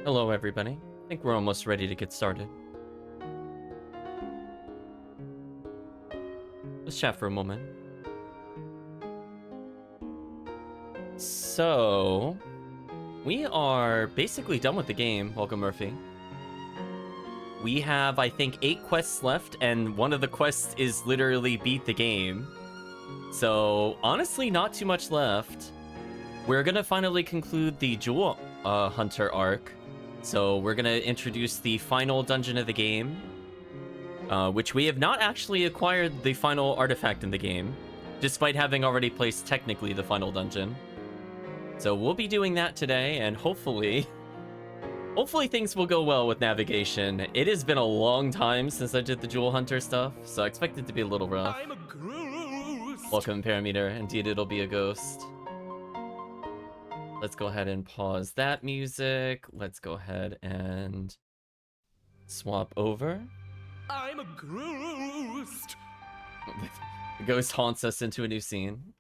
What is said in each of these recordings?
Hello, everybody. I think we're almost ready to get started. Let's chat for a moment. So, we are basically done with the game. Welcome, Murphy. We have, I think, 8 quests left, and one of the quests is literally beat the game. So, honestly, not too much left. We're gonna finally conclude the Jewel Hunter arc. So, we're gonna introduce the final dungeon of the game, which we have not actually acquired the final artifact in the game, despite having already placed technically the final dungeon. So we'll be doing that today, and hopefully things will go well with navigation. It has been a long time since I did the Jewel Hunter stuff, so I expect it to be a little rough. I'm a ghost. Welcome, Parameter. Indeed, it'll be a ghost. Let's go ahead and pause that music. Let's go ahead and swap over. I'm a ghost. The ghost haunts us into a new scene.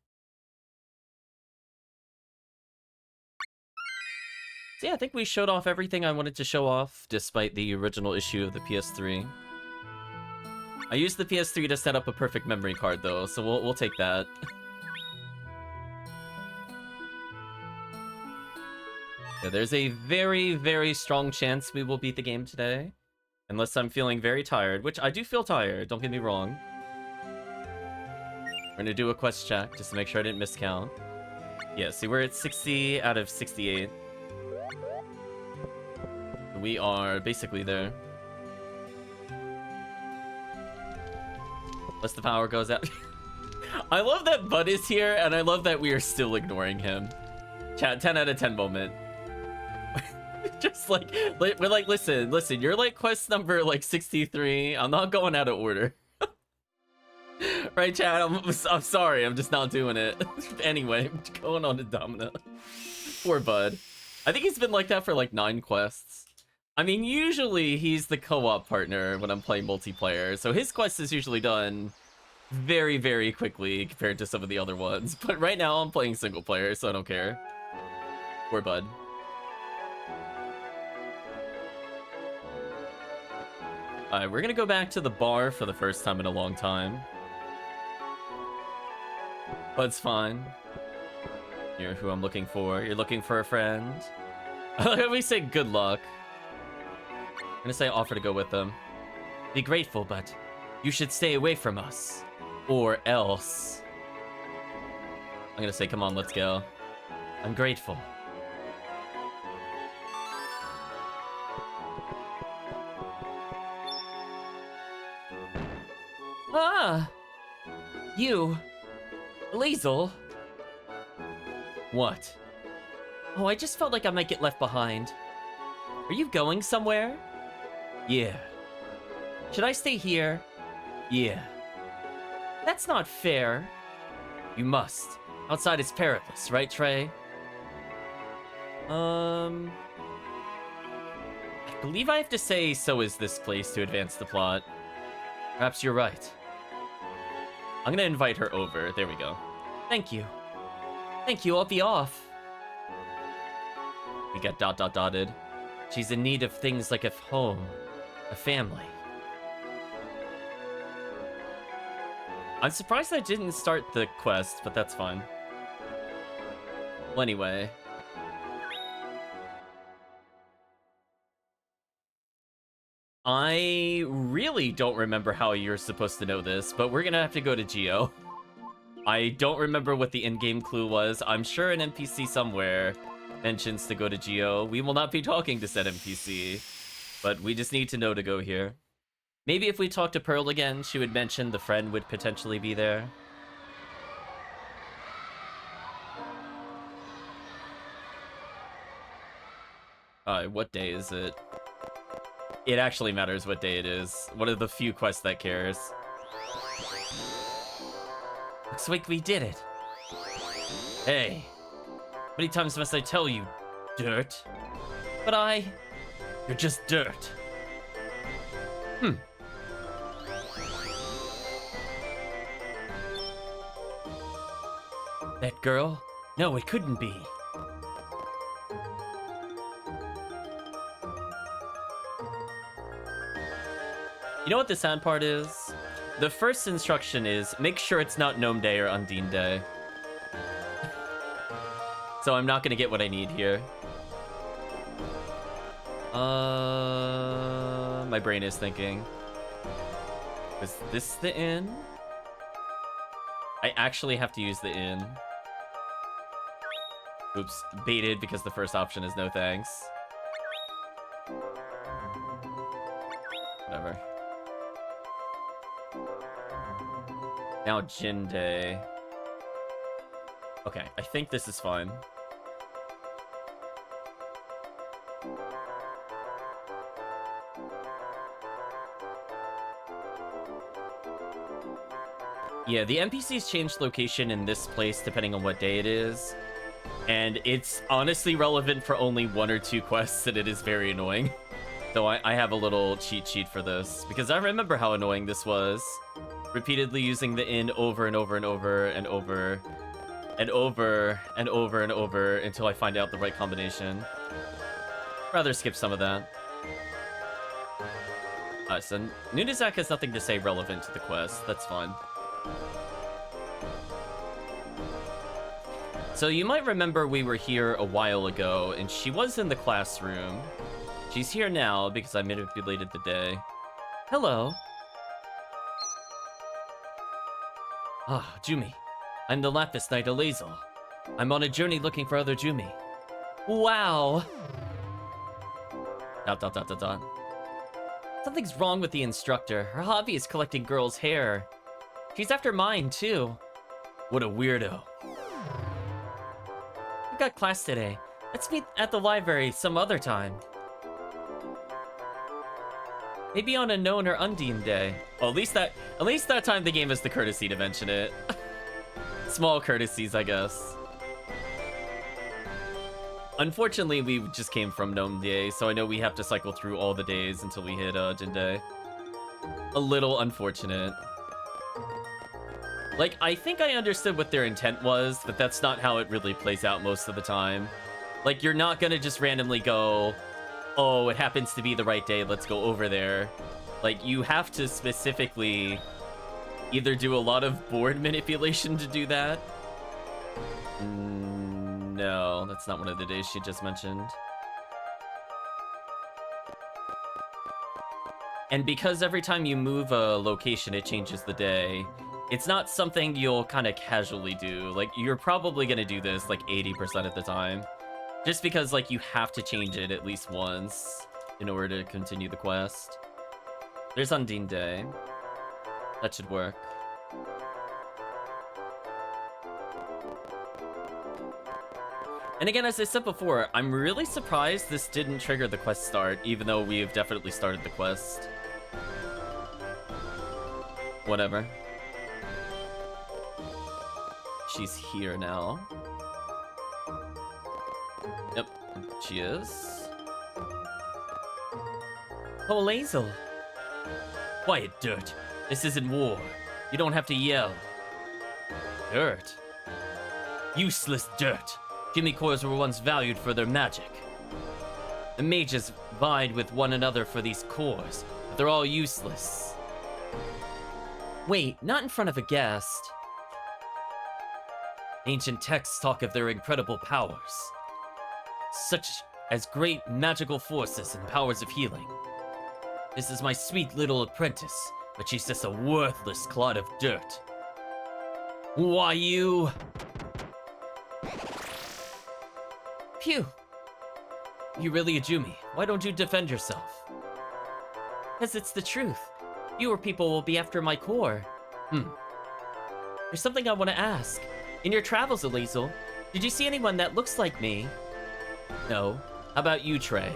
So yeah, I think we showed off everything I wanted to show off, despite the original issue of the PS3. I used the PS3 to set up a perfect memory card, though, so we'll take that. Yeah, there's a very, very strong chance we will beat the game today. Unless I'm feeling very tired, which I do feel tired, don't get me wrong. We're gonna do a quest check, just to make sure I didn't miscount. Yeah, see, we're at 60 out of 68. We are basically there. Unless the power goes out. I love that Bud is here, and I love that we are still ignoring him. Chat, 10 out of 10 moment. Just like, we're like, listen, you're like quest number like 63. I'm not going out of order. Right, chat? I'm sorry, I'm just not doing it. Anyway, going on to Domino. Poor Bud. I think he's been like that for like 9 quests. I mean, usually he's the co-op partner when I'm playing multiplayer, so his quest is usually done very, very quickly compared to some of the other ones. But right now I'm playing single player, so I don't care. Poor Bud. Alright, we're gonna go back to the bar for the first time in a long time. Bud's fine. You're who I'm looking for. You're looking for a friend. Let me say good luck. I'm gonna say offer to go with them. Be grateful, but you should stay away from us. Or else. I'm gonna say, come on, let's go. I'm grateful. Ah! You! Liesel! What? Oh, I just felt like I might get left behind. Are you going somewhere? Yeah. Should I stay here? Yeah. That's not fair. You must. Outside is perilous, right, Trey? I believe I have to say so is this place to advance the plot. Perhaps you're right. I'm gonna invite her over. There we go. Thank you. Thank you, I'll be off. We got dotted. She's in need of things like a home, a family. I'm surprised I didn't start the quest, but that's fine. Well, anyway. I really don't remember how you're supposed to know this, but we're gonna have to go to Geo. I don't remember what the in-game clue was. I'm sure an NPC somewhere mentions to go to Geo. We will not be talking to said NPC, but we just need to know to go here. Maybe if we talk to Pearl again, she would mention the friend would potentially be there. What day is it? It actually matters what day it is. One of the few quests that cares. Looks like we did it. Hey. How many times must I tell you, dirt? But you're just dirt. That girl? No, it couldn't be. You know what the sad part is? The first instruction is make sure it's not Gnome Day or Undine Day. So I'm not gonna get what I need here. My brain is thinking. Is this the inn? I actually have to use the inn. Oops, baited because the first option is no thanks. Whatever. Now Jin Day. Okay, I think this is fine. Yeah, the NPCs change location in this place depending on what day it is. And it's honestly relevant for only 1 or 2 quests, and it is very annoying. So I have a little cheat sheet for this, because I remember how annoying this was. Repeatedly using the inn over and over and over and over and over and over and over until I find out the right combination. Rather skip some of that. Alright, so Nunezak has nothing to say relevant to the quest. That's fine. So you might remember we were here a while ago, and she was in the classroom. She's here now because I manipulated the day. Hello. Ah, Jumi. I'm the Lapis Knight Alazel. I'm on a journey looking for other Jumi. Wow. ... Something's wrong with the instructor. Her hobby is collecting girls' hair. She's after mine, too. What a weirdo. I've got class today. Let's meet at the library some other time. Maybe on a known or Undine day. Well, at least that time the game has the courtesy to mention it. Small courtesies, I guess. Unfortunately, we just came from Gnome Day, so I know we have to cycle through all the days until we hit Jin Day. A little unfortunate. Like, I think I understood what their intent was, but that's not how it really plays out most of the time. Like, you're not gonna just randomly go, oh, it happens to be the right day, let's go over there. Like, you have to specifically either do a lot of board manipulation to do that. No, that's not one of the days she just mentioned. And because every time you move a location, it changes the day, it's not something you'll kind of casually do. Like, you're probably gonna do this like 80% of the time. Just because, like, you have to change it at least once in order to continue the quest. There's Undine Day. That should work. And again, as I said before, I'm really surprised this didn't trigger the quest start, even though we have definitely started the quest. Whatever. She's here now. Yep, she is. Oh, Lazel. Quiet, Dirt. This isn't war. You don't have to yell. Dirt? Useless dirt. Jimmy cores were once valued for their magic. The mages vied with one another for these cores, but they're all useless. Wait, not in front of a guest. Ancient texts talk of their incredible powers, such as great magical forces and powers of healing. This is my sweet little apprentice, but she's just a worthless clod of dirt. Why, you... Phew. You really a Jumi. Why don't you defend yourself? Because it's the truth. Fewer people will be after my core. There's something I want to ask. In your travels, Alazel, did you see anyone that looks like me? No. How about you, Trey?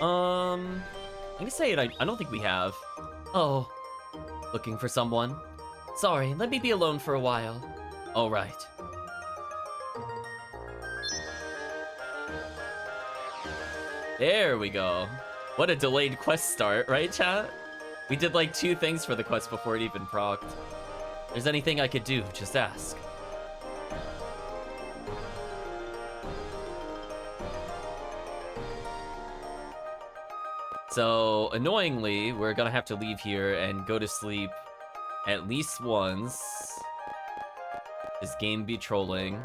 I'm gonna say it, I don't think we have. Oh. Looking for someone? Sorry, let me be alone for a while. Alright. There we go. What a delayed quest start, right, chat? We did like 2 things for the quest before it even procced. If there's anything I could do, just ask. So, annoyingly, we're gonna have to leave here and go to sleep at least once. This game be trolling.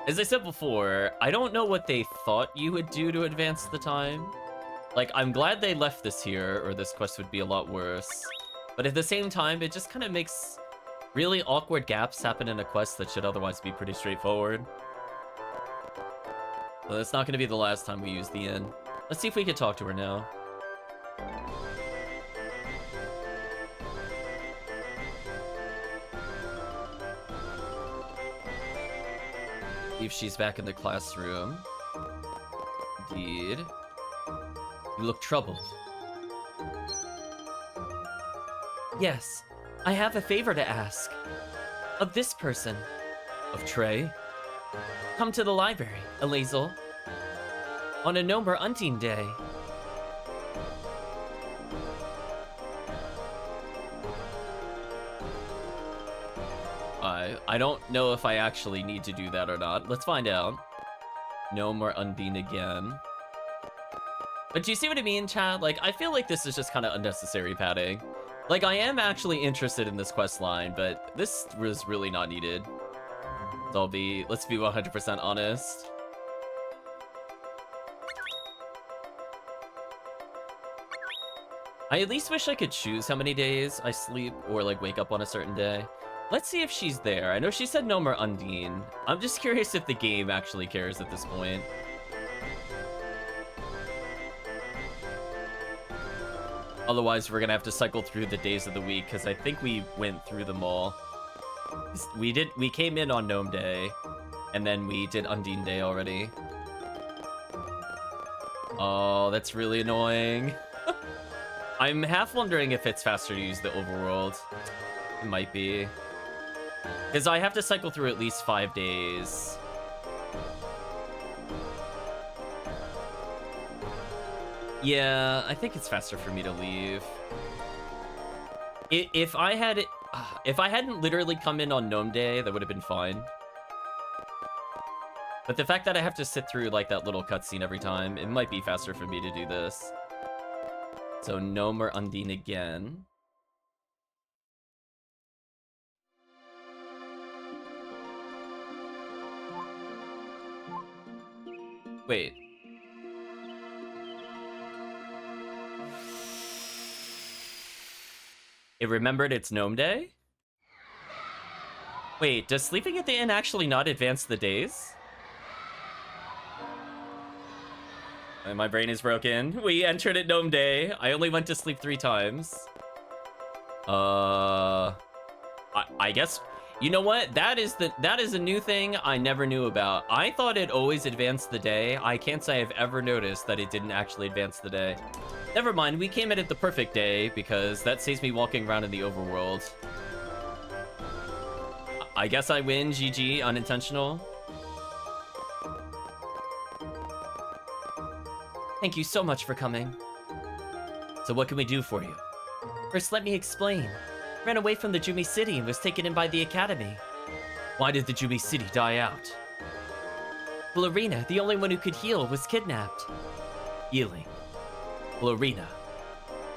As I said before, I don't know what they thought you would do to advance the time. Like, I'm glad they left this here, or this quest would be a lot worse. But at the same time, it just kind of makes really awkward gaps happen in a quest that should otherwise be pretty straightforward. So that's not going to be the last time we use the inn. Let's see if we can talk to her now. See if she's back in the classroom. Indeed. You look troubled. Yes, I have a favor to ask. Of this person. Of Trey? Come to the library, Alazel. On a Nomer Undine day. I don't know if I actually need to do that or not. Let's find out. Nomer Undine again. But do you see what I mean, Chad? Like, I feel like this is just kind of unnecessary padding. Like, I am actually interested in this quest line, but this was really not needed. Let's be 100% honest. I at least wish I could choose how many days I sleep or, like, wake up on a certain day. Let's see if she's there. I know she said Nomer Undine. I'm just curious if the game actually cares at this point. Otherwise, we're gonna have to cycle through the days of the week, because I think we went through them all. We came in on Gnome Day, and then we did Undine Day already. Oh, that's really annoying. I'm half wondering if it's faster to use the overworld. It might be. Because I have to cycle through at least 5 days. Yeah, I think it's faster for me to leave. If I hadn't literally come in on Gnome Day, that would have been fine. But the fact that I have to sit through like that little cutscene every time, it might be faster for me to do this. So Nomer Undine again. Wait. It remembered it's Gnome Day? Wait, does sleeping at the inn actually not advance the days? And my brain is broken. We entered at Gnome Day. I only went to sleep 3 times. I guess... You know what? That is a new thing I never knew about. I thought it always advanced the day. I can't say I've ever noticed that it didn't actually advance the day. Never mind, we came in at the perfect day, because that saves me walking around in the overworld. I guess I win, GG, unintentional. Thank you so much for coming. So what can we do for you? First, let me explain. Ran away from the Jumi City and was taken in by the Academy. Why did the Jumi City die out? Florina, the only one who could heal, was kidnapped. Healing. Florina.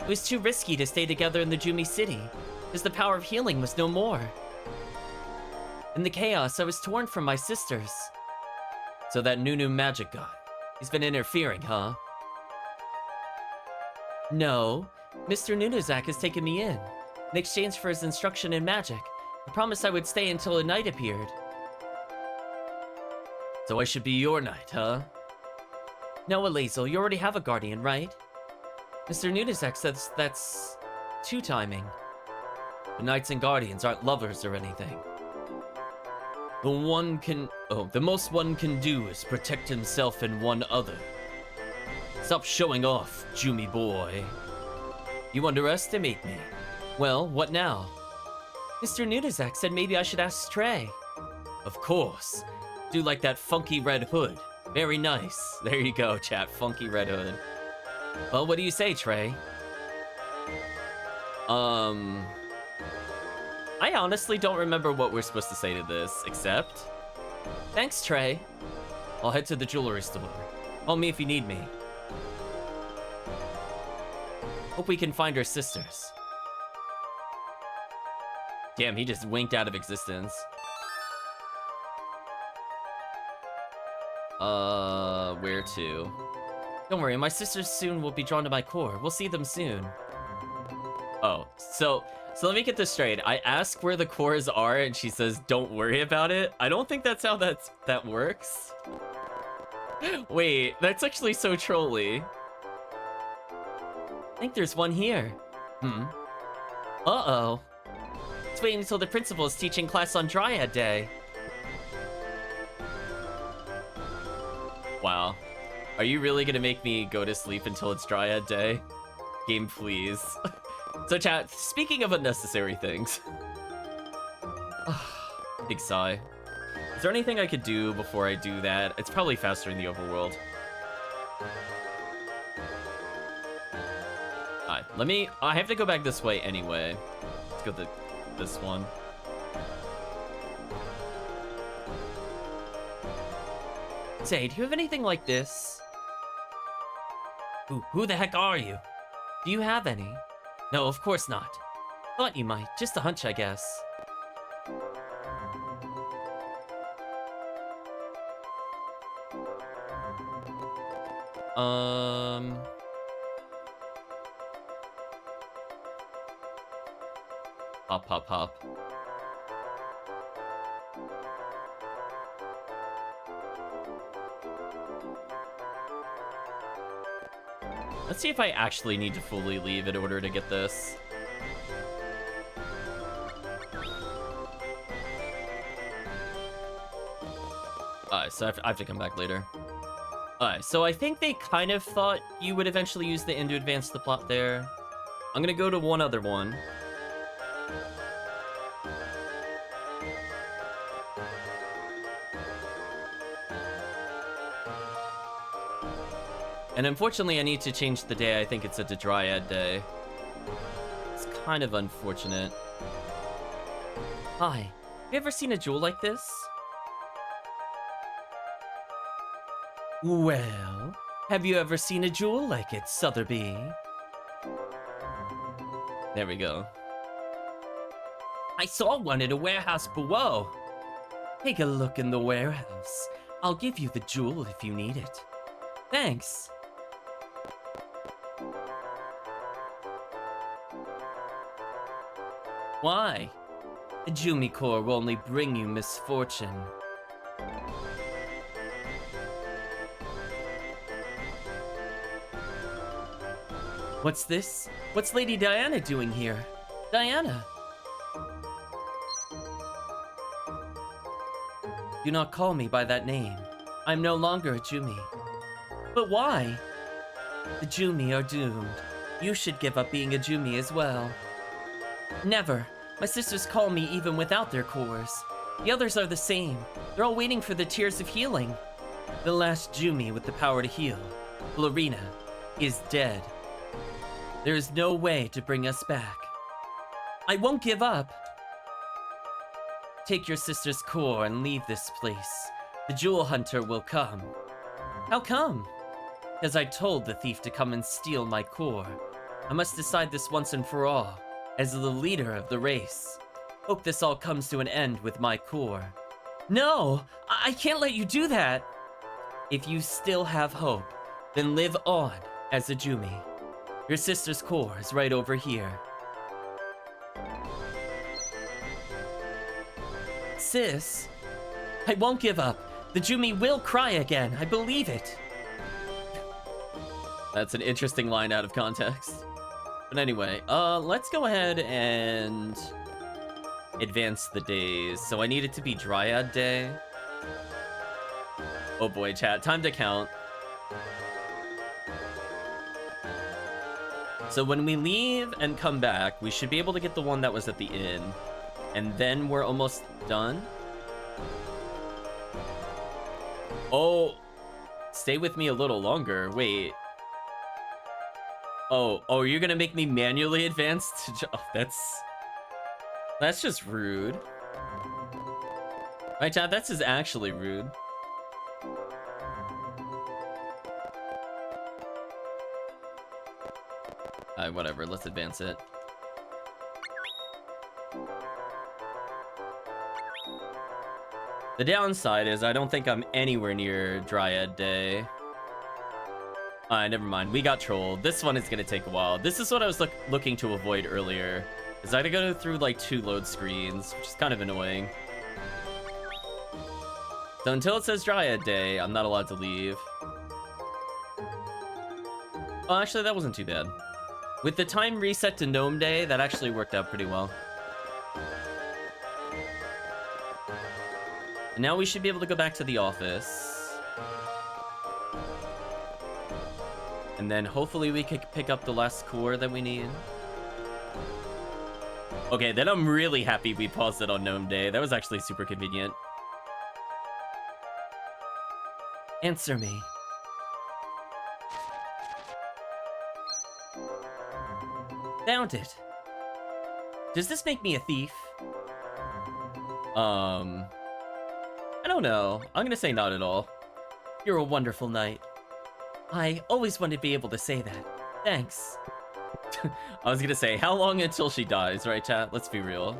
It was too risky to stay together in the Jumi City, as the power of healing was no more. In the chaos, I was torn from my sisters. So that Nunu magic guy, he's been interfering, huh? No, Mr. Nunuzak has taken me in exchange for his instruction in magic. I promised I would stay until a knight appeared. So I should be your knight, huh? No, Alazel, you already have a guardian, right? Mr. Nunuzak says that's 2-timing. The knights and guardians aren't lovers or anything. The most one can do is protect himself and one other. Stop showing off, Jumi boy. You underestimate me. Well, what now? Mr. Nunuzak said maybe I should ask Trey. Of course. Do like that funky red hood. Very nice. There you go, chat. Funky red hood. Well, what do you say, Trey? I honestly don't remember what we're supposed to say to this, except... Thanks, Trey. I'll head to the jewelry store. Call me if you need me. Hope we can find our sisters. Damn, he just winked out of existence. Where to? Don't worry, my sisters soon will be drawn to my core. We'll see them soon. Oh, so let me get this straight. I ask where the cores are, and she says, "Don't worry about it." I don't think that's how that works. Wait, that's actually so trolly. I think there's one here. Uh-oh. It's waiting until the principal is teaching class on Dryad Day. Wow. Are you really gonna make me go to sleep until it's Dryad Day? Game, please. So chat, speaking of unnecessary things. Big sigh. Is there anything I could do before I do that? It's probably faster in the overworld. Alright, I have to go back this way anyway. Let's go this one. Say, do you have anything like this? Who the heck are you? Do you have any? No, of course not. Thought you might. Just a hunch, I guess. Hop. Let's see if I actually need to fully leave in order to get this. So I have to come back later. So I think they kind of thought you would eventually use the end to advance the plot there. I'm gonna go to one other one. And unfortunately, I need to change the day. I think it's a Dryad Day. It's kind of unfortunate. Hi, have you ever seen a jewel like this? Well, have you ever seen a jewel like it, Sotheby? There we go. I saw one at a warehouse below. Take a look in the warehouse. I'll give you the jewel if you need it. Thanks. Why? The Jumi core will only bring you misfortune. What's this? What's Lady Diana doing here? Diana! Do not call me by that name. I'm no longer a Jumi. But why? The Jumi are doomed. You should give up being a Jumi as well. Never. My sisters call me even without their cores. The others are the same. They're all waiting for the tears of healing. The last Jumi with the power to heal, Florina, is dead. There is no way to bring us back. I won't give up. Take your sister's core and leave this place. The jewel hunter will come. How come? Because I told the thief to come and steal my core. I must decide this once and for all, as the leader of the race. Hope this all comes to an end with my core. No! I can't let you do that! If you still have hope, then live on as a Jumi. Your sister's core is right over here. Sis, I won't give up. The Jumi will cry again. I believe it. That's an interesting line out of context. But anyway, let's go ahead and advance the days. So I need it to be Dryad Day. Oh boy, chat. Time to count. So when we leave and come back, we should be able to get the one that was at the inn. And then we're almost done. Oh, stay with me a little longer. Wait. Oh, you're gonna make me manually advance to... Oh, that's just rude. Right, chat, that's just actually rude. Whatever, let's advance it. The downside is I don't think I'm anywhere near Dryad Day. Never mind. We got trolled. This one is going to take a while. This is what I was looking to avoid earlier. Is I had to go through like 2 load screens, which is kind of annoying. So until it says Dryad Day, I'm not allowed to leave. Oh, actually, that wasn't too bad. With the time reset to Gnome Day, that actually worked out pretty well. And now we should be able to go back to the office. And then hopefully we can pick up the last core that we need. Okay, then I'm really happy we paused it on Gnome Day. That was actually super convenient. Answer me. Found it. Does this make me a thief? I don't know. I'm gonna say not at all. You're a wonderful knight. I always wanted to be able to say that. Thanks. I was gonna say, how long until she dies, right, chat? Let's be real.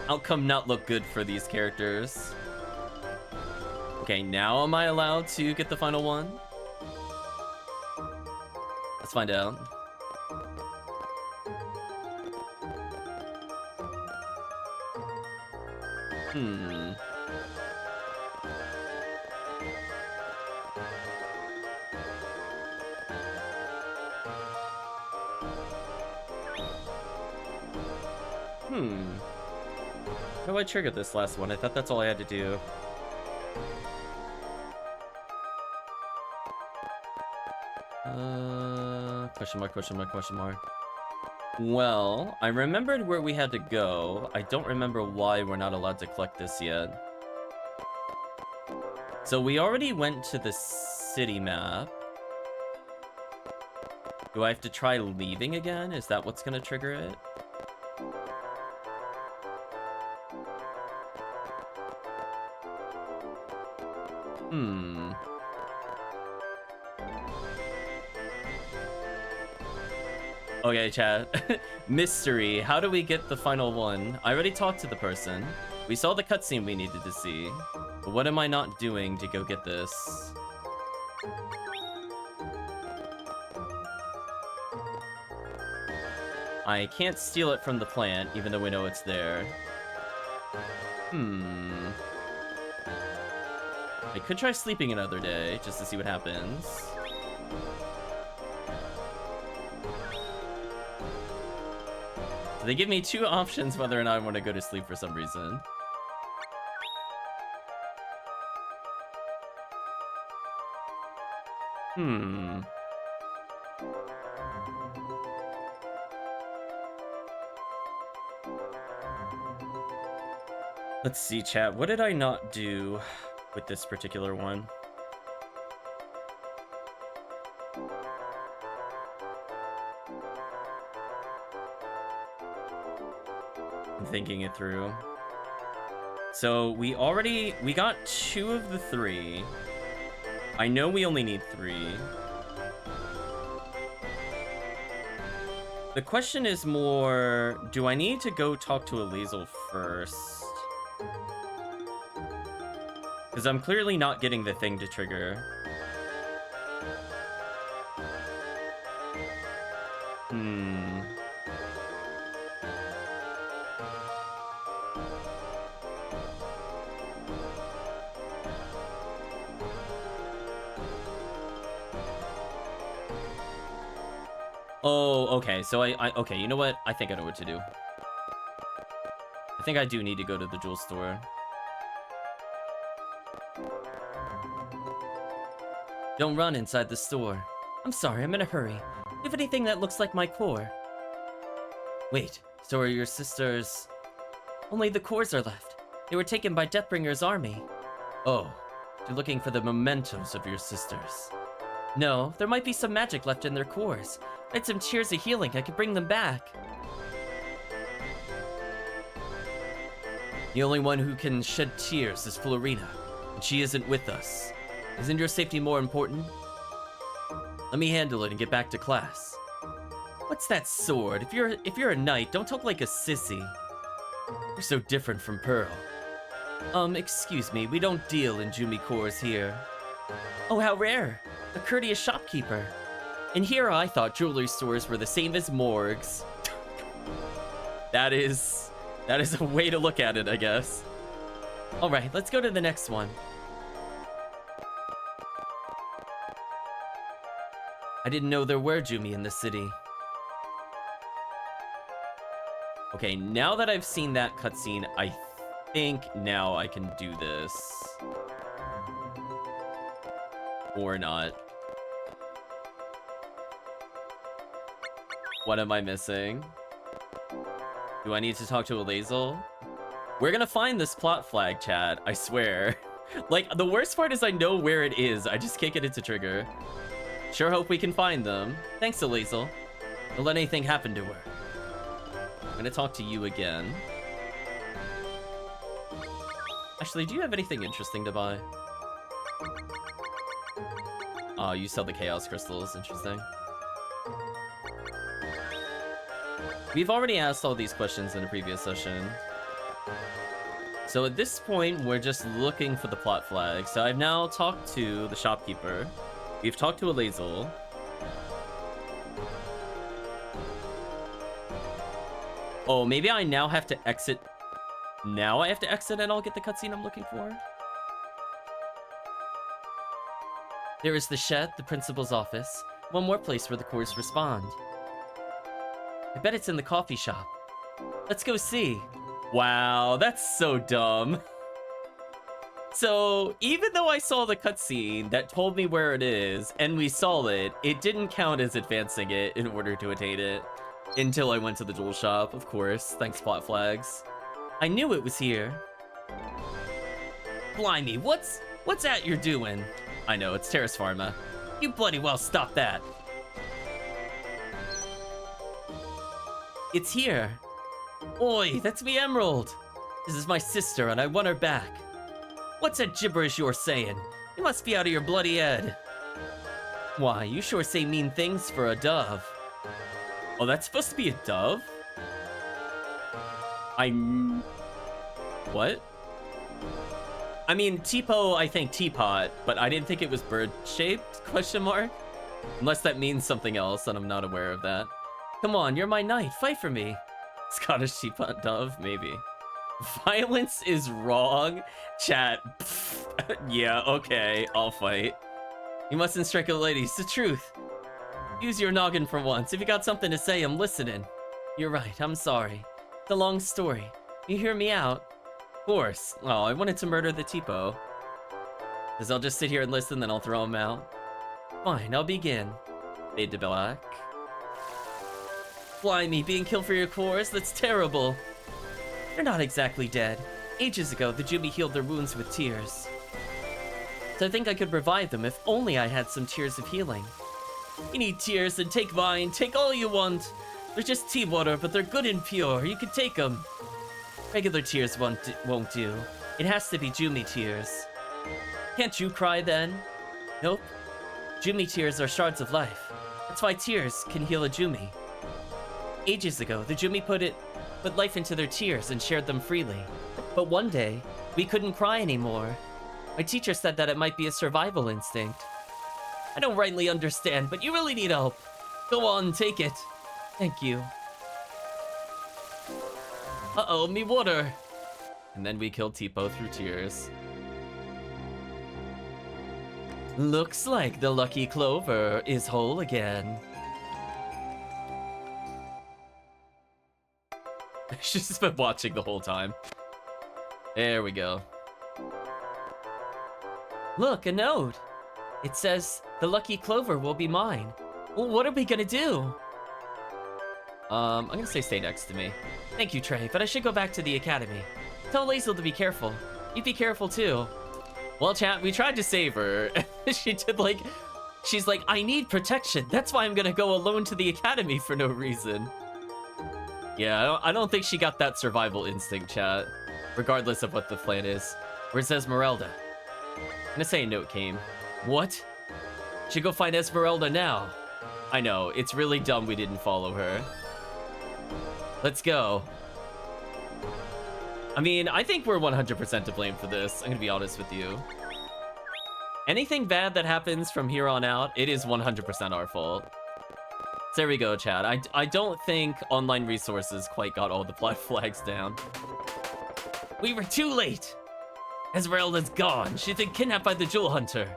Outcome not look good for these characters. Okay, now am I allowed to get the final one? Let's find out. How do I trigger this last one? I thought that's all I had to do. Question mark, question mark, question mark. Well, I remembered where we had to go. I don't remember why we're not allowed to collect this yet. So we already went to the city map. Do I have to try leaving again? Is that what's gonna trigger it? Okay, chat. Mystery. How do we get the final one? I already talked to the person. We saw the cutscene we needed to see. But what am I not doing to go get this? I can't steal it from the plant, even though we know it's there. I could try sleeping another day, just to see what happens. So they give me 2 options whether or not I want to go to sleep for some reason. Let's see, chat. What did I not do with this particular one? I'm thinking it through. So we got 2 of the 3. I know we only need 3. The question is more, do I need to go talk to Azazel first? Because I'm clearly not getting the thing to trigger. Oh, okay, so okay, you know what? I think I know what to do. I think I do need to go to the jewel store. Don't run inside the store. I'm sorry, I'm in a hurry. Do you have anything that looks like my core? Wait, so are your sisters... Only the cores are left. They were taken by Deathbringer's army. Oh, you're looking for the mementos of your sisters. No, there might be some magic left in their cores. I had some tears of healing, I could bring them back. The only one who can shed tears is Florina, and she isn't with us. Isn't your safety more important? Let me handle it and get back to class. What's that sword? If you're a knight, don't talk like a sissy. You're so different from Pearl. Excuse me, we don't deal in Jumi cores here. Oh, how rare! A courteous shopkeeper. And here I thought jewelry stores were the same as morgues. That is a way to look at it, I guess. Alright, let's go to the next one. I didn't know there were Jumi in the city. Okay, now that I've seen that cutscene, I think now I can do this. Or not. What am I missing? Do I need to talk to Alazel? We're gonna find this plot flag, chat, I swear. Like, the worst part is I know where it is, I just can't get it to trigger. Sure hope we can find them. Thanks, Alazel. Don't let anything happen to her. I'm gonna talk to you again. Actually, do you have anything interesting to buy? Oh, you sell the Chaos Crystals. Interesting. We've already asked all these questions in a previous session. So at this point, we're just looking for the plot flag. So I've now talked to the shopkeeper. We've talked to Alazel. Oh, maybe I now have to exit. Now I have to exit and I'll get the cutscene I'm looking for. There is the shed, the principal's office. One more place where the cores respond. I bet it's in the coffee shop. Let's go see. Wow, that's so dumb. So, even though I saw the cutscene that told me where it is, and we saw it, it didn't count as advancing it in order to attain it. Until I went to the jewel shop, of course, thanks plot flags. I knew it was here. Blimey, what's that you're doing? I know, it's Terrace Pharma. You bloody well stop that. It's here. Oi, that's me Emerald. This is my sister and I want her back. What's that gibberish you're saying? You must be out of your bloody head. Why, you sure say mean things for a dove. Oh, that's supposed to be a dove? What? I mean, Tipo, I think teapot, but I didn't think it was bird-shaped, question mark? Unless that means something else, and I'm not aware of that. Come on, you're my knight, fight for me. Scottish teapot dove, maybe. Violence is wrong? Chat, yeah, okay, I'll fight. You mustn't strike a lady, it's the truth. Use your noggin for once. If you got something to say, I'm listening. You're right, I'm sorry. It's a long story. You hear me out? Of course. Oh, I wanted to murder the Tipo. Cause I'll just sit here and listen, then I'll throw him out. Fine, I'll begin. Fade to black. Blimey, being killed for your cores? That's terrible. They're not exactly dead. Ages ago, the Jumi healed their wounds with tears. So I think I could revive them if only I had some tears of healing. You need tears, then take mine. Take all you want. They're just tea water, but they're good and pure. You can take them. Regular tears won't do. It has to be Jumi tears. Can't you cry then? Nope. Jumi tears are shards of life. That's why tears can heal a Jumi. Ages ago, the Jumi put life into their tears and shared them freely. But one day, we couldn't cry anymore. My teacher said that it might be a survival instinct. I don't rightly understand, but you really need help. Go on, take it. Thank you. Uh-oh, me water. And then we killed Tipo through tears. Looks like the lucky clover is whole again. She's just been watching the whole time. There we go. Look, a note. It says, the lucky clover will be mine. Well, what are we gonna do? I'm gonna say stay next to me. Thank you, Trey, but I should go back to the academy. Tell Lazel to be careful. You be careful, too. Well, chat, we tried to save her. She's like, I need protection. That's why I'm gonna go alone to the academy for no reason. Yeah, I don't think she got that survival instinct, chat. Regardless of what the plan is. Where's Esmeralda? I'm gonna say a note came. What? Should go find Esmeralda now. I know, it's really dumb we didn't follow her. Let's go. I mean, I think we're 100% to blame for this. I'm gonna be honest with you. Anything bad that happens from here on out, it is 100% our fault. So there we go, chat. I don't think online resources quite got all the black flags down. We were too late! Esmeralda's gone. She's been kidnapped by the Jewel Hunter.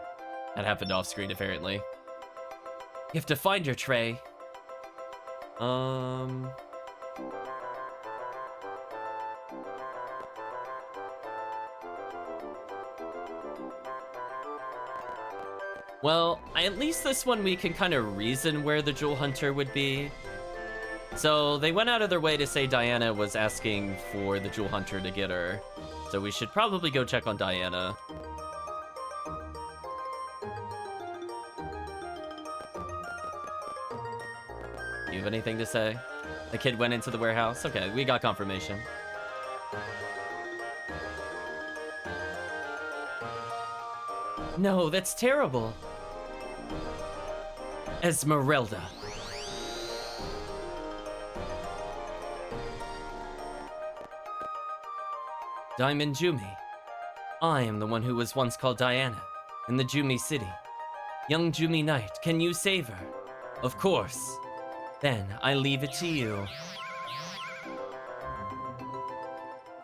That happened off screen, apparently. You have to find her, Trey. Well, at least this one we can kind of reason where the Jewel Hunter would be. So they went out of their way to say Diana was asking for the Jewel Hunter to get her. So we should probably go check on Diana. You have anything to say? The kid went into the warehouse? Okay, we got confirmation. No, that's terrible. Esmeralda. Diamond Jumi. I am the one who was once called Diana, in the Jumi city. Young Jumi Knight, can you save her? Of course. Then, I leave it to you.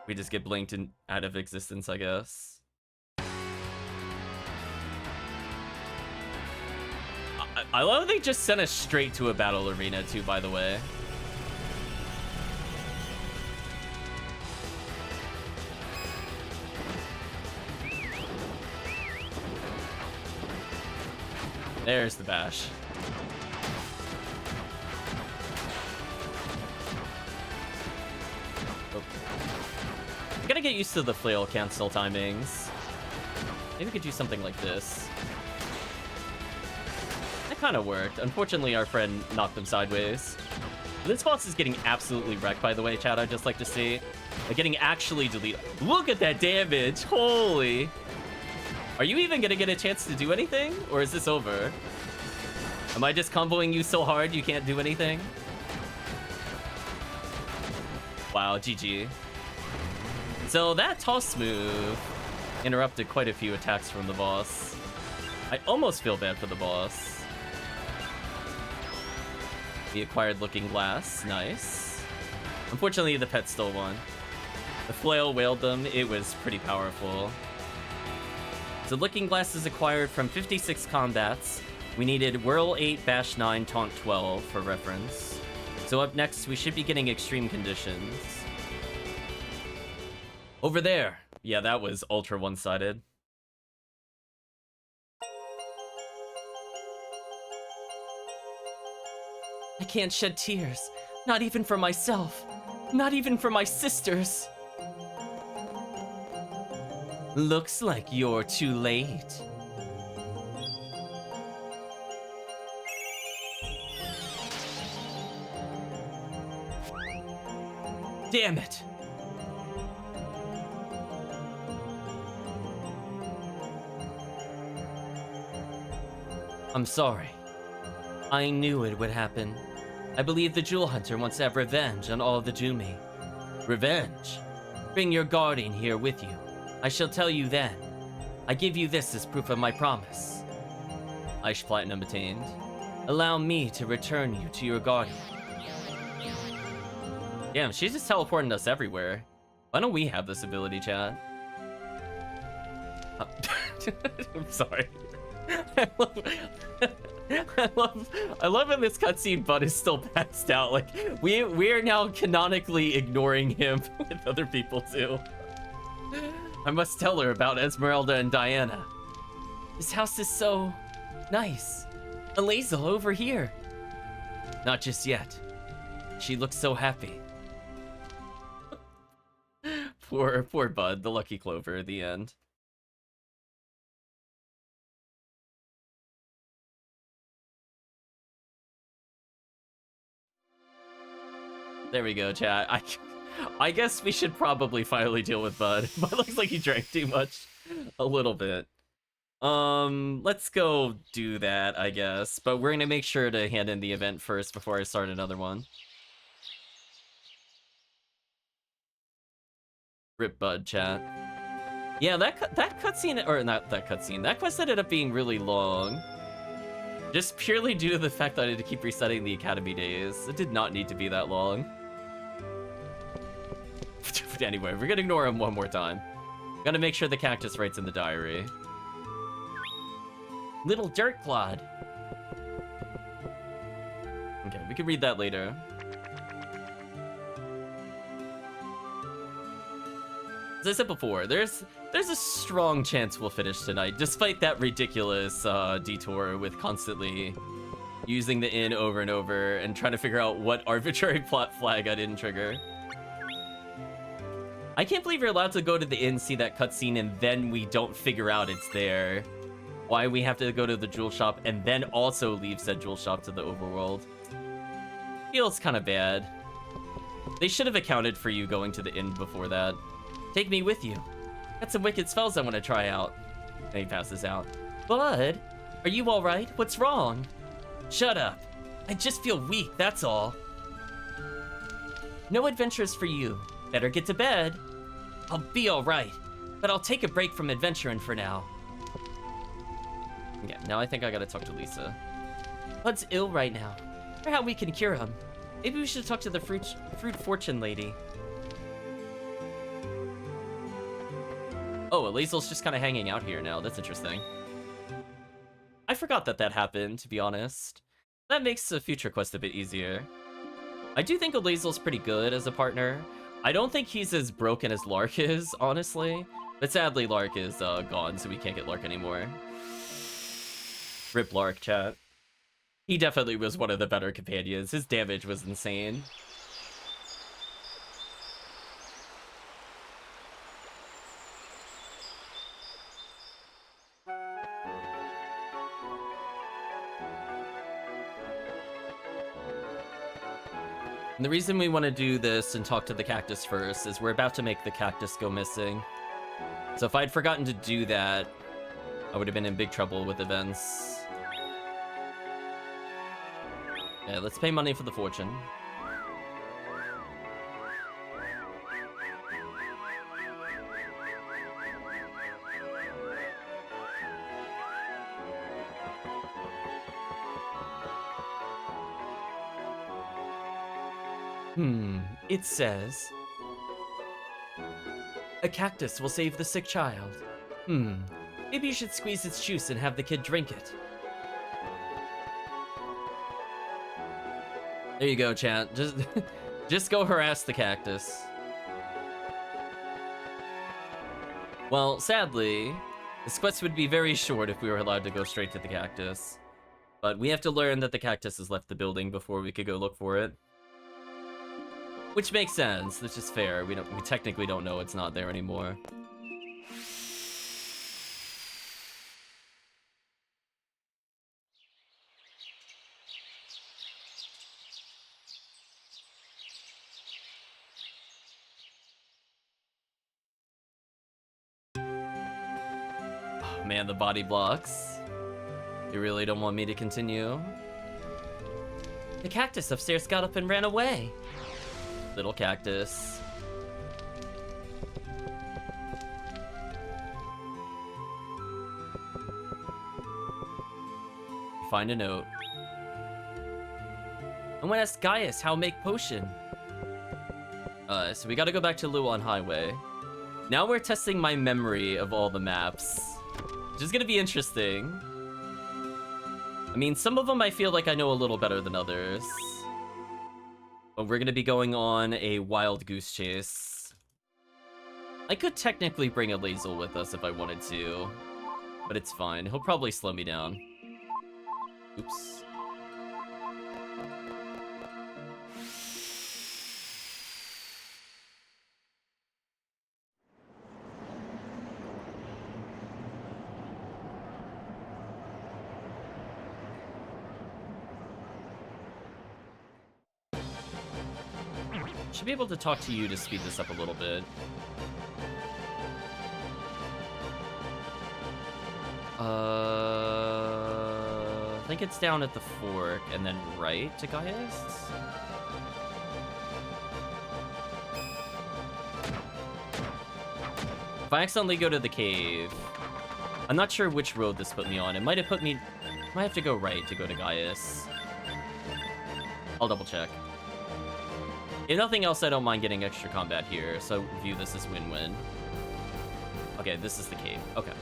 We just get blinked out of existence, I guess. I love they just sent us straight to a battle arena, too, by the way. There's the bash. Oh. I gotta get used to the flail cancel timings. Maybe we could do something like this. That kind of worked. Unfortunately, our friend knocked them sideways. This boss is getting absolutely wrecked, by the way, chat. I'd just like to see. They're getting actually deleted. Look at that damage! Holy! Are you even gonna get a chance to do anything? Or is this over? Am I just comboing you so hard you can't do anything? Wow, GG. So that toss move interrupted quite a few attacks from the boss. I almost feel bad for the boss. We acquired Looking Glass, nice. Unfortunately, the pet still won. The flail wailed them, it was pretty powerful. So Looking Glass is acquired from 56 combats. We needed Whirl 8, Bash 9, Taunt 12 for reference. So up next, we should be getting Extreme Conditions. Over there. Yeah, that was ultra one-sided. I can't shed tears. Not even for myself. Not even for my sisters. Looks like you're too late. Damn it! I'm sorry. I knew it would happen. I believe the Jewel Hunter wants to have revenge on all the Jumi. Revenge? Bring your guardian here with you. I shall tell you then. I give you this as proof of my promise. Ice Platinum attained. Allow me to return you to your guardian. Damn, she's just teleporting us everywhere. Why don't we have this ability, chat? I'm sorry. I love in this cutscene Bud is still passed out. Like, we're now canonically ignoring him with other people too. I must tell her about Esmeralda and Diana. This house is so nice. Alazel over here. Not just yet. She looks so happy. Poor Bud, the lucky clover at the end. There we go, chat. I guess we should probably finally deal with Bud. Bud looks like he drank too much. A little bit. Let's go do that, I guess. But we're gonna make sure to hand in the event first before I start another one. Rip Bud, chat. Yeah, that cutscene, or not that cutscene, that quest ended up being really long. Just purely due to the fact that I had to keep resetting the academy days. It did not need to be that long. Anyway, we're gonna ignore him one more time. Gotta make sure the cactus writes in the diary. Little dirt clod. Okay, we can read that later. As I said before, there's a strong chance we'll finish tonight, despite that ridiculous detour with constantly using the inn over and over and trying to figure out what arbitrary plot flag I didn't trigger. I can't believe you're allowed to go to the inn, see that cutscene, and then we don't figure out it's there. Why we have to go to the jewel shop and then also leave said jewel shop to the overworld. Feels kind of bad. They should have accounted for you going to the inn before that. Take me with you. Got some wicked spells I want to try out. And he passes out. Bud, are you alright? What's wrong? Shut up. I just feel weak, that's all. No adventures for you. Better get to bed. I'll be alright, but I'll take a break from adventuring for now. Yeah, now I think I gotta talk to Lisa. Bud's ill right now. I wonder how we can cure him. Maybe we should talk to the fruit fortune lady. Oh, Azazel's just kind of hanging out here now. That's interesting. I forgot that that happened, to be honest. That makes the future quest a bit easier. I do think Azazel's pretty good as a partner. I don't think he's as broken as Lark is, honestly. But sadly, Lark is gone, so we can't get Lark anymore. Rip Lark, chat. He definitely was one of the better companions. His damage was insane. And the reason we want to do this and talk to the cactus first is we're about to make the cactus go missing. So if I'd forgotten to do that, I would have been in big trouble with events. Yeah, let's pay money for the fortune. It says... A cactus will save the sick child. Maybe you should squeeze its juice and have the kid drink it. There you go, chat. Just go harass the cactus. Well, sadly, this quest would be very short if we were allowed to go straight to the cactus. But we have to learn that the cactus has left the building before we could go look for it. Which makes sense, which is fair. We technically don't know it's not there anymore. Oh man, the body blocks. You really don't want me to continue? The cactus upstairs got up and ran away. Little cactus. Find a note. I want to ask Gaius how to make potion. So we gotta go back to Luan Highway. Now we're testing my memory of all the maps, which is gonna be interesting. I mean, some of them I feel like I know a little better than others. But we're gonna be going on a wild goose chase. I could technically bring Azazel with us if I wanted to, but it's fine. He'll probably slow me down. Oops. Should be able to talk to you to speed this up a little bit. I think it's down at the fork and then right to Gaius. If I accidentally go to the cave, I'm not sure which road this put me on. It might have put me... Might have to go right to go to Gaius. I'll double check. If nothing else, I don't mind getting extra combat here, so view this as win-win. Okay, this is the cave. Okay.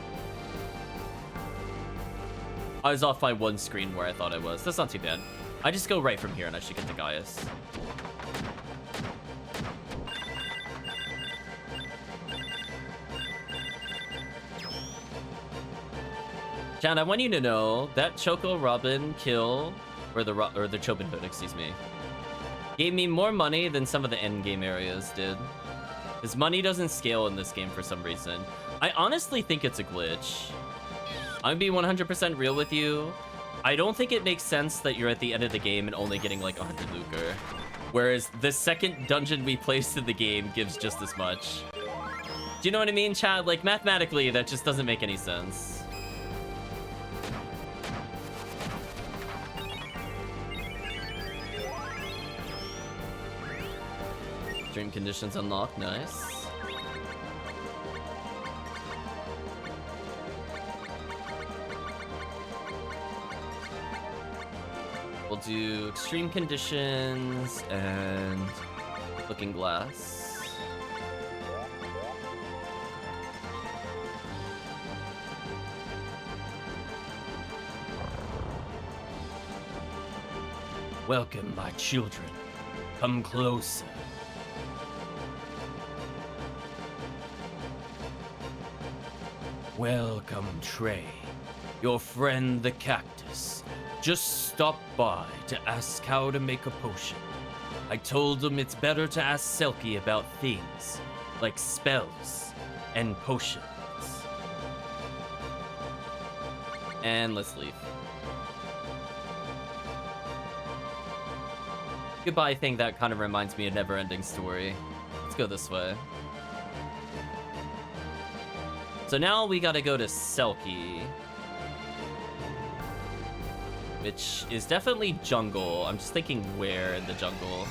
I was off by one screen where I thought I was. That's not too bad. I just go right from here and I should get to Gaius. Chan, I want you to know that Choco Robin kill, or the Chopin Hood, excuse me, gave me more money than some of the endgame areas did. His money doesn't scale in this game for some reason. I honestly think it's a glitch. I'm gonna be 100% real with you. I don't think it makes sense that you're at the end of the game and only getting like 100 lucre. Whereas the second dungeon we placed in the game gives just as much. Do you know what I mean, Chad? Like, mathematically, that just doesn't make any sense. Dream conditions unlocked, nice. We'll do extreme conditions and looking glass. Welcome, my children. Come closer. Welcome, Trey. Your friend, the cactus, just stopped by to ask how to make a potion. I told him it's better to ask Selkie about things like spells and potions. And let's leave. Goodbye thing that kind of reminds me of Never-Ending Story. Let's go this way. So now we gotta go to Selkie, which is definitely jungle. I'm just thinking where in the jungle.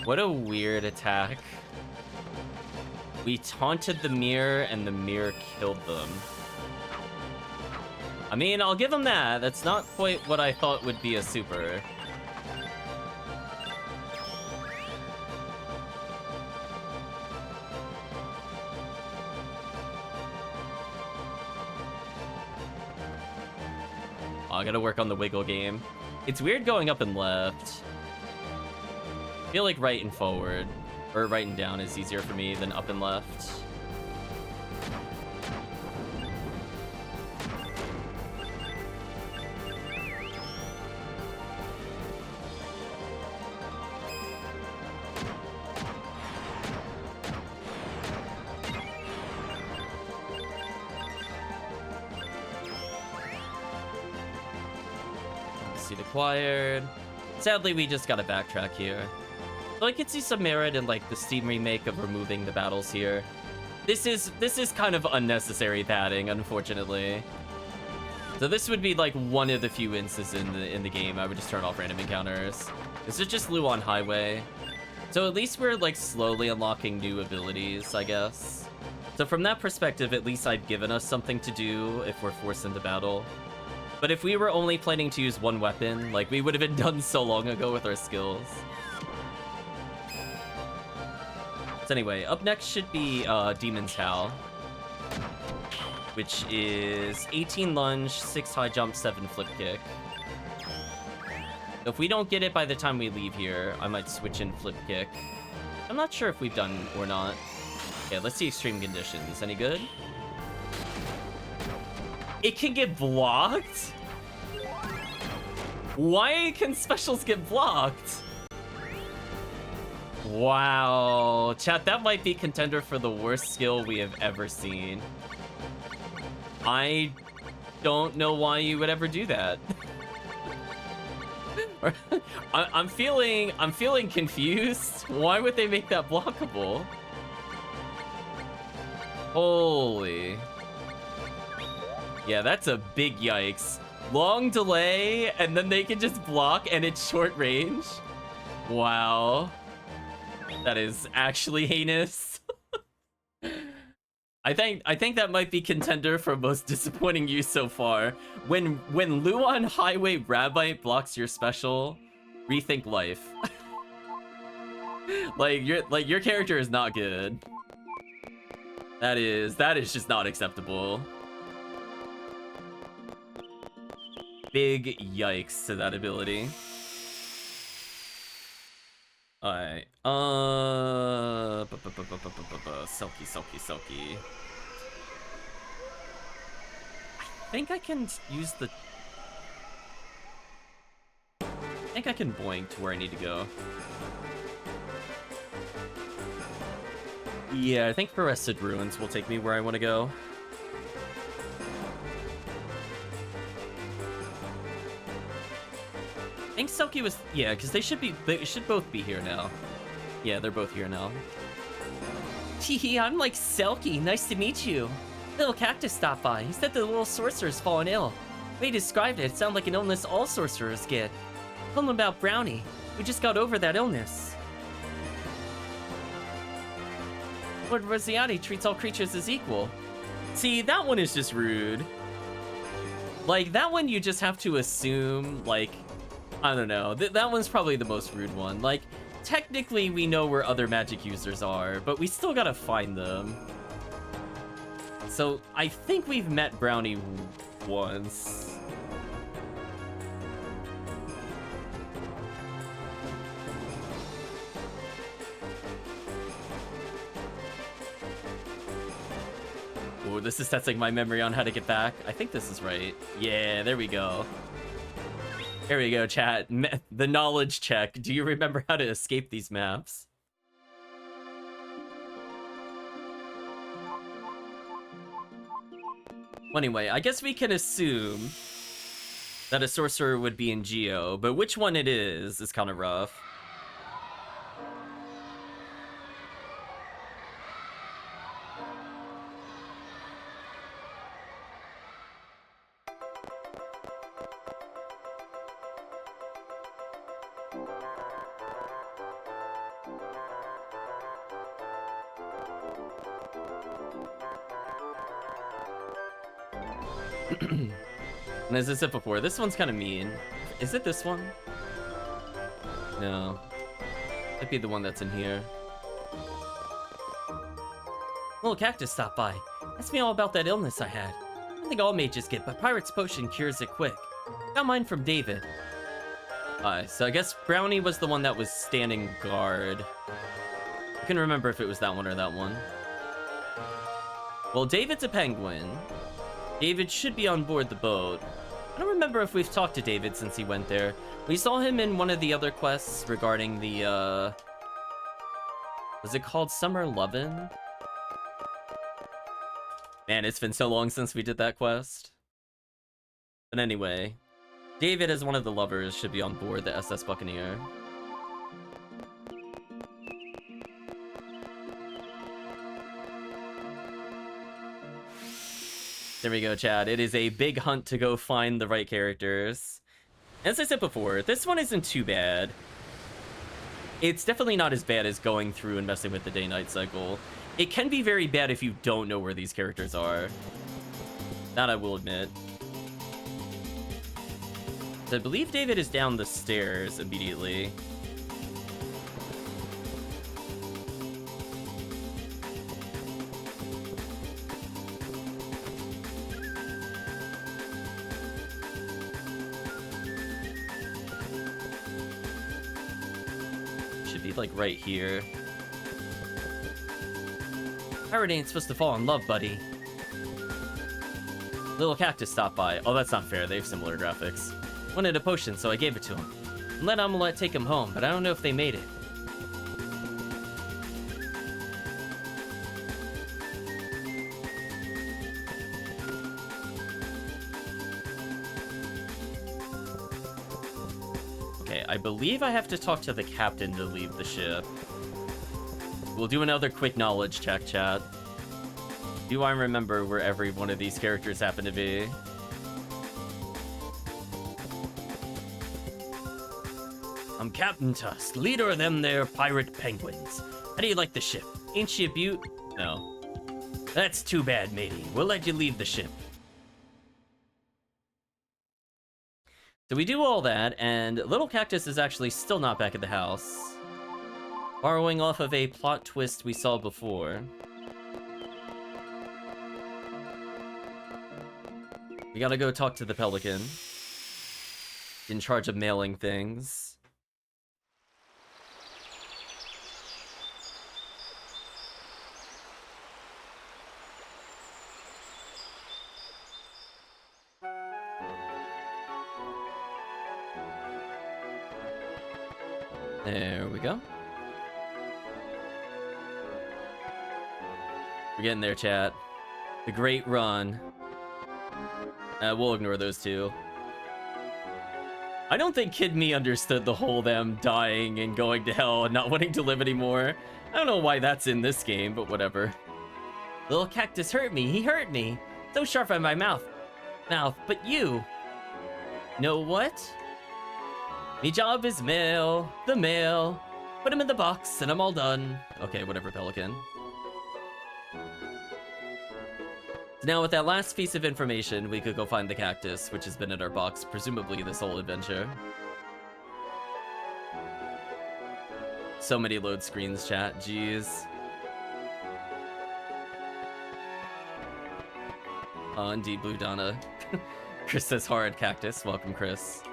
What a weird attack. We taunted the mirror and the mirror killed them. I mean, I'll give him that. That's not quite what I thought would be a super. Oh, I gotta work on the wiggle game. It's weird going up and left. I feel like right and forward, or right and down is easier for me than up and left. Seat acquired. Sadly, we just gotta backtrack here. So I could see some merit in like the Steam remake of removing the battles here. This is kind of unnecessary padding, unfortunately. So this would be like one of the few instances in the game I would just turn off random encounters. This is just Luon Highway. So at least we're like slowly unlocking new abilities, I guess. So from that perspective, at least I've given us something to do if we're forced into battle. But if we were only planning to use one weapon, like, we would have been done so long ago with our skills. So anyway, up next should be Demon's Howl, which is 18 lunge, 6 high jump, 7 flip kick. So if we don't get it by the time we leave here, I might switch in flip kick. I'm not sure if we've done or not. Okay, let's see extreme conditions. Any good? It can get blocked? Why can specials get blocked? Wow. Chat, that might be contender for the worst skill we have ever seen. I don't know why you would ever do that. I'm feeling confused. Why would they make that blockable? Holy. Yeah, that's a big yikes. Long delay, and then they can just block, and it's short range. Wow. That is actually heinous. I think that might be contender for most disappointing use so far. When Luan Highway Rabite blocks your special, rethink life. your character is not good. That is just not acceptable. Big yikes to that ability. Alright. Selkie. I think I can use the... I think I can boink to where I need to go. Yeah, I think Forested Ruins will take me where I want to go. I think Selkie was... Yeah, because they should both be here now. Yeah, they're both here now. Teehee, I'm like Selkie. Nice to meet you. Little Cactus stopped by. He said the little sorcerer's fallen ill. The way he described it, it sounded like an illness all sorcerers get. Told him about Brownie. We just got over that illness. Lord Rosiati treats all creatures as equal. See, that one is just rude. Like, that one you just have to assume, like... I don't know. That one's probably the most rude one. Like, technically we know where other magic users are, but we still gotta find them. So, I think we've met Brownie once. Oh, this is testing my memory on how to get back. I think this is right. Yeah, there we go. Here we go, chat. The knowledge check. Do you remember how to escape these maps? Well, anyway, I guess we can assume that a sorcerer would be in Geo, but which one it is kind of rough. And as I said before, this one's kind of mean. Is it this one? No. Might be the one that's in here. Little Cactus stopped by. Asked me all about that illness I had. I don't think all mages get, but Pirate's Potion cures it quick. Got mine from David. Alright, so I guess Brownie was the one that was standing guard. I couldn't remember if it was that one or that one. Well, David's a penguin. David should be on board the boat. I don't remember if we've talked to David since he went there. We saw him in one of the other quests regarding the, was it called Summer Lovin'? Man, it's been so long since we did that quest. But anyway, David as one of the lovers should be on board the SS Buccaneer. There we go, Chad. It is a big hunt to go find the right characters. As I said before, this one isn't too bad. It's definitely not as bad as going through and messing with the day-night cycle. It can be very bad if you don't know where these characters are. That I will admit. I believe David is down the stairs immediately. Like right here. Pirate ain't supposed to fall in love, buddy. Little Cactus stopped by. Oh, that's not fair. They have similar graphics. Wanted a potion, so I gave it to him. And let Amulet take him home, but I don't know if they made it. I believe I have to talk to the captain to leave the ship. We'll do another quick knowledge check, chat. Do I remember where every one of these characters happen to be? I'm Captain Tusk, leader of them there pirate penguins. How do you like the ship? Ain't she a beaut? No. That's too bad, matey. We'll let you leave the ship. So we do all that, and Little Cactus is actually still not back at the house. Borrowing off of a plot twist we saw before. We gotta go talk to the Pelican. In charge of mailing things. There we go. We're getting there, chat. The Great Run. We'll ignore those two. I don't think Kid Me understood the whole them dying and going to hell and not wanting to live anymore. I don't know why that's in this game, but whatever. Little Cactus hurt me. He hurt me. So sharp on my mouth. But you. Know what? Me job is mail. The mail. Put him in the box and I'm all done. Okay, whatever, Pelican. Now, with that last piece of information, we could go find the cactus, which has been in our box, presumably this whole adventure. So many load screens, chat. Jeez. Oh, indeed, Blue Donna. Chris says hard cactus. Welcome, Chris.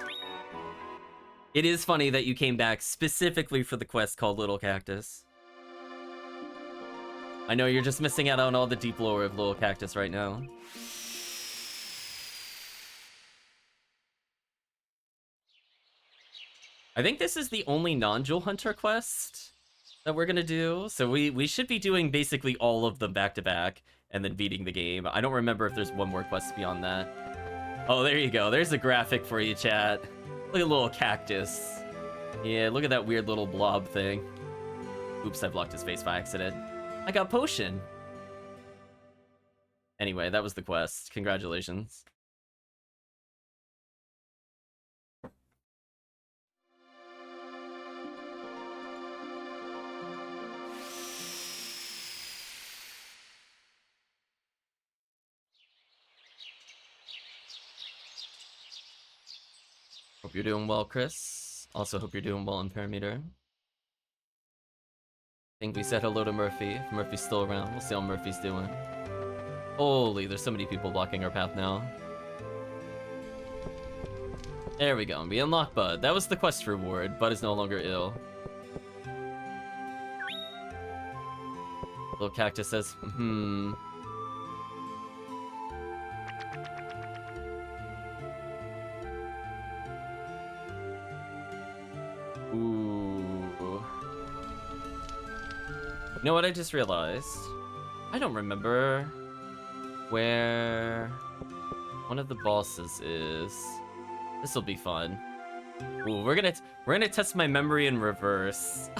It is funny that you came back specifically for the quest called Little Cactus. I know you're just missing out on all the deep lore of Little Cactus right now. I think this is the only non-Jewel Hunter quest that we're gonna do. So we should be doing basically all of them back to back and then beating the game. I don't remember if there's one more quest beyond that. Oh, there you go. There's a graphic for you, chat. Look at Little Cactus. Yeah, look at that weird little blob thing. Oops, I blocked his face by accident. I got potion. Anyway, that was the quest. Congratulations. Hope you're doing well, Chris. Also hope you're doing well in Parameter. Think we said hello to Murphy. If Murphy's still around, we'll see how Murphy's doing. Holy, there's so many people blocking our path now. There we go. We unlock Bud. That was the quest reward. Bud is no longer ill. Little Cactus says, Ooh. You know what I just realized? I don't remember where one of the bosses is. This will be fun. Ooh, we're gonna test my memory in reverse.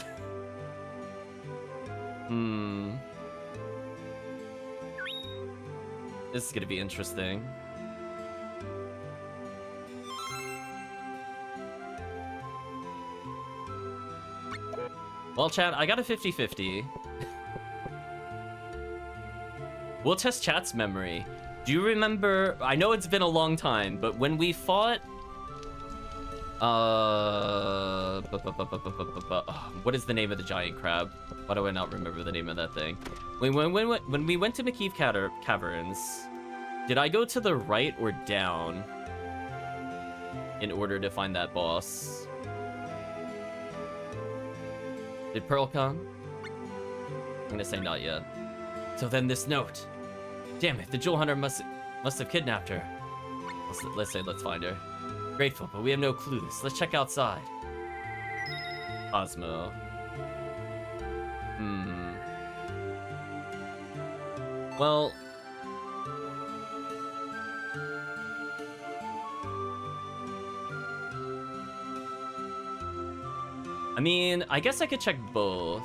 This is gonna be interesting. Well, chat, I got a 50-50. We'll test chat's memory. Do you remember... I know it's been a long time, but when we fought... what is the name of the giant crab? Why do I not remember the name of that thing? When we went to McKeith Caverns, did I go to the right or down in order to find that boss? Did Pearl come? I'm gonna say not yet. So then this note. Damn it, the Jewel Hunter must have kidnapped her. Let's find her. Grateful, but we have no clues. Let's check outside. Cosmo. Well... I mean, I guess I could check both.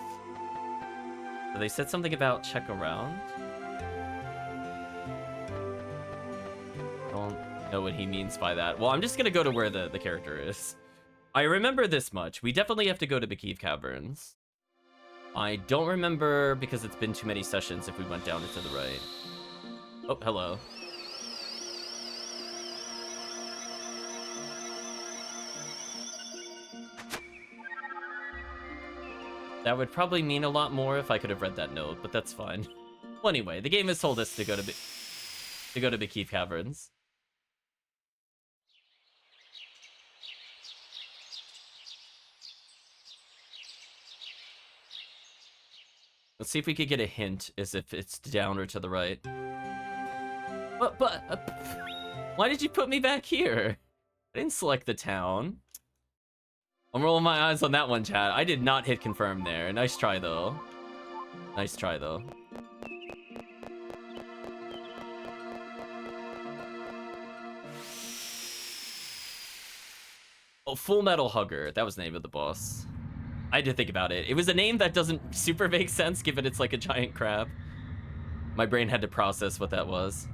So they said something about check around. I don't know what he means by that. Well, I'm just gonna go to where the character is. I remember this much. We definitely have to go to the Cave Caverns. I don't remember because it's been too many sessions if we went down and to the right. Oh, hello. That would probably mean a lot more if I could have read that note, but that's fine. Well, anyway, the game has told us to go to the Cave Caverns. Let's see if we could get a hint as if it's down or to the right. Why did you put me back here? I didn't select the town. I'm rolling my eyes on that one, chat. I did not hit confirm there. Nice try, though. Nice try, though. Oh, Full Metal Hugger. That was the name of the boss. I had to think about it. It was a name that doesn't super make sense given it's like a giant crab. My brain had to process what that was.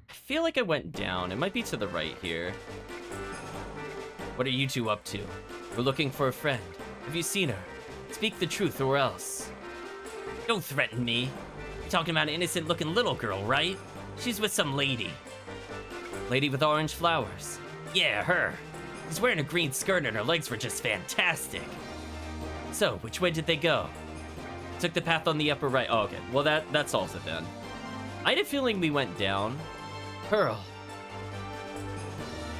I feel like I went down. It might be to the right here. What are you two up to? We're looking for a friend. Have you seen her? Speak the truth or else. Don't threaten me. You're talking about an innocent-looking little girl, right? She's with some lady. Lady with orange flowers. Yeah, her. She's wearing a green skirt and her legs were just fantastic. So, which way did they go? Took the path on the upper right. Oh, okay. Well, that solves it then. I had a feeling we went down. Pearl.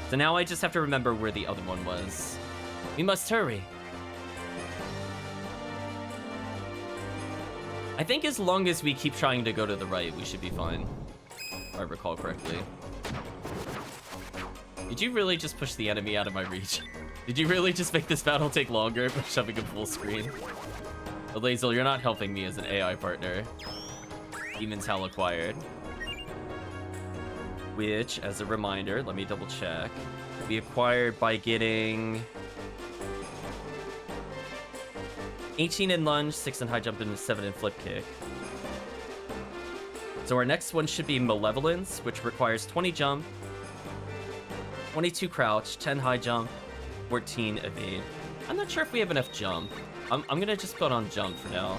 So now I just have to remember where the other one was. We must hurry. I think as long as we keep trying to go to the right, we should be fine. If I recall correctly. Did you really just push the enemy out of my reach? Did you really just make this battle take longer by shoving him full screen? Lazel, you're not helping me as an AI partner. Demon's Howl acquired. Which, as a reminder, let me double check. We acquired by getting 18 in lunge, 6 in high jump, and 7 in flip kick. So our next one should be Malevolence, which requires 20 jump, 22 crouch, 10 high jump, 14 evade. I'm not sure if we have enough jump. I'm gonna just put on jump for now.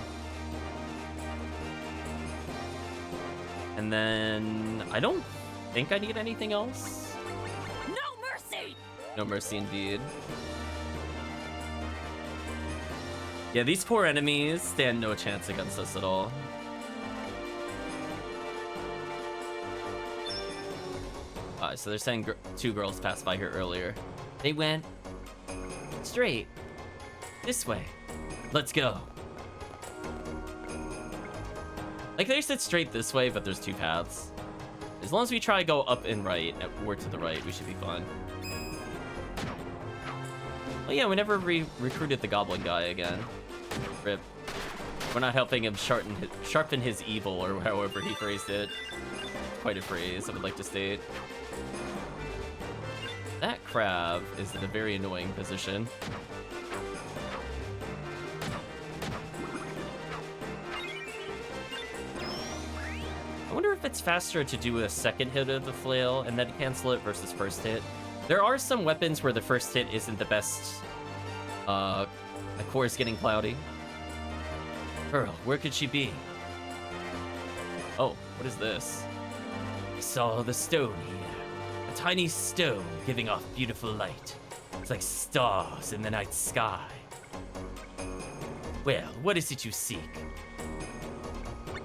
And then I don't think I need anything else. No mercy! No mercy indeed. Yeah, these poor enemies stand no chance against us at all. So they're saying two girls passed by here earlier. They went straight. This way. Let's go. Like, they said straight this way, but there's two paths. As long as we try to go up and right, or to the right, we should be fine. Oh yeah, we never recruited the goblin guy again. Rip. We're not helping him sharpen his evil, or however he phrased it. Quite a phrase, I would like to state. That crab is in a very annoying position. I wonder if it's faster to do a second hit of the flail and then cancel it versus first hit. There are some weapons where the first hit isn't the best. My core is getting cloudy. Pearl, where could she be? Oh, what is this? I saw the stone here. A tiny stone giving off beautiful light. It's like stars in the night sky. Well, what is it you seek?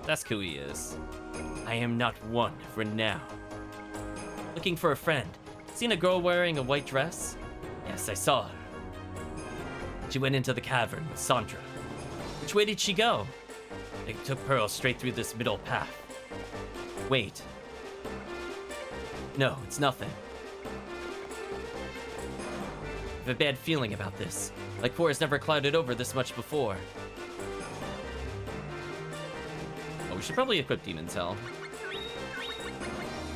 That's who he is. I am not one for now. Looking for a friend. Seen a girl wearing a white dress? Yes, I saw her. She went into the cavern with Sandra. Which way did she go? They took Pearl straight through this middle path. Wait. No, it's nothing. I have a bad feeling about this. Like core has never clouded over this much before. Oh, we should probably equip Demon's Hell.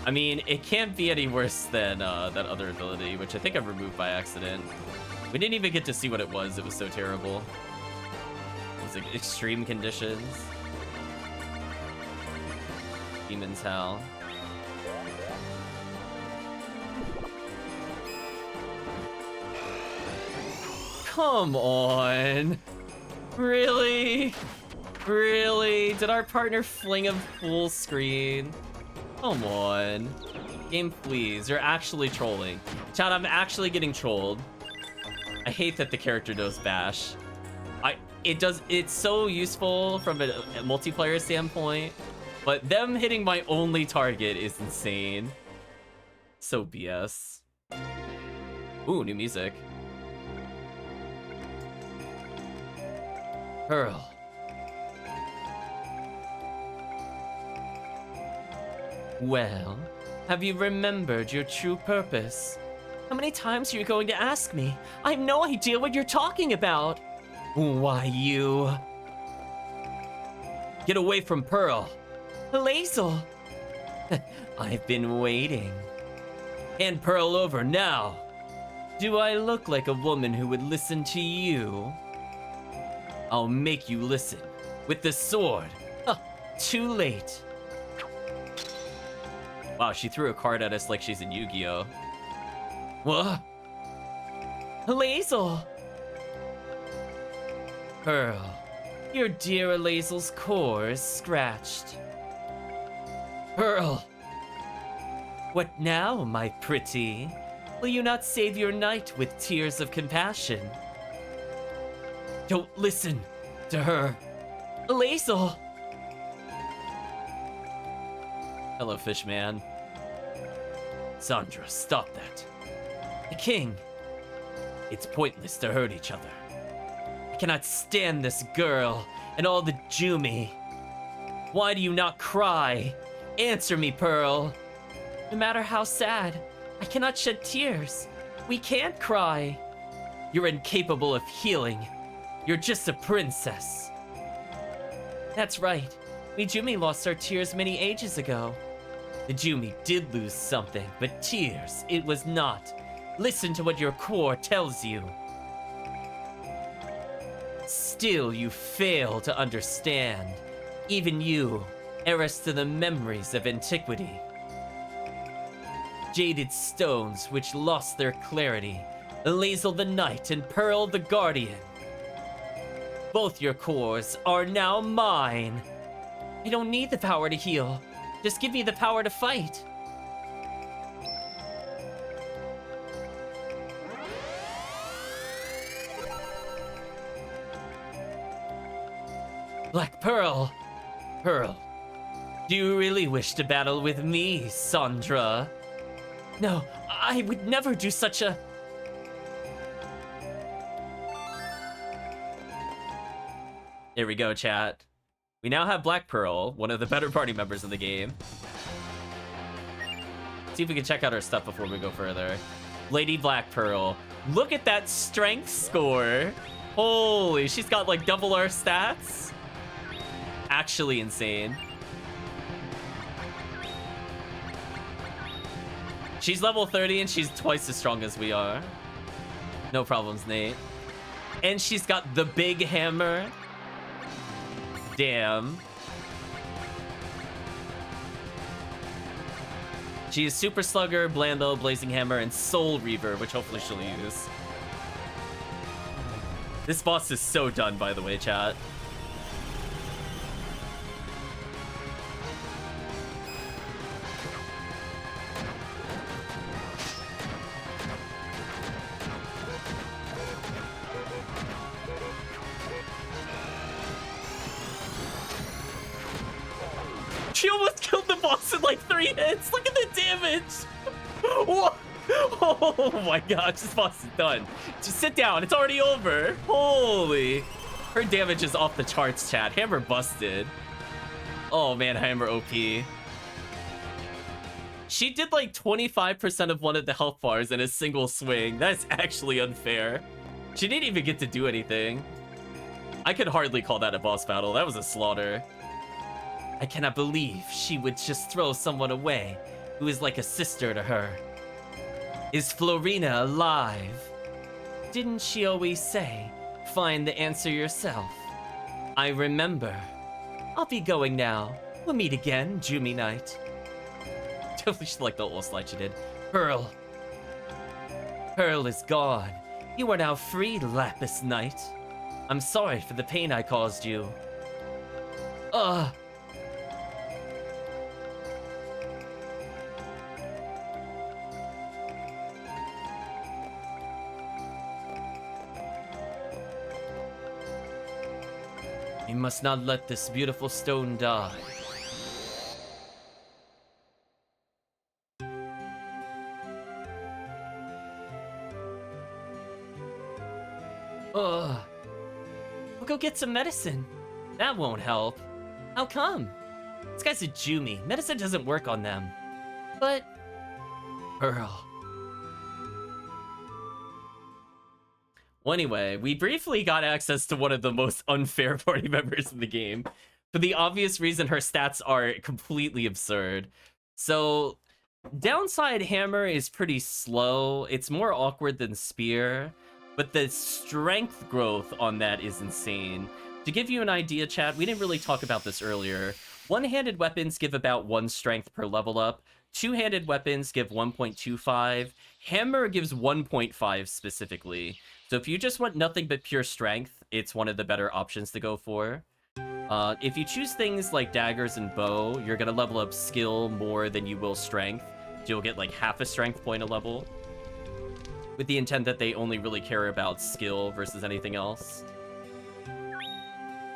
I mean, it can't be any worse than that other ability, which I think I've removed by accident. We didn't even get to see what it was. It was so terrible. It was like extreme conditions. Demon's Hell. Come on. Really? Really? Did our partner fling him full screen? Come on. Game, please. You're actually trolling. Chat, I'm actually getting trolled. I hate that the character knows bash. It's so useful from a multiplayer standpoint, but them hitting my only target is insane. So BS. Ooh, new music. Pearl. Well, have you remembered your true purpose? How many times are you going to ask me? I have no idea what you're talking about. Why, you... Get away from Pearl. Hazel. I've been waiting. Hand Pearl over now. Do I look like a woman who would listen to you? I'll make you listen. With the sword. Too late. Wow, she threw a card at us like she's in Yu-Gi-Oh! What? Hazel! Pearl, your dear Hazel's core is scratched. Pearl! What now, my pretty? Will you not save your knight with tears of compassion? Don't listen to her. Hazel! Hello, Fishman. Sandra, stop that. The king. It's pointless to hurt each other. I cannot stand this girl and all the Jumi. Why do you not cry? Answer me, Pearl. No matter how sad, I cannot shed tears. We can't cry. You're incapable of healing. You're just a princess. That's right. We Jumi lost our tears many ages ago. The Jumi did lose something, but tears, it was not. Listen to what your core tells you. Still, you fail to understand. Even you, heiress to the memories of antiquity. Jaded stones which lost their clarity. Hazel the Knight and Pearl the Guardian. Both your cores are now mine. I don't need the power to heal. Just give me the power to fight. Black Pearl. Pearl, do you really wish to battle with me, Sandra? No, I would never do such a... There we go, chat. We now have Black Pearl, one of the better party members in the game. See if we can check out her stuff before we go further. Lady Black Pearl. Look at that strength score. Holy, she's got like double our stats. Actually insane. She's level 30 and she's twice as strong as we are. No problems, Nate. And she's got the big hammer. Damn. She is Super Slugger, Blando, Blazing Hammer, and Soul Reaver, which hopefully she'll use. This boss is so done, by the way, chat. She almost killed the boss in like 3 hits. Look at the damage. What? Oh my gosh, this boss is done. Just sit down. It's already over. Holy. Her damage is off the charts, chat. Hammer busted. Oh man, Hammer OP. She did like 25% of one of the health bars in a single swing. That's actually unfair. She didn't even get to do anything. I could hardly call that a boss battle. That was a slaughter. I cannot believe she would just throw someone away. who is like a sister to her. Is Florina alive? Didn't she always say, find the answer yourself? I remember. I'll be going now. We'll meet again, Jumi Knight. Totally like the little slide she did. Pearl. Pearl is gone. You are now free, Lapis Knight. I'm sorry for the pain I caused you. Ugh. You must not let this beautiful stone die. Ugh. We'll go get some medicine. That won't help. How come? This guy's a Jumi. Medicine doesn't work on them. But... Pearl. Well, anyway, we briefly got access to one of the most unfair party members in the game. For the obvious reason her stats are completely absurd. So, downside Hammer is pretty slow. It's more awkward than Spear. But the strength growth on that is insane. To give you an idea, chat, we didn't really talk about this earlier. One-handed weapons give about 1 strength per level up. Two-handed weapons give 1.25. Hammer gives 1.5 specifically. So if you just want nothing but pure strength, it's one of the better options to go for. If you choose things like daggers and bow, you're gonna level up skill more than you will strength. So you'll get like half a strength point a level. With the intent that they only really care about skill versus anything else.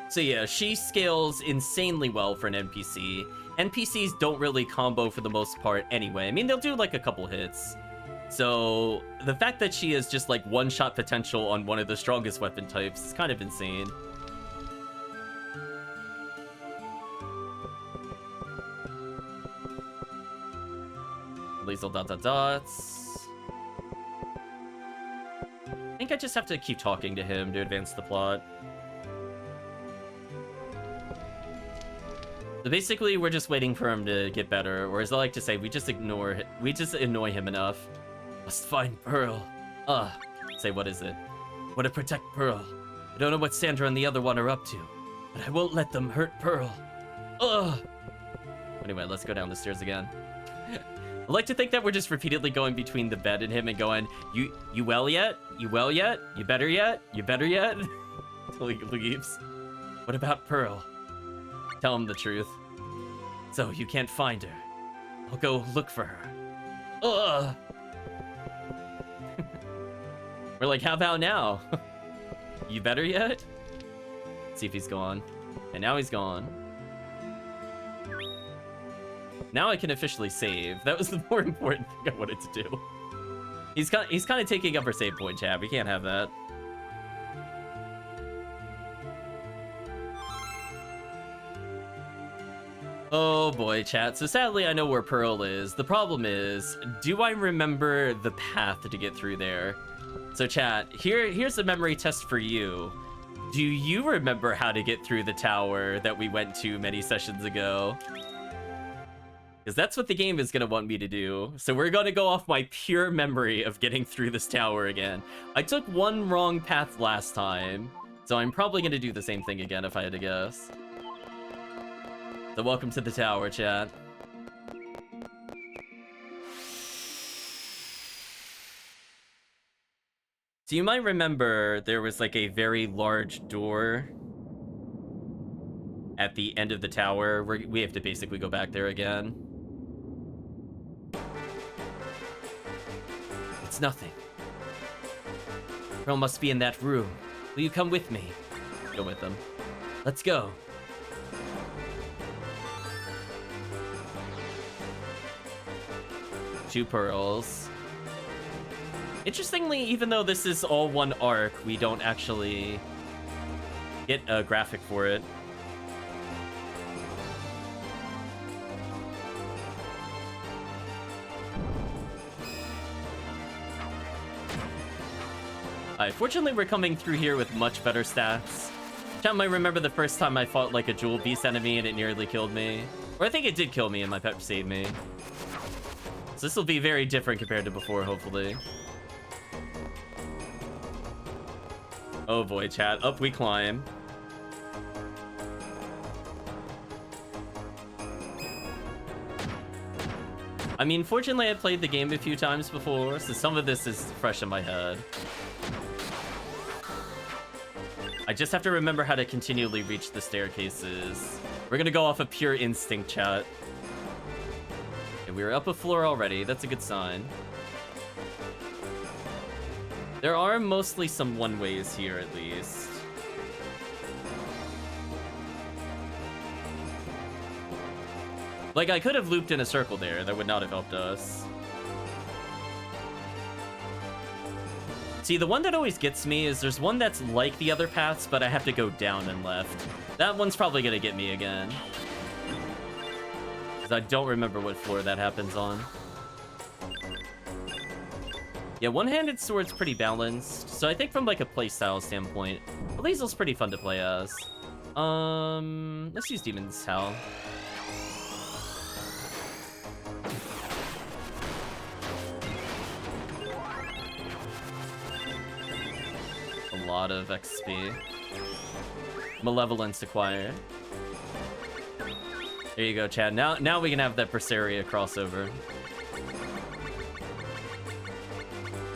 So yeah, she scales insanely well for an NPC. NPCs don't really combo for the most part anyway. I mean, they'll do like a couple hits. So the fact that she has just like one-shot potential on one of the strongest weapon types is kind of insane. Lethal ... I think I just have to keep talking to him to advance the plot. So basically, we're just waiting for him to get better, or as I like to say, we just annoy him enough. Must find Pearl. Say, what is it? Want to protect Pearl. I don't know what Sandra and the other one are up to, but I won't let them hurt Pearl. Anyway, let's go down the stairs again. I like to think that we're just repeatedly going between the bed and him and going, you well yet? You well yet? You better yet? You better yet? Until he leaves. What about Pearl? Tell him the truth. So, you can't find her. I'll go look for her. We're like, how about now? You better yet? Let's see if he's gone. And now he's gone. Now I can officially save. That was the more important thing I wanted to do. He's kind of taking up our save point, chat. We can't have that. Oh boy, chat. So sadly, I know where Pearl is. The problem is, do I remember the path to get through there? So chat, here's a memory test for you. Do you remember how to get through the tower that we went to many sessions ago? Because that's what the game is going to want me to do. So we're going to go off my pure memory of getting through this tower again. I took one wrong path last time, so I'm probably going to do the same thing again if I had to guess. So welcome to the tower, chat. So you might remember there was like a very large door at the end of the tower. We have to basically go back there again. It's nothing. Pearl must be in that room. Will you come with me? Go with them. Let's go. Two pearls. Interestingly, even though this is all one arc, we don't actually get a graphic for it. Fortunately, we're coming through here with much better stats. Chat might remember the first time I fought like a jewel beast enemy and it nearly killed me. Or I think it did kill me and my pet saved me. This will be very different compared to before, hopefully. Oh boy, chat. Up we climb. I mean, fortunately, I played the game a few times before, so some of this is fresh in my head. I just have to remember how to continually reach the staircases. We're gonna go off of pure instinct, chat. Okay, we're up a floor already. That's a good sign. There are mostly some one-ways here, at least. Like, I could have looped in a circle there. That would not have helped us. See, the one that always gets me is there's one that's like the other paths, but I have to go down and left. That one's probably gonna get me again. Because I don't remember what floor that happens on. Yeah, one-handed sword's pretty balanced. So I think from, like, a playstyle standpoint, Liesel's pretty fun to play as. Let's use Demon's Howl. A lot of XP. Malevolence acquired. There you go, Chad. Now we can have that Berseria crossover.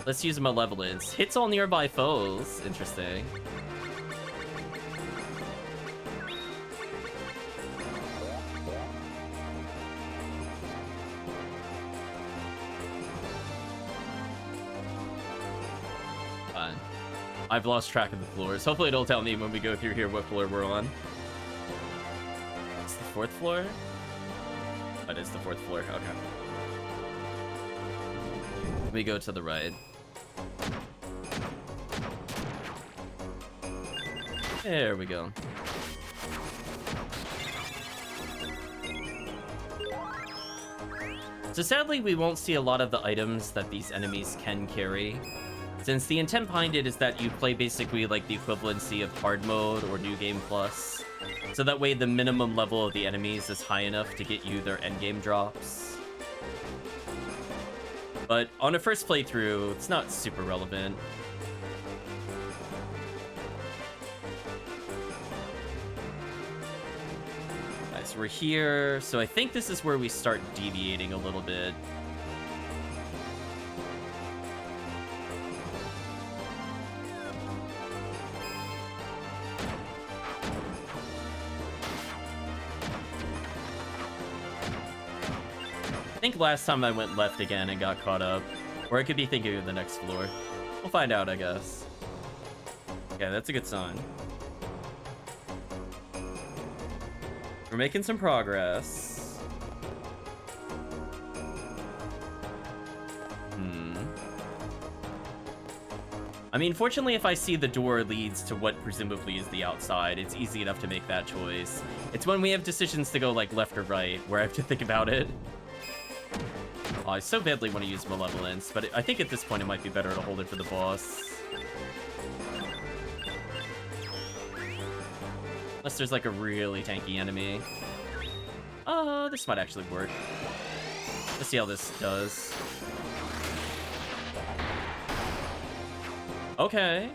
Let's use Malevolence. Hits all nearby foes. Interesting. Fine. I've lost track of the floors. Hopefully it'll tell me when we go through here what floor we're on. It's the 4th floor? That is the 4th floor. Okay. We go to the right. There we go. So sadly, we won't see a lot of the items that these enemies can carry, since the intent behind it is that you play basically like the equivalency of hard mode or new game plus, so that way the minimum level of the enemies is high enough to get you their endgame drops. But on a first playthrough, it's not super relevant. Alright, so we're here. So I think this is where we start deviating a little bit. I think last time I went left again and got caught up. Or I could be thinking of the next floor. We'll find out, I guess. Yeah, that's a good sign. We're making some progress. I mean, fortunately, if I see the door leads to what presumably is the outside, it's easy enough to make that choice. It's when we have decisions to go, like, left or right, where I have to think about it. Oh, I so badly want to use Malevolence, but I think at this point it might be better to hold it for the boss. Unless there's like a really tanky enemy. Oh, this might actually work. Let's see how this does. Okay.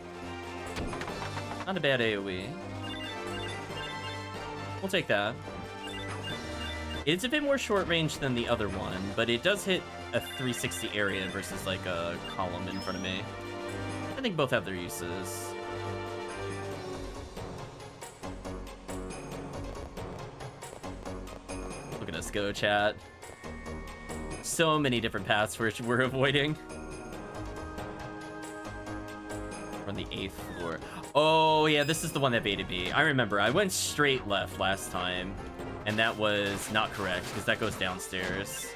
Not a bad AoE. We'll take that. It's a bit more short range than the other one, but it does hit a 360 area versus like a column in front of me. I think both have their uses. Look at us go, chat. So many different paths we're avoiding. We're on the 8th floor. Oh yeah, this is the one that baited me. I remember, I went straight left last time. And that was not correct, because that goes downstairs.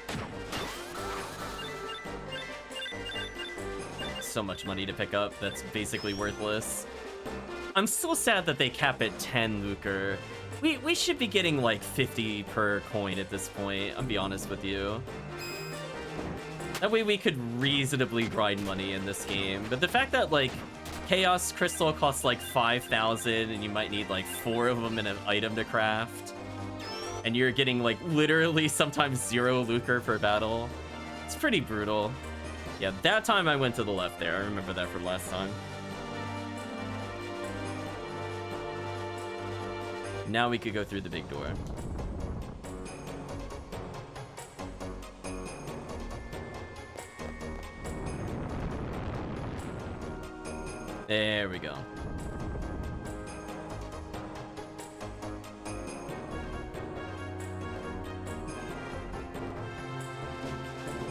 So much money to pick up, that's basically worthless. I'm still sad that they cap at 10 lucre. We should be getting like 50 per coin at this point, I'll be honest with you. That way we could reasonably grind money in this game. But the fact that like Chaos Crystal costs like 5,000 and you might need like 4 of them in an item to craft, and you're getting like literally sometimes 0 lucre per battle. It's pretty brutal. Yeah, that time I went to the left there. I remember that from last time. Now we could go through the big door. There we go.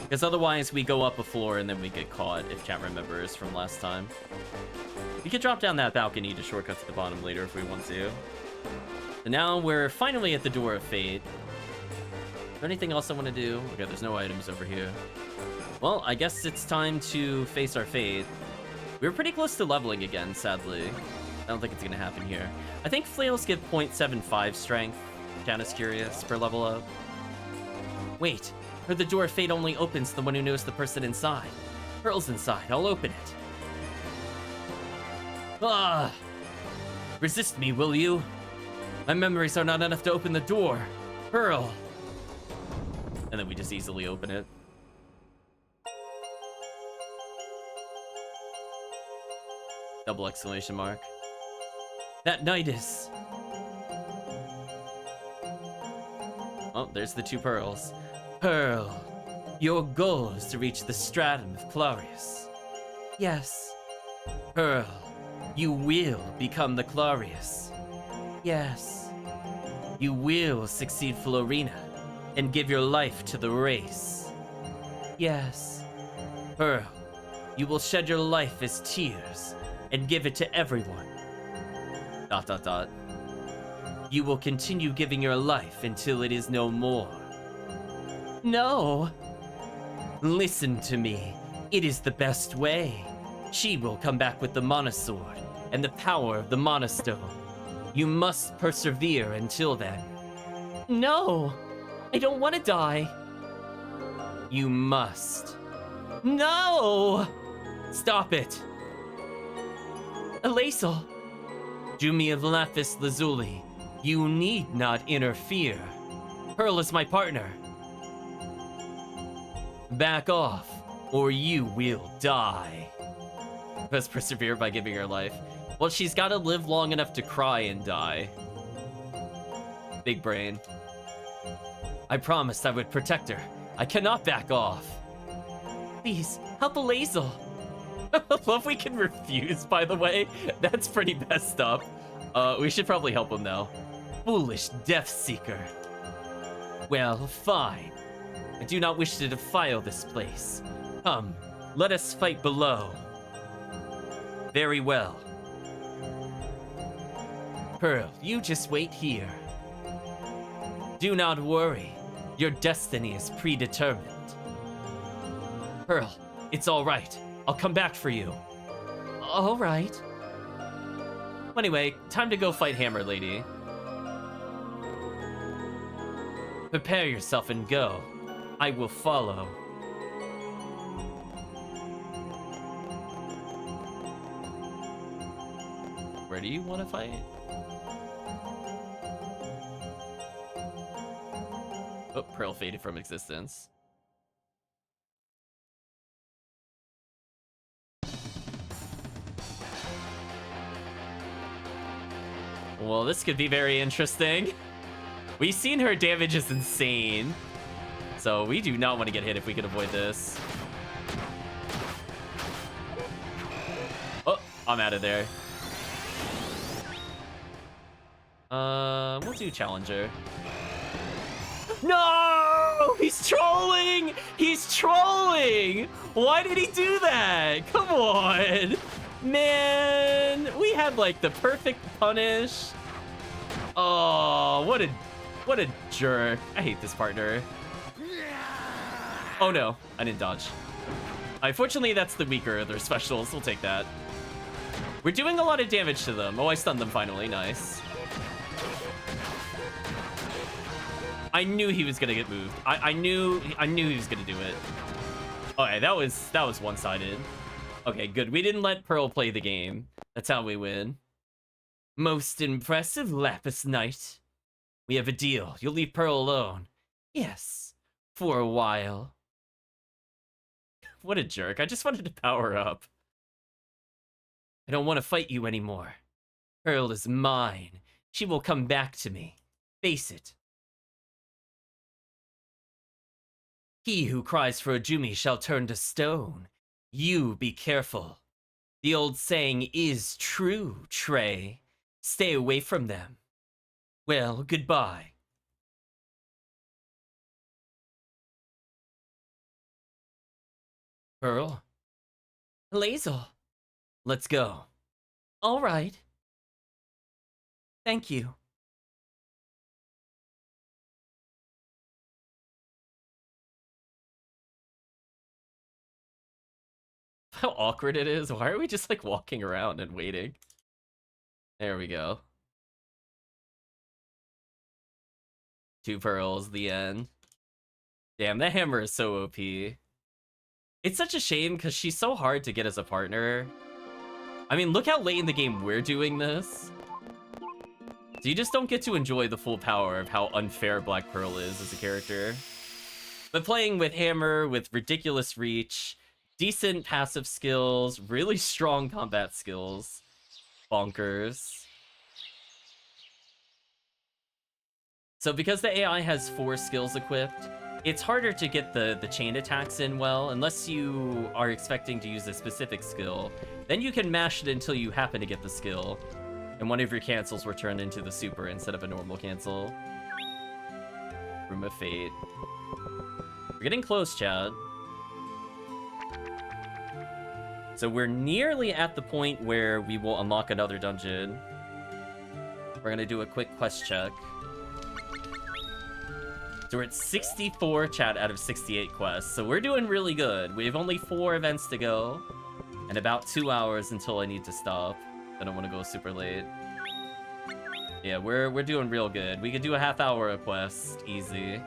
Because otherwise we go up a floor and then we get caught, if chat remembers from last time. We could drop down that balcony to shortcut to the bottom later if we want to. And now we're finally at the Door of Fate. Is there anything else I want to do? Okay, there's no items over here. Well, I guess it's time to face our fate. We were pretty close to leveling again, sadly. I don't think it's gonna happen here. I think flails give 0.75 strength. Kinda curious per level up. Wait, or the Door of Fate only opens to the one who knows the person inside. Pearl's inside, I'll open it. Ah! Resist me, will you? My memories are not enough to open the door. Pearl! And then we just easily open it. Double exclamation mark. That night is... Oh, there's the two pearls. Pearl, your goal is to reach the stratum of Clarius. Yes. Pearl, you will become the Clarius. Yes. You will succeed Florina and give your life to the race. Yes. Pearl, you will shed your life as tears and give it to everyone. ... You will continue giving your life until it is no more. No. Listen to me. It is the best way. She will come back with the Mana Sword and the power of the Mana Stone. You must persevere until then. No. I don't want to die. You must. No! Stop it. Elasel. Jumi of Lapis Lazuli, you need not interfere. Pearl is my partner. Back off, or you will die. Must persevere by giving her life. Well, she's got to live long enough to cry and die. Big brain. I promised I would protect her. I cannot back off. Please, help Elasel. I love we can refuse, by the way. That's pretty messed up. We should probably help him, though. Foolish Death Seeker. Well, fine. I do not wish to defile this place. Come, let us fight below. Very well. Pearl, you just wait here. Do not worry. Your destiny is predetermined. Pearl, it's all right. I'll come back for you. All right. Anyway, time to go fight Hammer Lady. Prepare yourself and go. I will follow. Where do you want to fight? Oh, Pearl faded from existence. Well, this could be very interesting. We've seen her damage is insane. So we do not want to get hit if we can avoid this. Oh, I'm out of there. We'll do Challenger. No! He's trolling! He's trolling! Why did he do that? Come on! Man, we had like the perfect punish. Oh, what a jerk. I hate this partner. Oh no, I didn't dodge. Unfortunately, that's the weaker of their specials. We'll take that. We're doing a lot of damage to them. Oh, I stunned them finally. Nice. I knew he was gonna get moved. I knew he was gonna do it. Okay, that was one-sided. Okay, good. We didn't let Pearl play the game. That's how we win. Most impressive, Lapis Knight. We have a deal. You'll leave Pearl alone. Yes, for a while. What a jerk. I just wanted to power up. I don't want to fight you anymore. Pearl is mine. She will come back to me. Face it. He who cries for a Jumi shall turn to stone. You be careful. The old saying is true, Trey. Stay away from them. Well, goodbye. Pearl? Lazel. Let's go. All right. Thank you. How awkward it is. Why are we just like walking around and waiting? There we go. 2 pearls, the end. Damn, that hammer is so OP. It's such a shame because she's so hard to get as a partner. I mean, look how late in the game we're doing this. So you just don't get to enjoy the full power of how unfair Black Pearl is as a character. But playing with Hammer, with ridiculous reach, decent passive skills, really strong combat skills, bonkers. So because the AI has 4 skills equipped, it's harder to get the chain attacks in well, unless you are expecting to use a specific skill. Then you can mash it until you happen to get the skill, and one of your cancels were turned into the super instead of a normal cancel. Room of Fate. We're getting close, Chad. So we're nearly at the point where we will unlock another dungeon. We're gonna do a quick quest check. So we're at 64, chat, out of 68 quests. So we're doing really good. We have only 4 events to go. And about 2 hours until I need to stop. I don't want to go super late. Yeah, we're doing real good. We could do a half-hour a quest, easy.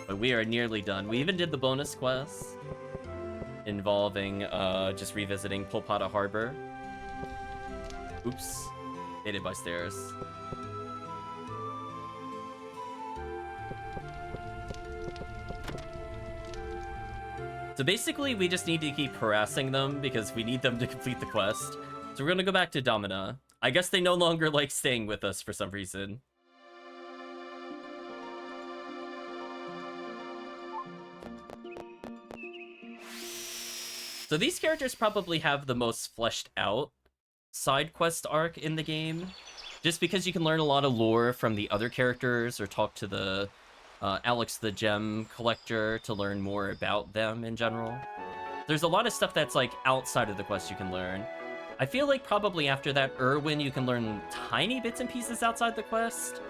But we are nearly done. We even did the bonus quest. Involving, just revisiting Polpata Harbor. Oops. Hated by stairs. So basically, we just need to keep harassing them because we need them to complete the quest. So we're gonna go back to Domina. I guess they no longer like staying with us for some reason. So these characters probably have the most fleshed out side quest arc in the game. Just because you can learn a lot of lore from the other characters or talk to the Alex the Gem Collector to learn more about them in general. There's a lot of stuff that's like outside of the quest you can learn. I feel like probably after that, Irwin, you can learn tiny bits and pieces outside the quest.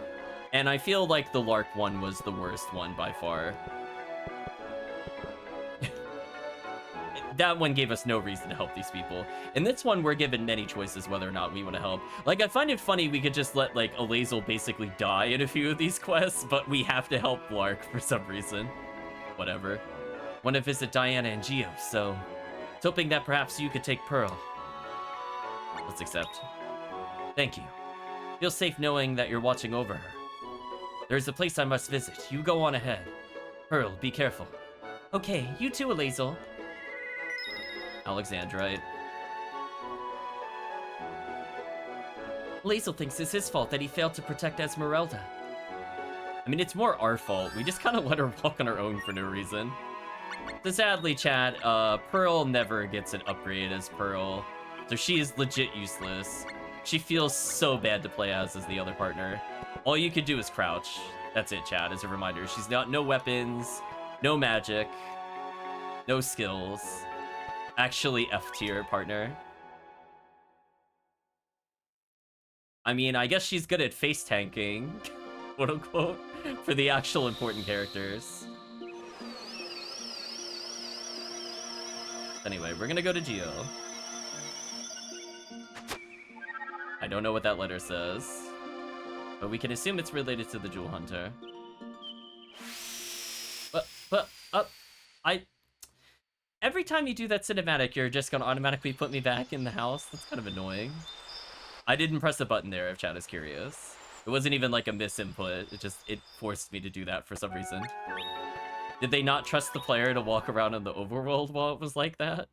And I feel like the Lark one was the worst one by far. That one gave us no reason to help these people. In this one, we're given many choices whether or not we want to help. Like, I find it funny we could just let, like, Alazel basically die in a few of these quests, but we have to help Lark for some reason. Whatever. Want to visit Diana and Geo, so... It's hoping that perhaps you could take Pearl. Let's accept. Thank you. Feel safe knowing that you're watching over her. There's a place I must visit. You go on ahead. Pearl, be careful. Okay, you too, Alazel. Alexandrite. Lazel thinks it's his fault that he failed to protect Esmeralda. I mean, it's more our fault. We just kind of let her walk on her own for no reason. So sadly, chat, Pearl never gets an upgrade as Pearl. So she is legit useless. She feels so bad to play as the other partner. All you could do is crouch. That's it, chat, as a reminder. She's got no weapons, no magic, no skills. Actually F-tier partner. I mean, I guess she's good at face tanking, quote unquote, for the actual important characters. Anyway, we're gonna go to Geo. I don't know what that letter says, but we can assume it's related to the Jewel Hunter. Every time you do that cinematic, you're just gonna automatically put me back in the house? That's kind of annoying. I didn't press the button there if chat is curious. It wasn't even like a misinput. It forced me to do that for some reason. Did they not trust the player to walk around in the overworld while it was like that?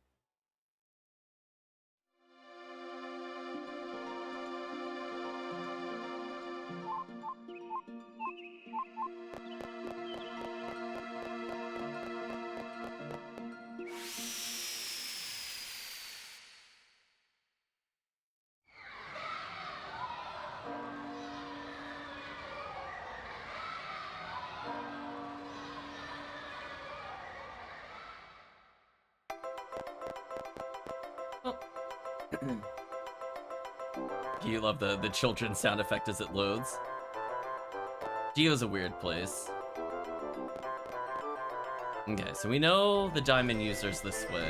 You love the children's sound effect as it loads. Geo's a weird place. Okay, so we know the diamond user's this way.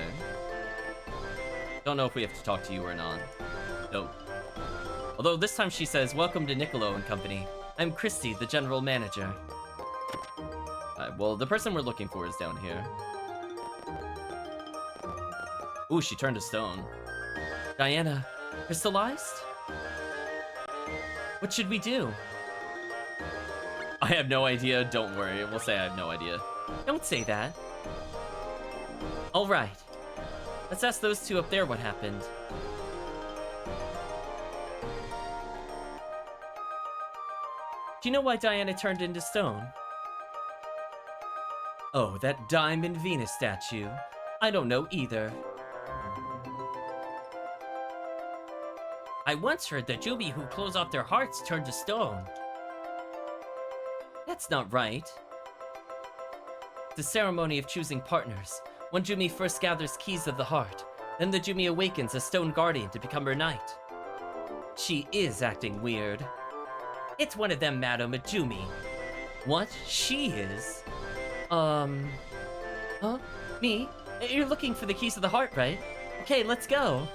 Don't know if we have to talk to you or not. Nope. Although this time she says, "Welcome to Niccolo and Company. I'm Christy, the general manager." Well, the person we're looking for is down here. Ooh, she turned to stone. Diana, crystallized? What should we do? I have no idea, don't worry. We'll say I have no idea. Don't say that. All right. Let's ask those two up there what happened. Do you know why Diana turned into stone? Oh, that Diamond Venus statue. I don't know either. I once heard that Jubi who close off their hearts turn to stone. That's not right. The ceremony of choosing partners. One Jumi first gathers keys of the heart. Then the Jumi awakens a stone guardian to become her knight. She is acting weird. It's one of them, Madam, a Jumi. What? She is? Huh? Me? You're looking for the keys of the heart, right? Okay, let's go.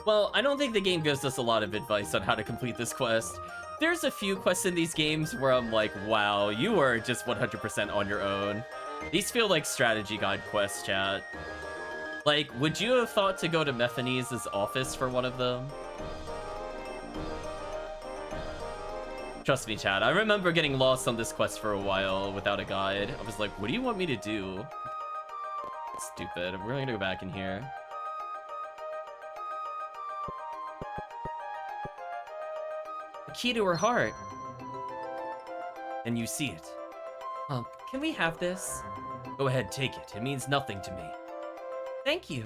Well, I don't think the game gives us a lot of advice on how to complete this quest. There's a few quests in these games where I'm like, wow, you are just 100% on your own. These feel like strategy guide quests, chat. Like, would you have thought to go to Mephanes' office for one of them? Trust me, chat, I remember getting lost on this quest for a while without a guide. I was like, what do you want me to do? Stupid. We're gonna go back in here. Key to her heart. And you see it. Can we have this? Go ahead, take it. It means nothing to me. Thank you.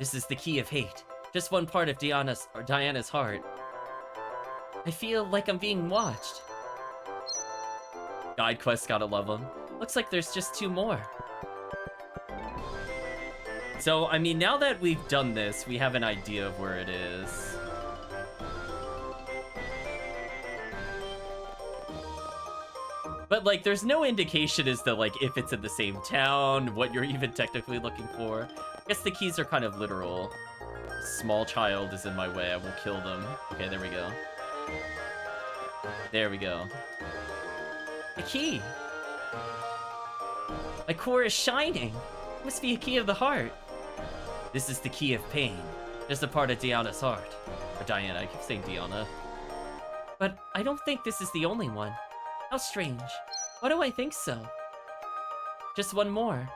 This is the key of hate. Just one part of Diana's heart. I feel like I'm being watched. Guide quests, gotta love them. Looks like there's just 2 more. So, I mean, now that we've done this, we have an idea of where it is. But, like, there's no indication as to, like, if it's in the same town, what you're even technically looking for. I guess the keys are kind of literal. Small child is in my way, I will kill them. Okay, there we go. There we go. A key! My core is shining! Must be a key of the heart. This is the key of pain. Just a part of Diana's heart. Or Diana, I keep saying Diana. But I don't think this is the only one. How strange. Why do I think so? Just one more.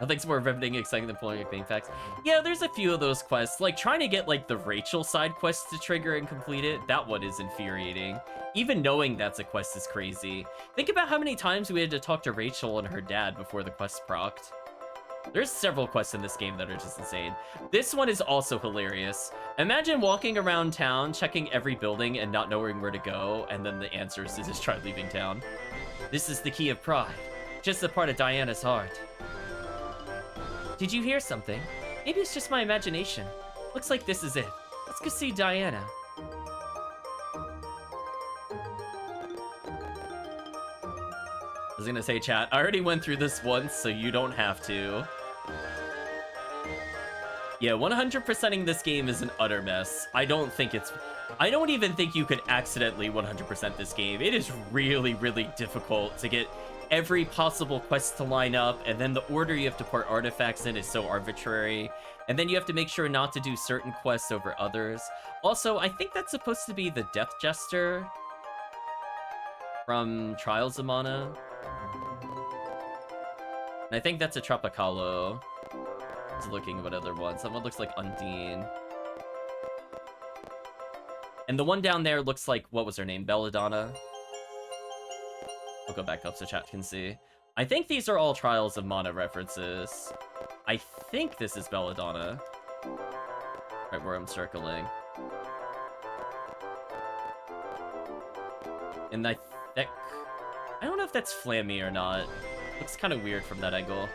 Nothing's more riveting, exciting than pulling a main facts. Yeah, there's a few of those quests. Like, trying to get, like, the Rachel side quest to trigger and complete it, that one is infuriating. Even knowing that's a quest is crazy. Think about how many times we had to talk to Rachel and her dad before the quest procced. There's several quests in this game that are just insane. This one is also hilarious. Imagine walking around town, checking every building and not knowing where to go, and then the answer is to just try leaving town. This is the key of pride. Just a part of Diana's heart. Did you hear something? Maybe it's just my imagination. Looks like this is it. Let's go see Diana. I was gonna say, chat, I already went through this once, so you don't have to. Yeah, 100%ing this game is an utter mess. I don't even think you could accidentally 100% this game. It is really, really difficult to get every possible quest to line up, and then the order you have to put artifacts in is so arbitrary, and then you have to make sure not to do certain quests over others. Also, I think that's supposed to be the Death Jester from Trials of Mana. And I think that's a Tropicalo. Just looking at what other one. Someone looks like Undine. And the one down there looks like, what was her name? Belladonna? I'll go back up so chat can see. I think these are all Trials of Mana references. I think this is Belladonna. Right where I'm circling. And I don't know if that's Flammy or not. Looks kind of weird from that angle.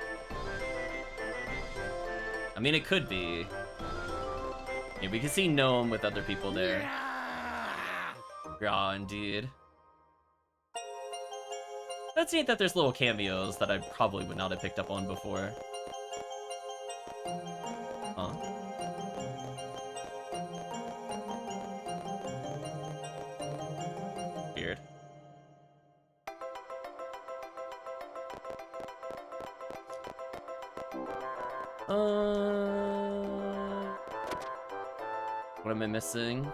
I mean, it could be. Yeah, we can see Gnome with other people there. Yeah, indeed. Let's see that there's little cameos that I probably would not have picked up on before. Huh? Weird. What am I missing?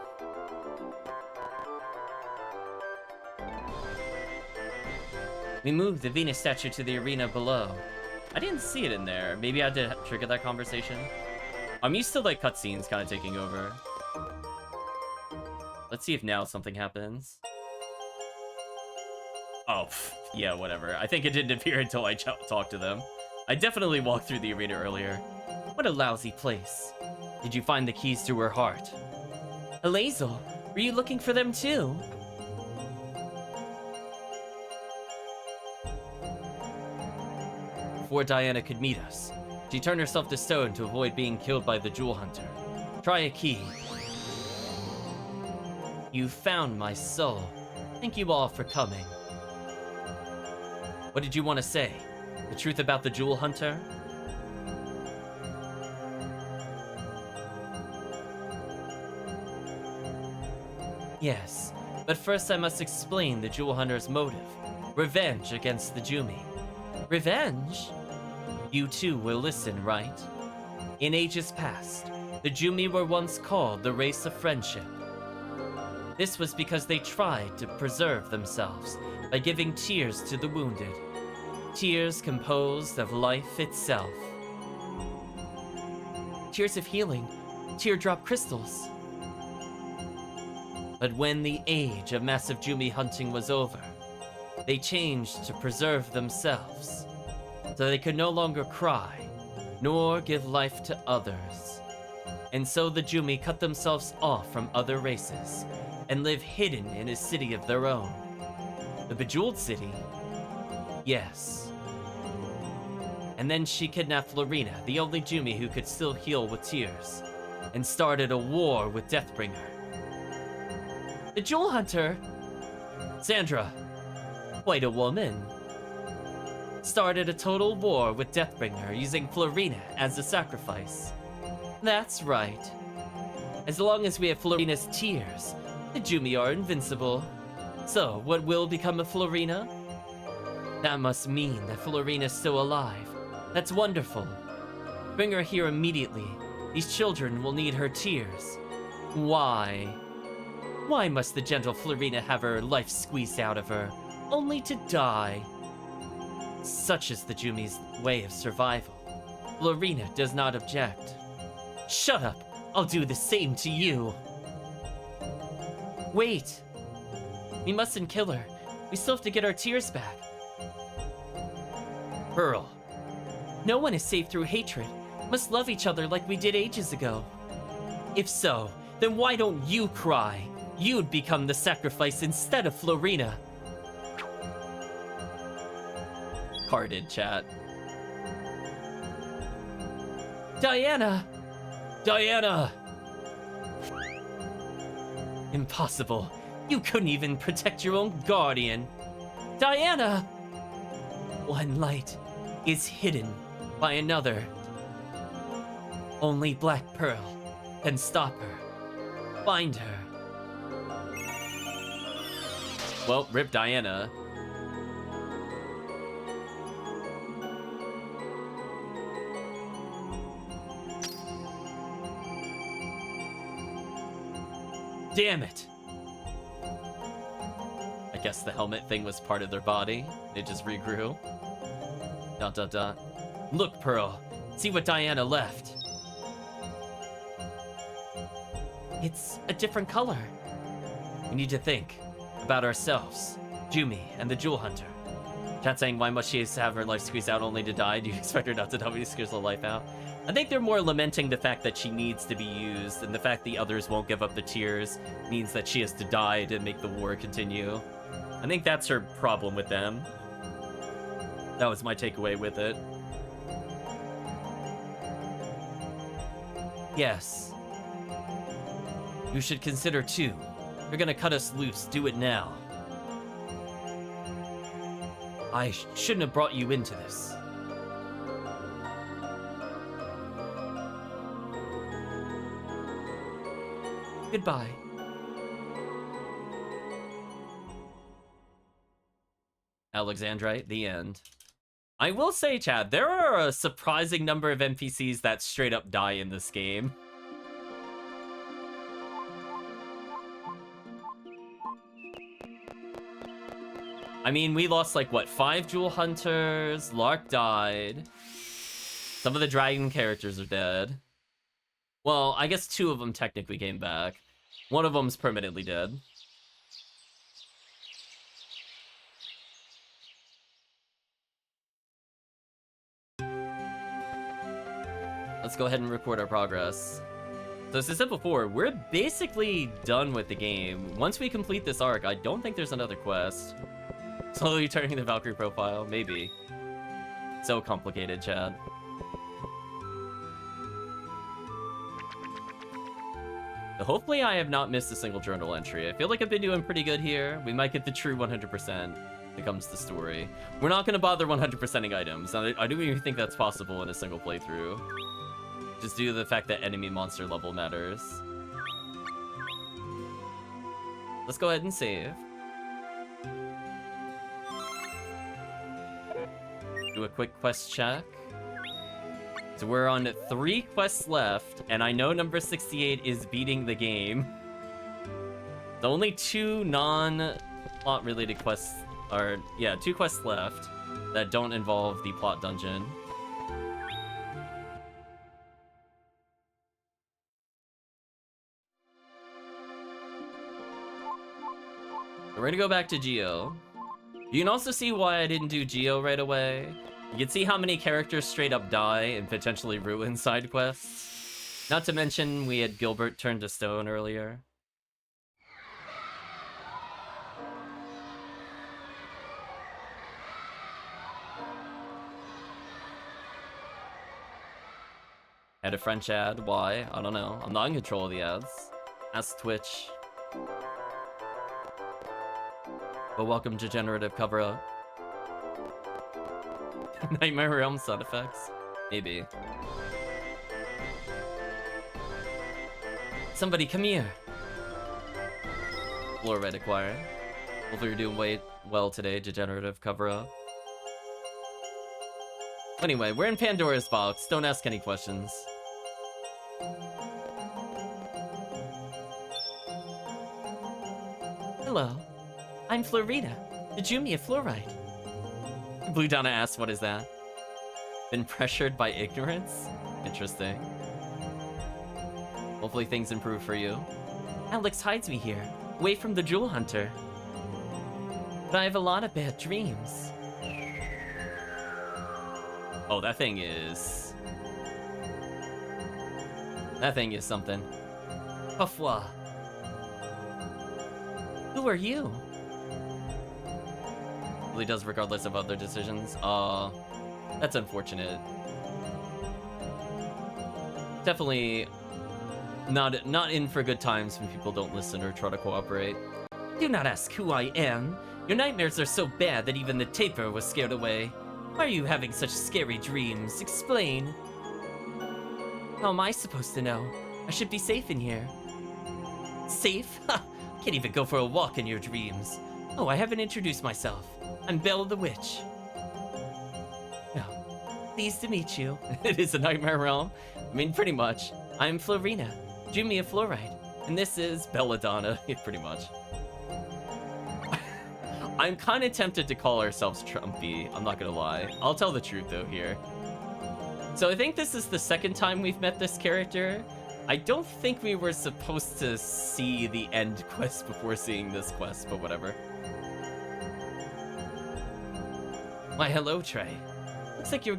We moved the Venus statue to the arena below. I didn't see it in there. Maybe I did trigger that conversation. I'm used to like cutscenes kind of taking over. Let's see if now something happens. Oh, yeah, whatever. I think it didn't appear until I talked to them. I definitely walked through the arena earlier. What a lousy place. Did you find the keys to her heart? Alazel, were you looking for them too? Before Diana could meet us, she turned herself to stone to avoid being killed by the Jewel Hunter. Try a key. You found my soul. Thank you all for coming. What did you want to say? The truth about the Jewel Hunter? Yes, but first I must explain the Jewel Hunter's motive. Revenge against the Jumi. Revenge? You too will listen, right? In ages past, the Jumi were once called the race of friendship. This was because they tried to preserve themselves by giving tears to the wounded. Tears composed of life itself. Tears of healing, teardrop crystals. But when the age of massive Jumi hunting was over, they changed to preserve themselves, so they could no longer cry, nor give life to others. And so the Jumi cut themselves off from other races, and live hidden in a city of their own. The Bejeweled City? Yes. And then she kidnapped Florina, the only Jumi who could still heal with tears, and started a war with Deathbringer. The Jewel Hunter? Sandra, quite a woman. Started a total war with Deathbringer using Florina as a sacrifice. That's right. As long as we have Florina's tears, the Jumi are invincible. So, what will become of Florina? That must mean that Florina's still alive. That's wonderful. Bring her here immediately. These children will need her tears. Why? Why must the gentle Florina have her life squeezed out of her, only to die? Such is the Jumi's way of survival. Florina does not object. Shut up! I'll do the same to you! Wait! We mustn't kill her. We still have to get our tears back. Pearl. No one is safe through hatred. Must love each other like we did ages ago. If so, then why don't you cry? You'd become the sacrifice instead of Florina. Carded, chat. Diana! Diana! Impossible. You couldn't even protect your own guardian. Diana! One light is hidden by another. Only Black Pearl can stop her. Find her. Well, rip Diana. Damn it. I guess the helmet thing was part of their body. It just regrew. ... Look, Pearl. See what Diana left. It's a different color. We need to think about ourselves, Jumi, and the Jewel Hunter. Chat saying, why must she have her life squeezed out only to die? Do you expect her not to die when he squeezes her life out? I think they're more lamenting the fact that she needs to be used, and the fact the others won't give up the tears means that she has to die to make the war continue. I think that's her problem with them. That was my takeaway with it. Yes. You should consider too. You're gonna cut us loose, do it now. I shouldn't have brought you into this. Goodbye. Alexandrite, the end. I will say, Chad, there are a surprising number of NPCs that straight up die in this game. I mean, we lost, like, what, 5 Jewel Hunters? Lark died. Some of the dragon characters are dead. Well, I guess 2 of them technically came back. One of them's permanently dead. Let's go ahead and record our progress. So as I said before, we're basically done with the game. Once we complete this arc, I don't think there's another quest. Slowly turning the Valkyrie profile, maybe. So complicated, Chad. So hopefully I have not missed a single journal entry. I feel like I've been doing pretty good here. We might get the true 100% when it comes to story. We're not going to bother 100%ing items. I don't even think that's possible in a single playthrough. Just due to the fact that enemy monster level matters. Let's go ahead and save. Do a quick quest check. So we're on 3 quests left, and I know number 68 is beating the game. The only 2 non-plot related quests are, yeah, 2 quests left that don't involve the plot dungeon. We're gonna go back to Geo. You can also see why I didn't do Geo right away. You can see how many characters straight up die and potentially ruin side quests. Not to mention, we had Gilbert turned to stone earlier. Had a French ad, why? I don't know. I'm not in control of the ads. Ask Twitch. But welcome to Generative Cover-Up. Nightmare Realm sound effects? Maybe. Somebody come here! Floor-Red acquired. Hopefully you're doing well today, Degenerative Cover-Up. Anyway, we're in Pandora's box. Don't ask any questions. Hello. I'm Florina, the Jumi of Fluoride. Blue Donna asks, what is that? Been pressured by ignorance? Interesting. Hopefully things improve for you. Alex hides me here, away from the Jewel Hunter. But I have a lot of bad dreams. Oh, that thing is something. Parfois. Who are you? Really does regardless of other decisions. That's unfortunate. Definitely not in for good times when people don't listen or try to cooperate. Do not ask who I am. Your nightmares are so bad that even the taper was scared away. Why are you having such scary dreams? Explain. How am I supposed to know? I should be safe in here. Safe? Ha! Can't even go for a walk in your dreams. Oh, I haven't introduced myself. I'm Belle the Witch. No. Pleased to meet you. It is a Nightmare Realm. I mean, pretty much. I'm Florina, Jumi of Fluoride. And this is Belladonna, pretty much. I'm kind of tempted to call ourselves Trumpy. I'm not gonna lie. I'll tell the truth though here. So I think this is the second time we've met this character. I don't think we were supposed to see the end quest before seeing this quest, but whatever. Why, hello, Trey. Looks like you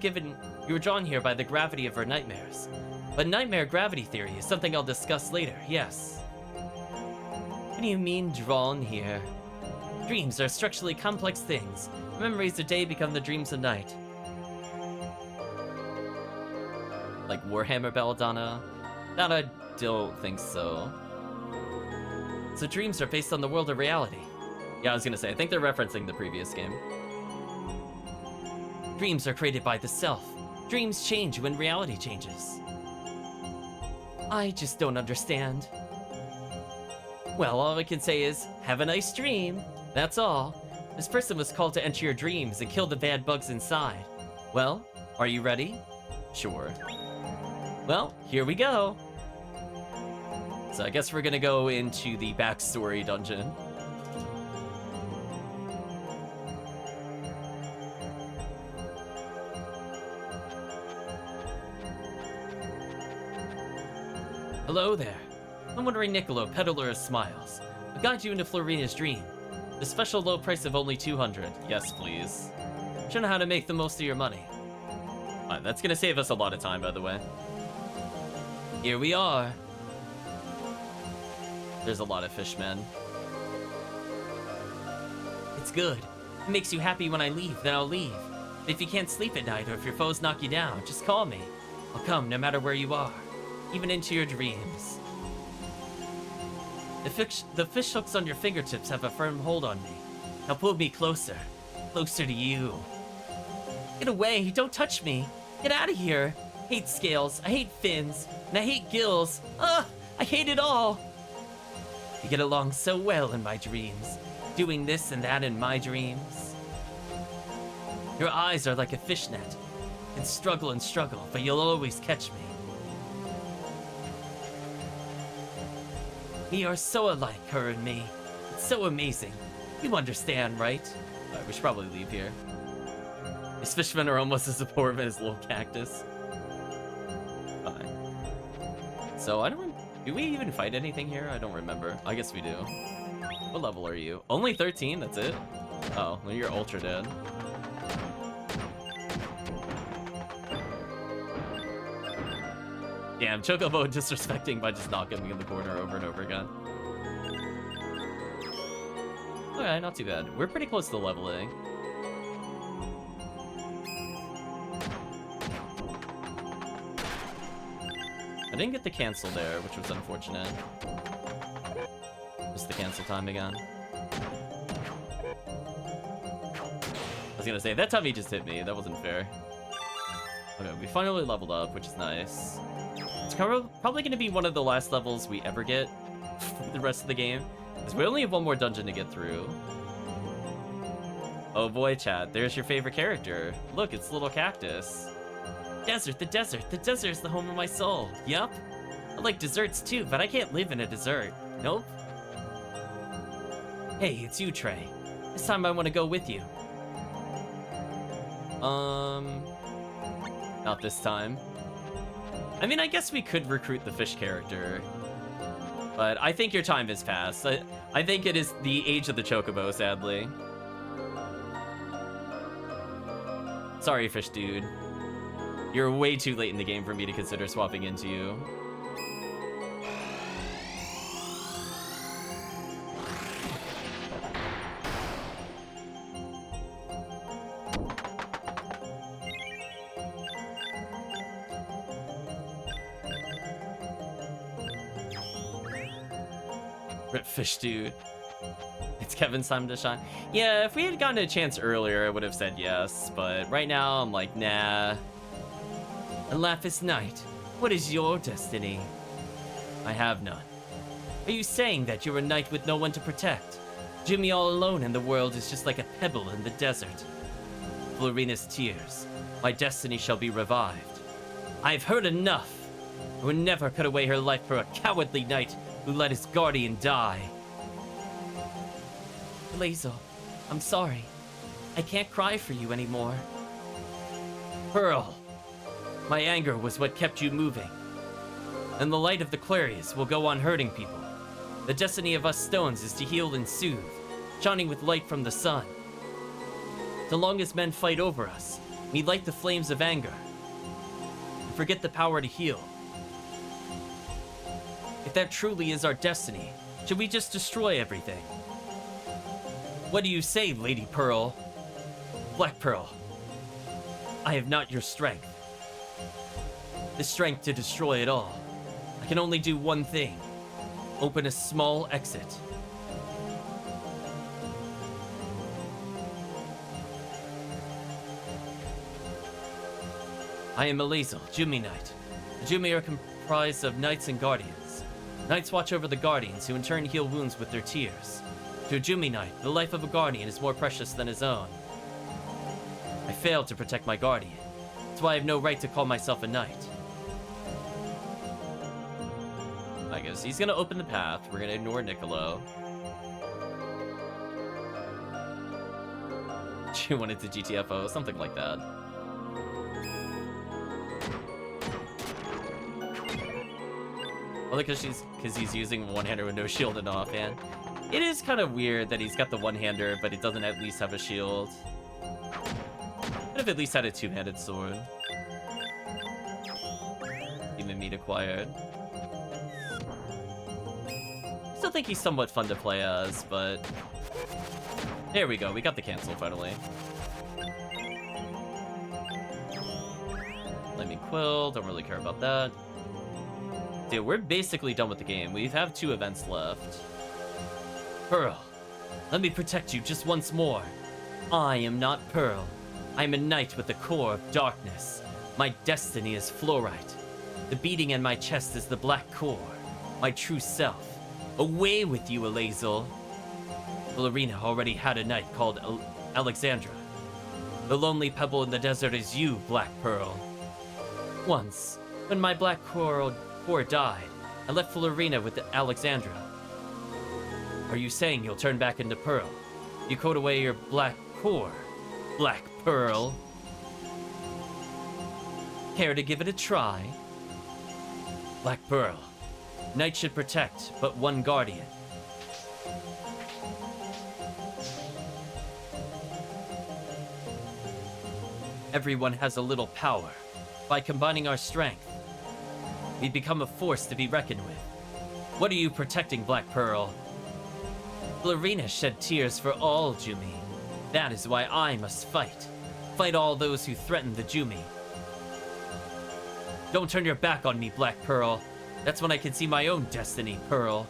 were drawn here by the gravity of our nightmares. But nightmare gravity theory is something I'll discuss later, yes. What do you mean, drawn here? Dreams are structurally complex things. Memories of day become the dreams of night. Like Warhammer Belladonna? That I don't think so. So dreams are based on the world of reality. Yeah, I was gonna say, I think they're referencing the previous game. Dreams are created by the self. Dreams change when reality changes. I just don't understand. Well, all I can say is, have a nice dream. That's all. This person was called to enter your dreams and kill the bad bugs inside. Well, are you ready? Sure. Well, here we go. So I guess we're gonna go into the backstory dungeon. Hello there. I'm wondering Niccolo, peddler of smiles. I'll guide you into Florina's dream. The special low price of only 200. Yes, please. Show know how to make the most of your money. That's gonna save us a lot of time, by the way. Here we are. There's a lot of fishmen. It's good. It makes you happy when I leave, then I'll leave. But if you can't sleep at night or if your foes knock you down, just call me. I'll come no matter where you are, even into your dreams. The fish hooks on your fingertips have a firm hold on me. Now pull me closer, closer to you. Get away, don't touch me. Get out of here. I hate scales, I hate fins, and I hate gills. Ugh, I hate it all. You get along so well in my dreams, doing this and that in my dreams. Your eyes are like a fishnet, and struggle, but you'll always catch me. We are so alike, her and me. It's so amazing. You understand, right? Alright, we should probably leave here. These fishmen are almost as supportive as little cactus. Fine. So, I don't... Do we even fight anything here? I don't remember. I guess we do. What level are you? Only 13? That's it? Oh, well, you're ultra dead. Damn, Chocobo disrespecting by just knocking me in the corner over and over again. Okay, not too bad. We're pretty close to leveling. I didn't get the cancel there, which was unfortunate. Missed the cancel time again. I was gonna say, that time he just hit me. That wasn't fair. Okay, we finally leveled up, which is nice. It's probably going to be one of the last levels we ever get for the rest of the game, because we only have one more dungeon to get through. Oh boy, chat, there's your favorite character. Look, it's Little Cactus. Desert, the desert. The desert is the home of my soul. Yup. I like desserts too, but I can't live in a desert. Nope. Hey, it's you, Trey. This time I want to go with you. Not this time. I mean, I guess we could recruit the fish character, but I think your time has passed. I think it is the age of the chocobo, sadly. Sorry, fish dude. You're way too late in the game for me to consider swapping into you. Rip fish dude. It's Kevin's time to shine. Yeah, if we had gotten a chance earlier, I would have said yes, but right now I'm like, nah. Alaphus Knight, what is your destiny? I have none. Are you saying that you're a knight with no one to protect? Jimmy all alone in the world is just like a pebble in the desert. Florina's tears. My destiny shall be revived. I've heard enough. I would never cut away her life for a cowardly knight who let his guardian die. Blazel, I'm sorry. I can't cry for you anymore. Pearl, my anger was what kept you moving. And the light of the Clarius will go on hurting people. The destiny of us stones is to heal and soothe, shining with light from the sun. So long as men fight over us, we light the flames of anger. And forget the power to heal. If that truly is our destiny, should we just destroy everything? What do you say, Lady Pearl? Black Pearl, I have not your strength. The strength to destroy it all. I can only do one thing. Open a small exit. I am Elazel, Jumi Knight. The Jumi are comprised of knights and guardians. Knights watch over the guardians, who in turn heal wounds with their tears. To a Jumi Knight, the life of a guardian is more precious than his own. I failed to protect my guardian. That's why I have no right to call myself a knight. I guess he's gonna open the path. We're gonna ignore Niccolo. She wanted to GTFO, something like that. Well, because he's using one-hander with no shield and offhand. It is kind of weird that he's got the one-hander, but he doesn't at least have a shield. Could have at least had a two-handed sword. Even meat acquired. Still think he's somewhat fun to play as, but... There we go, we got the cancel finally. Lightning Quill, don't really care about that. Dude, we're basically done with the game. We have 2 events left. Pearl, let me protect you just once more. I am not Pearl. I am a knight with the core of darkness. My destiny is fluorite. The beating in my chest is the black core. My true self. Away with you, Elazel. Valerina already had a knight called Alexandra. The lonely pebble in the desert is you, Black Pearl. Once, when my black core died, I left Valerina with Alexandra. Are you saying you'll turn back into Pearl? You code away your black core, Black Pearl. Care to give it a try? Black Pearl. Knight should protect, but one guardian. Everyone has a little power. By combining our strength, we become a force to be reckoned with. What are you protecting, Black Pearl? Valerina shed tears for all Jumi. That is why I must fight. Fight all those who threaten the Jumi. Don't turn your back on me, Black Pearl. That's when I can see my own destiny, Pearl.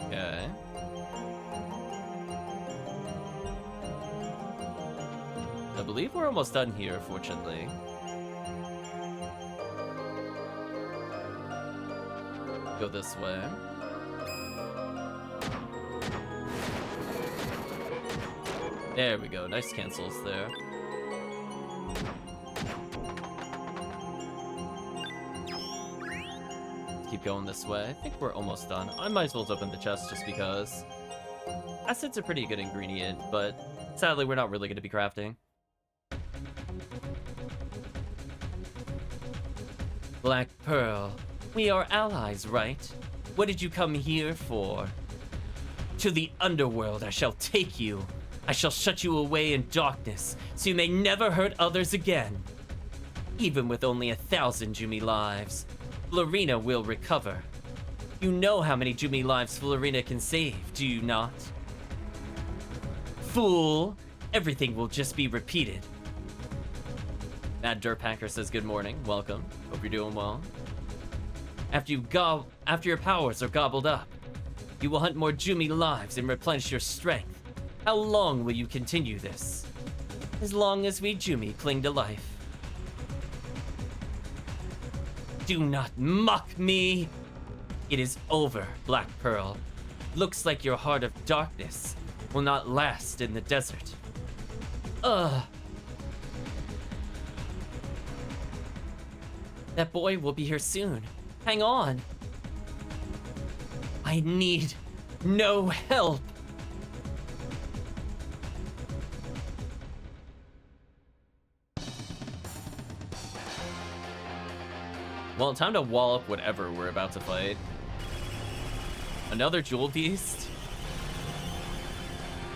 Okay. I believe we're almost done here, fortunately. Go this way. There we go, nice cancels there. Let's keep going this way. I think we're almost done. I might as well open the chest just because. Acid's a pretty good ingredient, but sadly we're not really going to be crafting. Black Pearl, we are allies, right? What did you come here for? To the underworld I shall take you. I shall shut you away in darkness, so you may never hurt others again. Even with only 1,000 Jumi lives, Valerina will recover. You know how many Jumi lives Valerina can save, do you not? Fool! Everything will just be repeated. Mad Dirtpacker says good morning, welcome. Hope you're doing well. After your powers are gobbled up, you will hunt more Jumi lives and replenish your strength. How long will you continue this? As long as we Jumi cling to life. Do not mock me! It is over, Black Pearl. Looks like your heart of darkness will not last in the desert. Ugh. That boy will be here soon. Hang on. I need no help. Well, time to wall up whatever we're about to fight. Another Jewel Beast?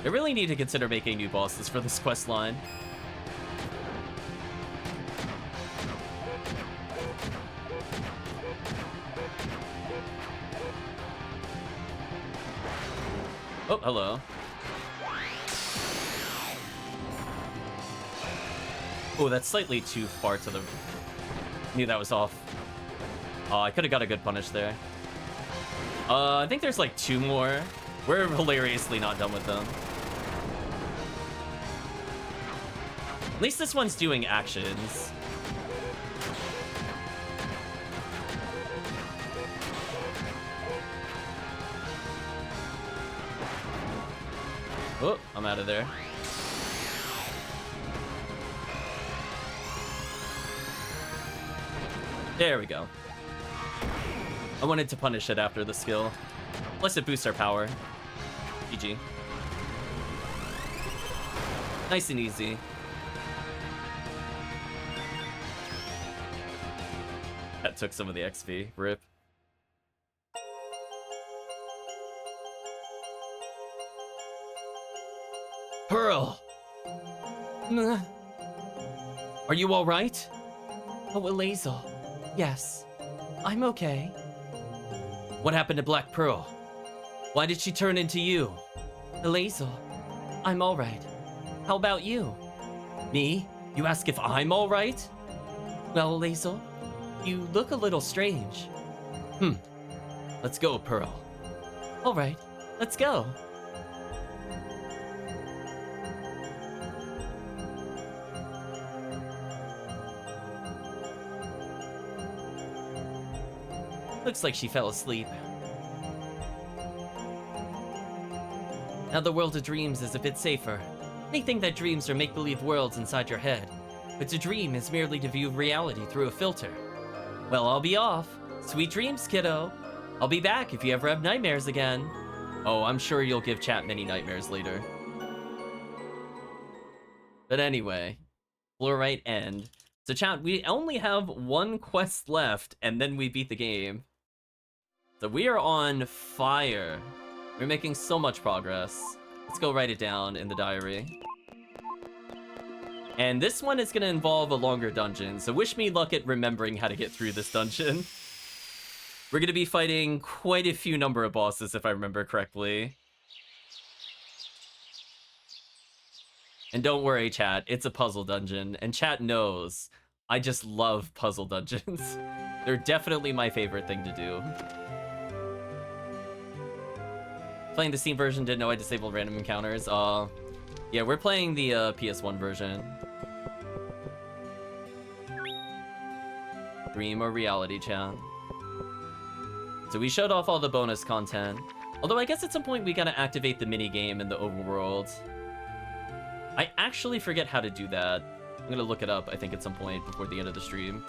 I really need to consider making new bosses for this quest line. Oh, hello. Oh, that's slightly too far to the... Knew that was off. Oh, I could have got a good punish there. I think there's like 2 more. We're hilariously not done with them. At least this one's doing actions. Oh, I'm out of there. There we go. I wanted to punish it after the skill. Plus it boosts our power. GG. Nice and easy. That took some of the XP. Rip. Pearl! Are you alright? Oh, Elazel. Yes. I'm okay. What happened to Black Pearl? Why did she turn into you? Elazel. I'm alright. How about you? Me? You ask if I'm alright? Well, Elazel, you look a little strange. Let's go, Pearl. Alright, let's go. Looks like she fell asleep. Now the world of dreams is a bit safer. Many think that dreams are make-believe worlds inside your head, but to dream is merely to view reality through a filter. Well, I'll be off. Sweet dreams, kiddo. I'll be back if you ever have nightmares again. Oh, I'm sure you'll give chat many nightmares later. But anyway, Fluorite End. So chat, we only have 1 quest left, and then we beat the game. So we are on fire. We're making so much progress. Let's go write it down in the diary. And this one is going to involve a longer dungeon, so wish me luck at remembering how to get through this dungeon. We're going to be fighting quite a few number of bosses, if I remember correctly. And don't worry, chat, it's a puzzle dungeon, and chat knows I just love puzzle dungeons. They're definitely my favorite thing to do. Playing the Steam version, didn't know I disabled random encounters. Yeah, we're playing the PS1 version. Dream or reality, chat. So we showed off all the bonus content. Although I guess at some point we gotta activate the minigame in the overworld. I actually forget how to do that. I'm gonna look it up, I think, at some point before the end of the stream.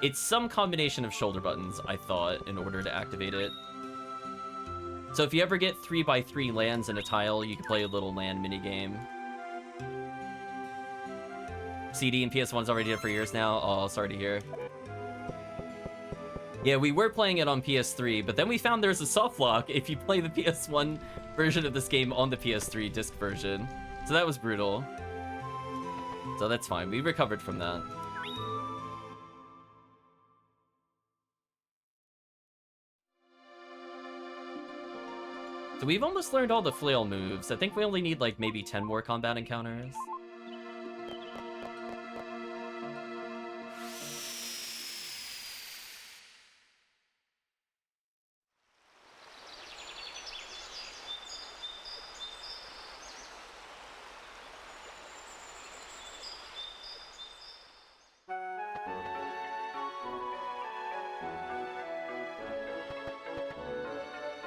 It's some combination of shoulder buttons, I thought, in order to activate it. So if you ever get 3x3 lands in a tile, you can play a little land minigame. CD and PS1's already did it for years now. Oh, sorry to hear. Yeah, we were playing it on PS3, but then we found there's a soft lock if you play the PS1 version of this game on the PS3 disc version. So that was brutal. So that's fine. We recovered from that. So we've almost learned all the flail moves. I think we only need like maybe 10 more combat encounters.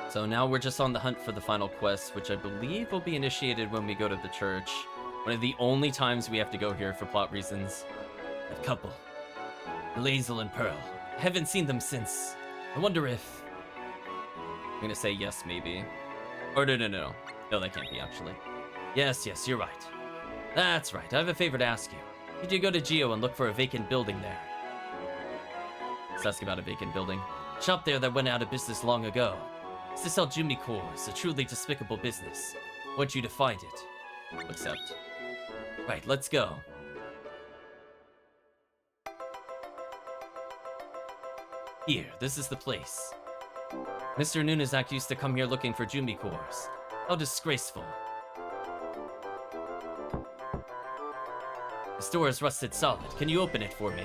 So now we're just on the hunt for the final quest, which I believe will be initiated when we go to the church. One of the only times we have to go here for plot reasons. That couple, Elazel and Pearl, haven't seen them since. I wonder if... I'm gonna say yes, maybe. Or no. No, that can't be, actually. Yes, you're right. That's right, I have a favor to ask you. Could you go to Geo and look for a vacant building there? Let's ask about a vacant building. Shop there that went out of business long ago. It's to sell Jumi cores, a truly despicable business. I want you to find it. Accept. Right, let's go. Here, this is the place. Mr. Nunezak used to come here looking for Jumi cores. How disgraceful. The door is rusted solid. Can you open it for me?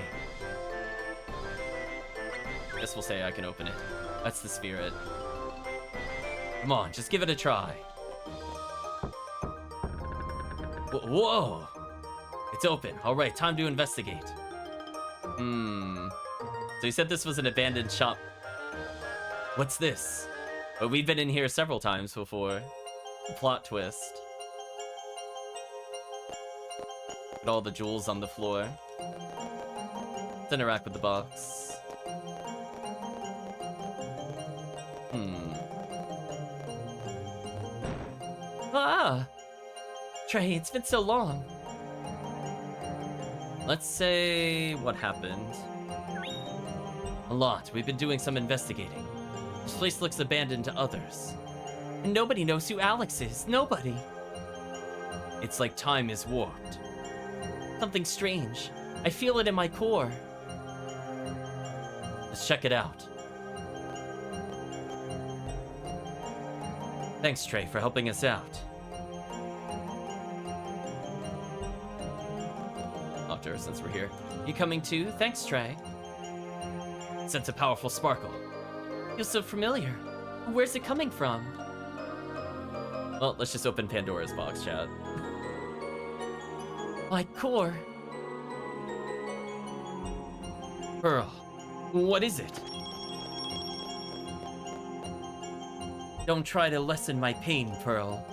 Guess we'll say I can open it. That's the spirit. Come on, just give it a try. Whoa! It's open. Alright, time to investigate. So you said this was an abandoned shop. What's this? Well, we've been in here several times before. A plot twist. Put all the jewels on the floor. Let's interact with the box. Ah! Trey, it's been so long. Let's say what happened. A lot. We've been doing some investigating. This place looks abandoned to others. And nobody knows who Alex is. Nobody. It's like time is warped. Something strange. I feel it in my core. Let's check it out. Thanks, Trey, for helping us out. After, since we're here. You coming too? Thanks, Trey. Sense a powerful sparkle. Feels so familiar. Where's it coming from? Well, let's just open Pandora's box, chat. My core. Pearl, what is it? Don't try to lessen my pain, Pearl.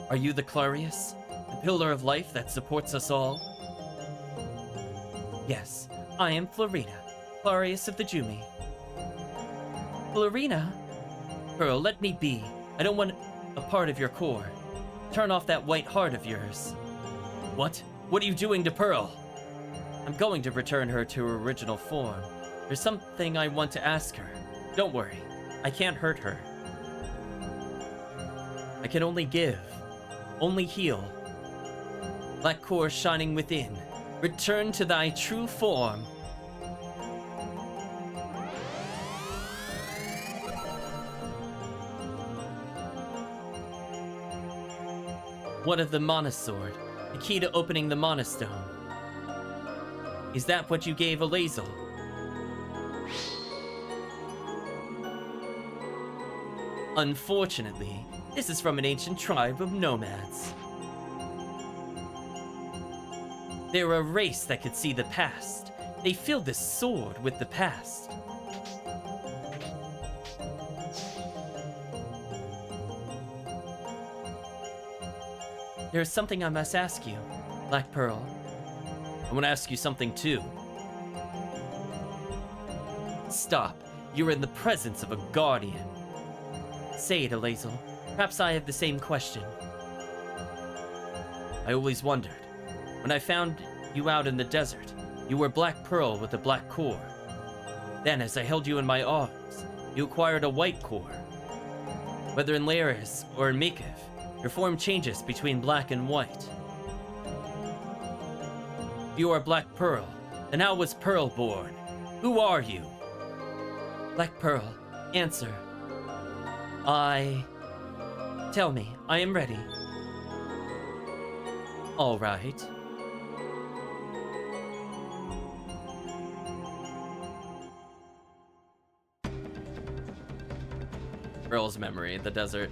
Are you the Clarius? The pillar of life that supports us all? Yes, I am Florina, Clarius of the Jumi. Florina? Pearl, let me be. I don't want a part of your core. Turn off that white heart of yours. What? What are you doing to Pearl? I'm going to return her to her original form. There's something I want to ask her. Don't worry, I can't hurt her. I can only give, only heal. Black core shining within, return to thy true form. What of the Mana Sword? The key to opening the Mana Stone. Is that what you gave Alazel? Unfortunately, this is from an ancient tribe of nomads. They're a race that could see the past. They filled this sword with the past. There's something I must ask you, Black Pearl. I want to ask you something too. Stop. You're in the presence of a guardian. Say it, Alazel. Perhaps I have the same question. I always wondered. When I found you out in the desert, you were Black Pearl with a black core. Then, as I held you in my arms, you acquired a white core. Whether in Laris or in Mikav, your form changes between black and white. You are Black Pearl, and how was Pearl born? Who are you? Black Pearl, answer. Tell me, I am ready. All right. Pearl's memory, the desert.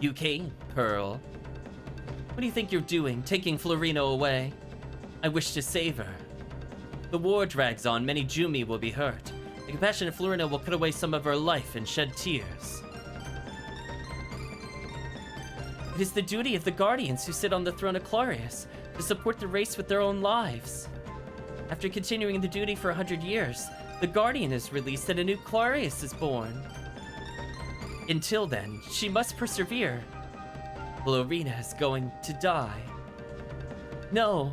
You came, Pearl. What do you think you're doing, taking Florina away? I wish to save her. The war drags on, many Jumi will be hurt. The compassionate Florina will cut away some of her life and shed tears. It is the duty of the Guardians who sit on the throne of Clarius to support the race with their own lives. After continuing the duty for 100 years, the Guardian is released and a new Clarius is born. Until then, she must persevere. Florina is going to die. No.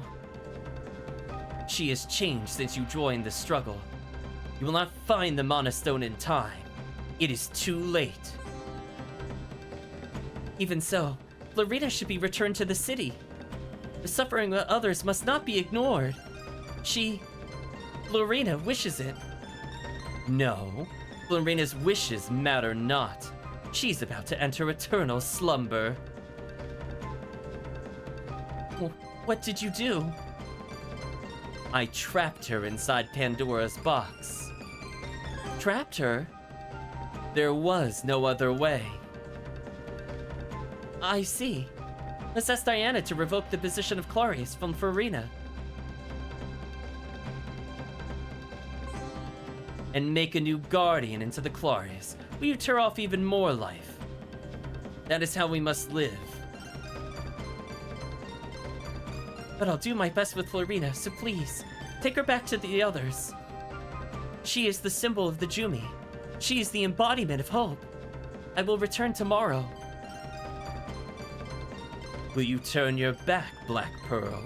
She has changed since you joined the struggle. You will not find the Mana Stone in time. It is too late. Even so, Florina should be returned to the city. The suffering of others must not be ignored. Florina wishes it. No, Florina's wishes matter not. She's about to enter eternal slumber. What did you do? I trapped her inside Pandora's box. Trapped her? There was no other way. I see. Let's ask Diana to revoke the position of Clarius from Florina. And make a new guardian into the Clarius. Will you tear off even more life? That is how we must live. But I'll do my best with Florina, so please, take her back to the others. She is the symbol of the Jumi. She is the embodiment of hope. I will return tomorrow. Will you turn your back, Black Pearl?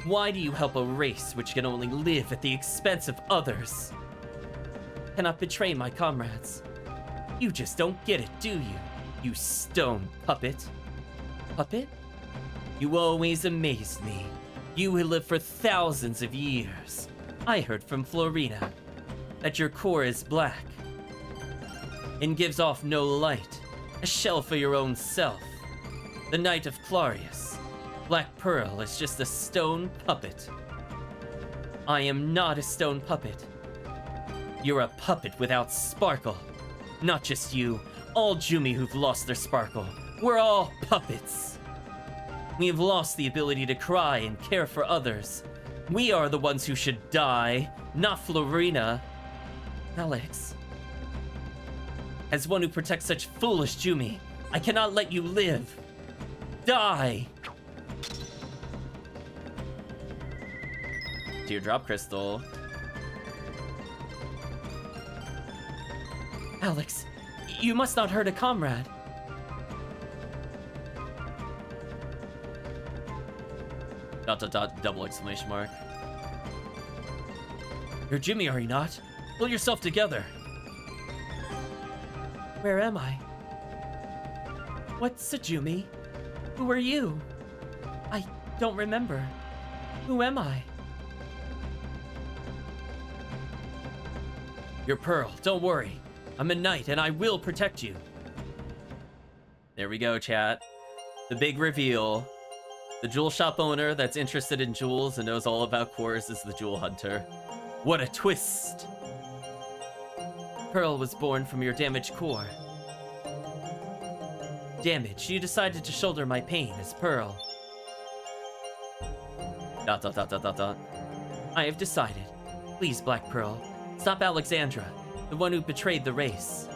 Why do you help a race which can only live at the expense of others? Cannot betray my comrades. You just don't get it, do you? You stone puppet. Puppet? You always amaze me. You who lived for thousands of years. I heard from Florina that your core is black and gives off no light, a shell for your own self. The Knight of Clarius. Black Pearl is just a stone puppet. I am not a stone puppet. You're a puppet without sparkle. Not just you, all Jumi who've lost their sparkle. We're all puppets. We have lost the ability to cry and care for others. We are the ones who should die, not Florina. Alex. As one who protects such foolish Jumi, I cannot let you live. Die! Teardrop crystal. Alex, you must not hurt a comrade. Dot dot dot, double exclamation mark. You're Jimmy, are you not? Pull yourself together. Where am I? What's a Jumi? Who are you? I don't remember. Who am I? You're Pearl, don't worry. I'm a knight and I will protect you. There we go, chat. The big reveal. The jewel shop owner that's interested in jewels and knows all about cores is the jewel hunter. What a twist! Pearl was born from your damaged core. Damage, you decided to shoulder my pain as Pearl. Dot dot dot dot dot dot. I have decided. Please, Black Pearl, stop Alexandra, the one who betrayed the race.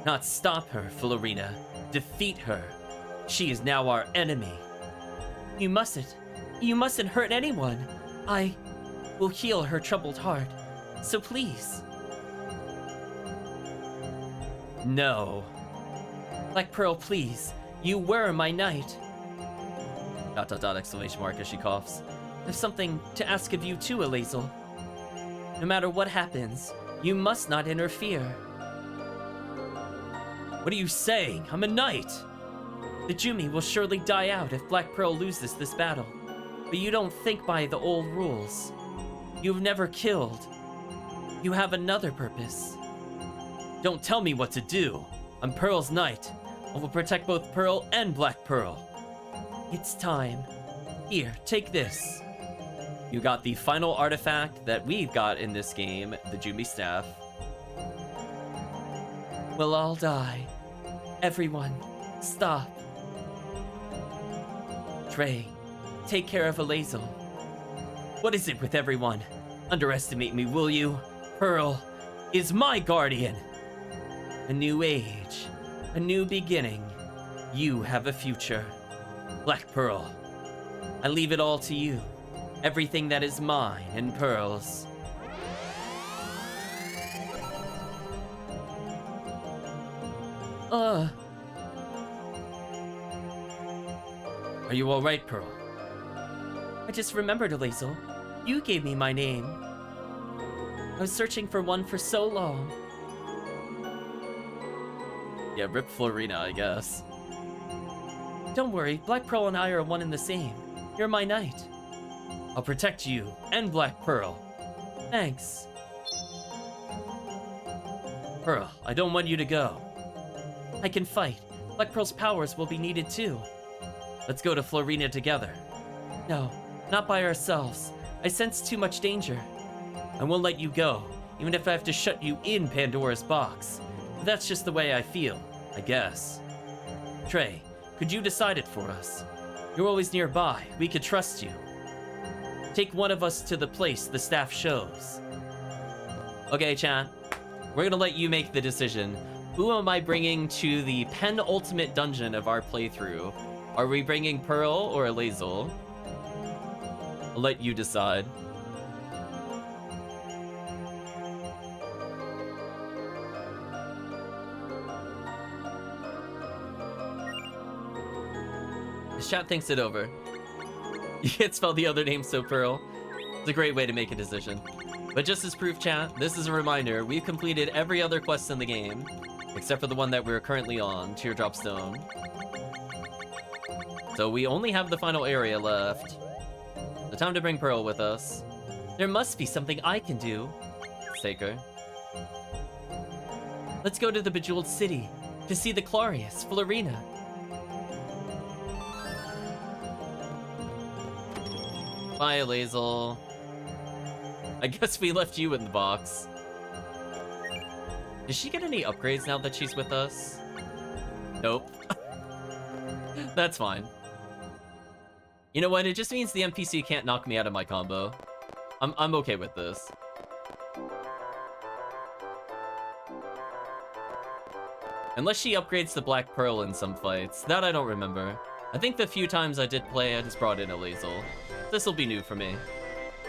Not stop her, Florina. Defeat her. She is now our enemy. You mustn't hurt anyone. I will heal her troubled heart. So please. No. Black Pearl, please. You were my knight. Dot dot dot exclamation mark as she coughs. I have something to ask of you too, Alazel. No matter what happens, you must not interfere. What are you saying? I'm a knight. The Jumi will surely die out if Black Pearl loses this battle. But you don't think by the old rules. You've never killed. You have another purpose. Don't tell me what to do. I'm Pearl's knight. I will protect both Pearl and Black Pearl. It's time. Here, take this. You got the final artifact that we've got in this game, the Jumi staff. We'll all die. Everyone, stop. Trey, take care of Alazel. What is it with everyone? Underestimate me, will you? Pearl is my guardian. A new age, a new beginning. You have a future. Black Pearl, I leave it all to you. Everything that is mine in pearls. Are you alright, Pearl? I just remembered, Alazel. You gave me my name. I was searching for one for so long. Yeah, rip Florina, I guess. Don't worry, Black Pearl and I are one and the same. You're my knight. I'll protect you and Black Pearl. Thanks. Pearl, I don't want you to go. I can fight. Black Pearl's powers will be needed too. Let's go to Florina together. No, not by ourselves. I sense too much danger. I won't let you go, even if I have to shut you in Pandora's box. But that's just the way I feel, I guess. Trey, could you decide it for us? You're always nearby. We could trust you. Take one of us to the place the staff shows. Okay, chat. We're gonna let you make the decision. Who am I bringing to the penultimate dungeon of our playthrough? Are we bringing Pearl or Alazel? I'll let you decide. The chat thinks it over. You can't spell the other name, so Pearl. It's a great way to make a decision. But just as proof, chat, this is a reminder. We've completed every other quest in the game, except for the one that we're currently on, Teardrop Stone. So we only have the final area left. The time to bring Pearl with us. There must be something I can do. Let's take her. Let's go to the Bejeweled City to see the Clarius, Florina. Bye, Alazel. I guess we left you in the box. Does she get any upgrades now that she's with us? Nope. That's fine. You know what? It just means the NPC can't knock me out of my combo. I'm okay with this. Unless she upgrades the Black Pearl in some fights. That I don't remember. I think the few times I did play, I just brought in Alazel. This'll be new for me.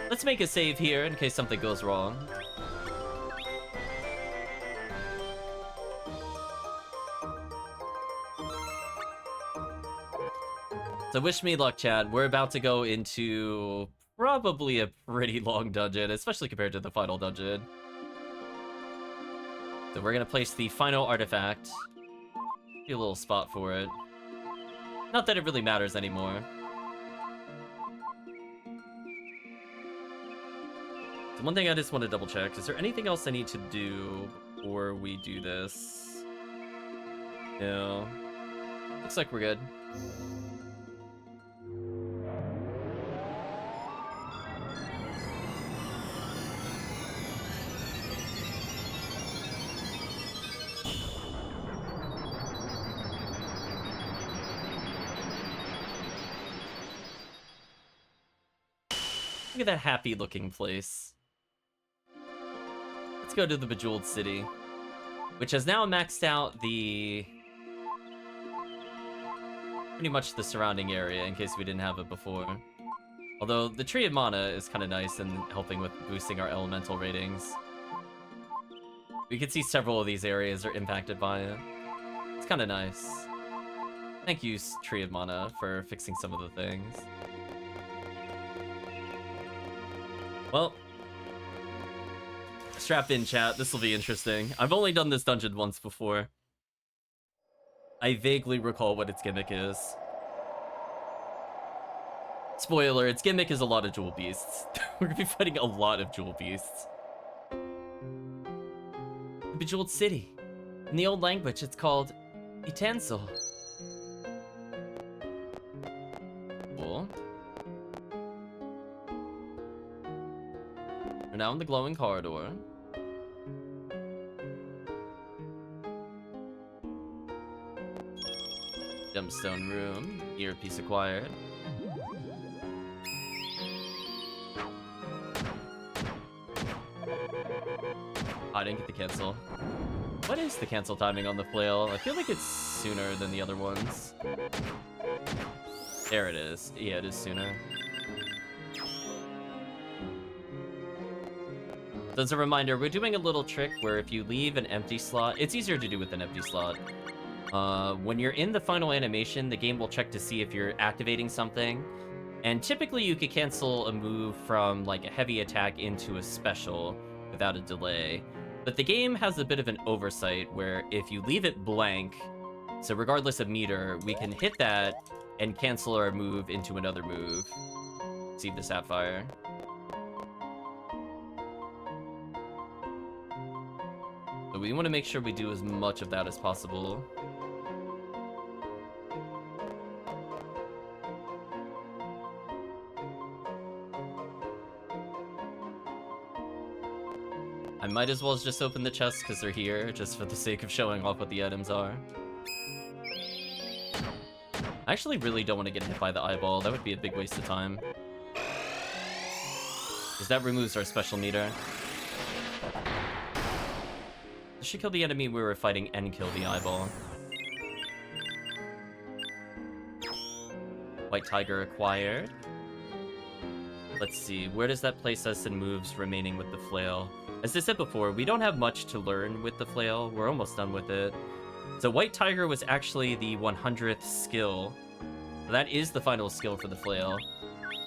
Let's make a save here in case something goes wrong. So wish me luck, Chad. We're about to go into probably a pretty long dungeon, especially compared to the final dungeon. So we're gonna place the final artifact. Be a little spot for it. Not that it really matters anymore. So one thing I just want to double check, is there anything else I need to do before we do this? No. Looks like we're good. Look at that happy looking place. Let's go to the Bejeweled City, which has now maxed out the... pretty much the surrounding area, in case we didn't have it before. Although, the Tree of Mana is kind of nice in helping with boosting our elemental ratings. We can see several of these areas are impacted by it. It's kind of nice. Thank you, Tree of Mana, for fixing some of the things. Well, strap in, chat. This will be interesting. I've only done this dungeon once before. I vaguely recall what its gimmick is. Spoiler, its gimmick is a lot of jewel beasts. We're gonna be fighting a lot of jewel beasts. The Bejeweled City. In the old language, it's called Itansel. Cool. We're now in the glowing corridor. Gemstone room. Earpiece acquired. I didn't get the cancel. What is the cancel timing on the flail? I feel like it's sooner than the other ones. There it is. Yeah, it is sooner. As a reminder, we're doing a little trick where if you leave an empty slot, it's easier to do with an empty slot. When you're in the final animation, the game will check to see if you're activating something. And typically you could cancel a move from like a heavy attack into a special without a delay. But the game has a bit of an oversight where if you leave it blank, so regardless of meter, we can hit that and cancel our move into another move. See the Sapphire. So we want to make sure we do as much of that as possible. I might as well just open the chests because they're here, just for the sake of showing off what the items are. I actually really don't want to get hit by the eyeball. That would be a big waste of time. Because that removes our special meter. This should kill the enemy we were fighting and kill the eyeball. White Tiger acquired. Let's see, where does that place us in moves remaining with the flail? As I said before, we don't have much to learn with the flail. We're almost done with it. So White Tiger was actually the 100th skill. That is the final skill for the flail.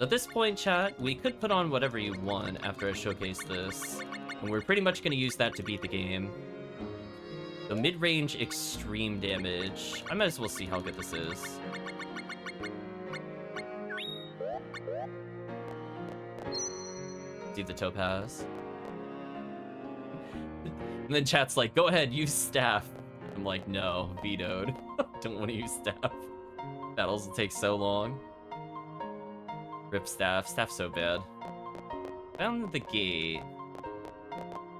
At this point, chat, we could put on whatever you want after I showcase this. And we're pretty much going to use that to beat the game. The mid-range extreme damage. I might as well see how good this is. See the topaz. And then chat's like, go ahead, use staff. I'm like, no, vetoed. Don't want to use staff. Battles will take so long. Rip staff. Staff's so bad. Found the gate.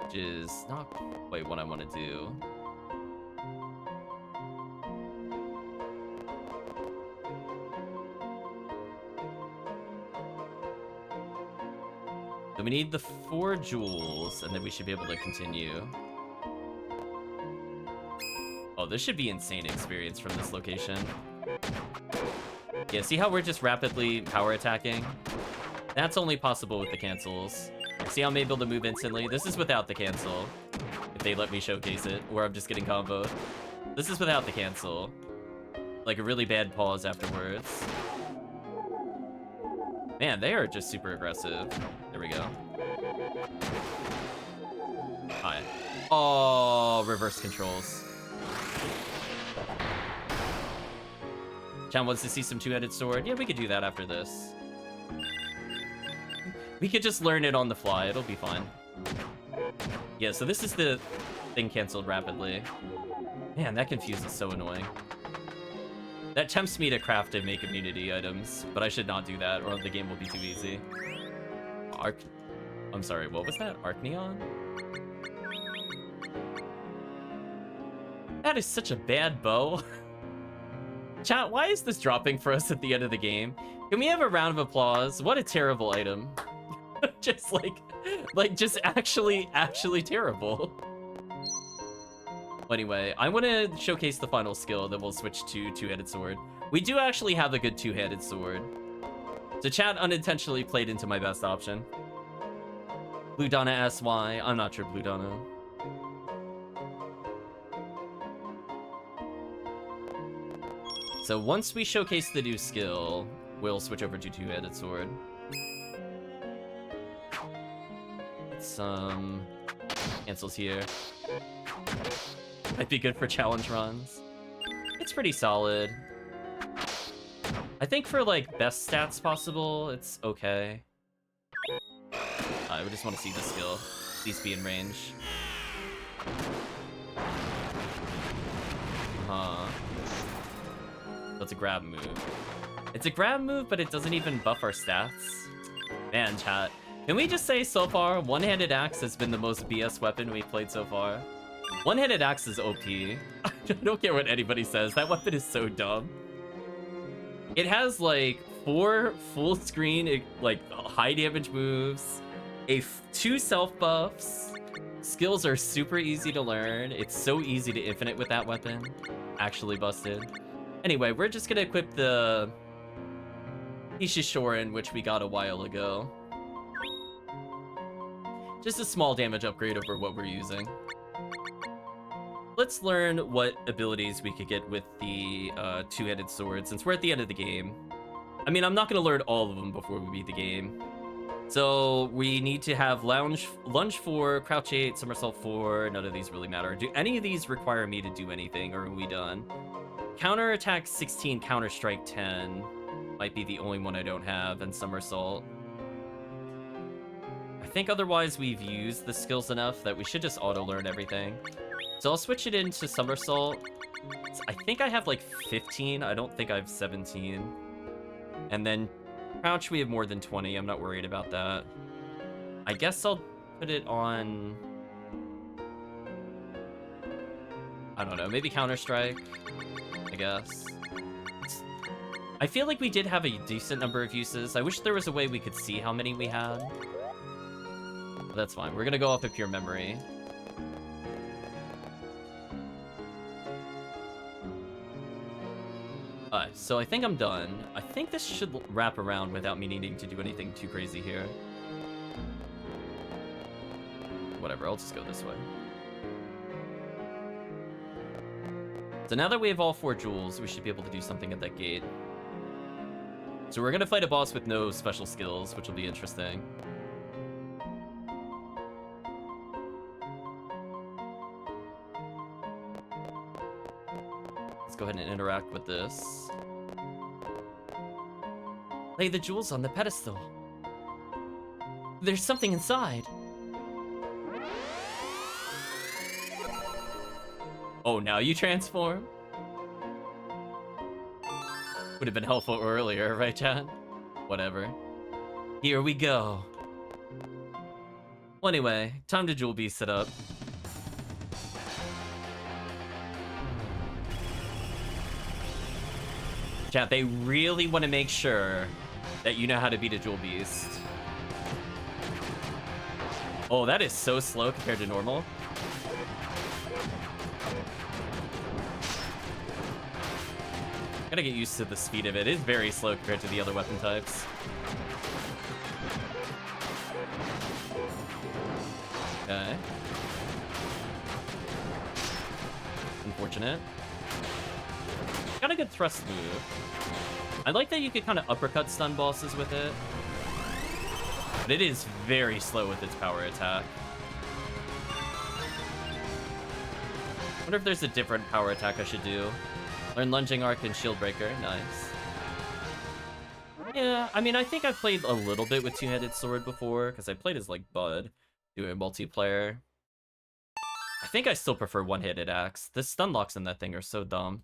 Which is not quite what I want to do. So we need the 4 jewels, and then we should be able to continue. Oh, this should be insane experience from this location. Yeah, see how we're just rapidly power attacking? That's only possible with the cancels. See how I'm able to move instantly? This is without the cancel. If they let me showcase it, or I'm just getting comboed. This is without the cancel. Like a really bad pause afterwards. Man, they are just super aggressive. There we go. Hi. Oh, reverse controls. Chan wants to see some two-headed sword. Yeah, we could do that after this. We could just learn it on the fly. It'll be fine. Yeah, so this is the thing canceled rapidly. Man, that confuse is so annoying. That tempts me to craft and make immunity items, but I should not do that or the game will be too easy. I'm sorry, what was that? Arc Neon? That is such a bad bow. Chat, why is this dropping for us at the end of the game? Can we have a round of applause? What a terrible item. Just like just actually terrible. Anyway, I want to showcase the final skill, then we'll switch to two-headed sword. We do actually have a good two-headed sword. So chat unintentionally played into my best option. Blue Donna asks why. I'm not sure, Blue Donna. So once we showcase the new skill, we'll switch over to two-headed sword. Some cancels here. Might be good for challenge runs. It's pretty solid. I think for like best stats possible, it's okay. I would just want to see the skill. These be in range. That's a grab move. It's a grab move, but it doesn't even buff our stats. Man, chat. Can we just say so far, one-handed axe has been the most BS weapon we've played so far? One-handed axe is OP. I don't care what anybody says. That weapon is so dumb. It has like 4 full screen, like high damage moves, 2 self buffs. Skills are super easy to learn. It's so easy to infinite with that weapon. Actually busted. Anyway, we're just gonna equip the Hishishorin, which we got a while ago. Just a small damage upgrade over what we're using. Let's learn what abilities we could get with the two-headed sword, since we're at the end of the game. I mean, I'm not going to learn all of them before we beat the game. So we need to have lunge 4, crouch 8, somersault 4. None of these really matter. Do any of these require me to do anything, or are we done? Counter attack 16, counter strike 10. Might be the only one I don't have, and somersault. I think otherwise we've used the skills enough that we should just auto-learn everything. So I'll switch it into somersault. I think I have like 15. I don't think I have 17. And then crouch, we have more than 20. I'm not worried about that. I guess I'll put it on... I don't know, maybe Counter-Strike, I guess. I feel like we did have a decent number of uses. I wish there was a way we could see how many we had. But that's fine. We're gonna go off of pure memory. Alright, so I think I'm done. I think this should wrap around without me needing to do anything too crazy here. Whatever, I'll just go this way. So now that we have all 4 jewels, we should be able to do something at that gate. So we're gonna fight a boss with no special skills, which will be interesting. Let's go ahead and interact with this. Lay the jewels on the pedestal. There's something inside. Oh, now you transform? Would have been helpful earlier, right, Chad? Whatever. Here we go. Well, anyway, time to jewel beast it up. Chat, they really want to make sure that you know how to beat a jewel beast. Oh, that is so slow compared to normal. Gotta get used to the speed of it. It is very slow compared to the other weapon types. Okay. Unfortunate. Got a good thrust move. I like that you could kind of uppercut stun bosses with it. But it is very slow with its power attack. Wonder if there's a different power attack I should do. Learn lunging arc and shield breaker. Nice. Yeah, I mean, I think I've played a little bit with two-headed sword before, because I played as, like, Bud, doing multiplayer. I think I still prefer one-handed axe. The stun locks in that thing are so dumb.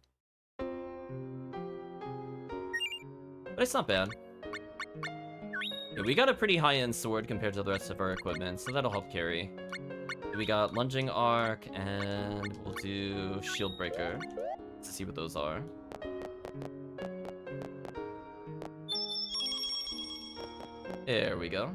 But it's not bad. Yeah, we got a pretty high-end sword compared to the rest of our equipment, so that'll help carry. We got lunging arc, and we'll do shield breaker. Let's see what those are. There we go.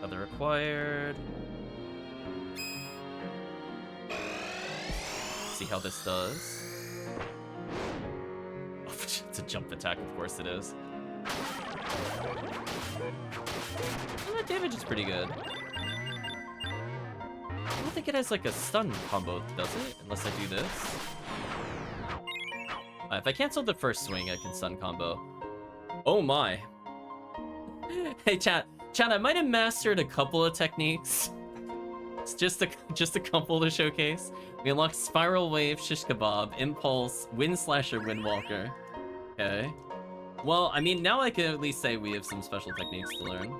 Other required. See how this does. Oh, it's a jump attack, of course it is. Well, that damage is pretty good. I don't think it has like a stun combo, does it? Unless I do this. If I cancel the first swing, I can stun combo. Oh my. Hey chat, I might have mastered a couple of techniques. It's just a couple to showcase. We unlocked Spiral Wave, Shish Kebab, Impulse, Wind Slasher, Windwalker. Okay. Well, I mean, now I can at least say we have some special techniques to learn.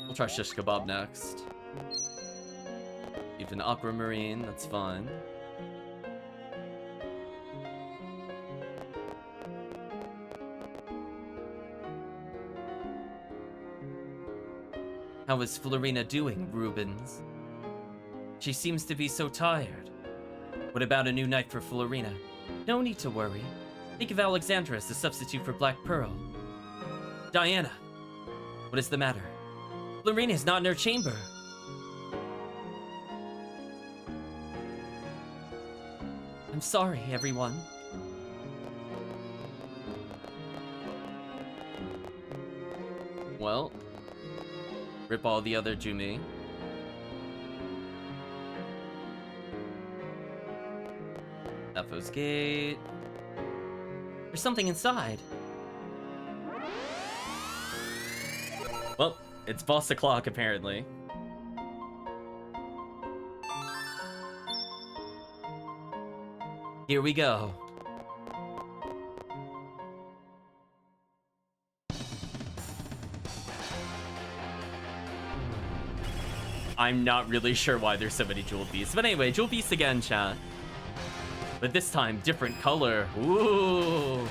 We'll try Shish Kebab next. Even Aquamarine, that's fine. How is Florina doing, Rubens? She seems to be so tired. What about a new knife for Florina? No need to worry. Think of Alexandra as the substitute for Black Pearl. Diana, what is the matter? Florina is not in her chamber. I'm sorry, everyone. Well, rip all the other Jumi. Ephos Gate. There's something inside. Well, it's boss o'clock, apparently. Here we go. I'm not really sure why there's so many Jewel Beasts. But anyway, Jewel Beasts again, chat. But this time, different color. Ooh.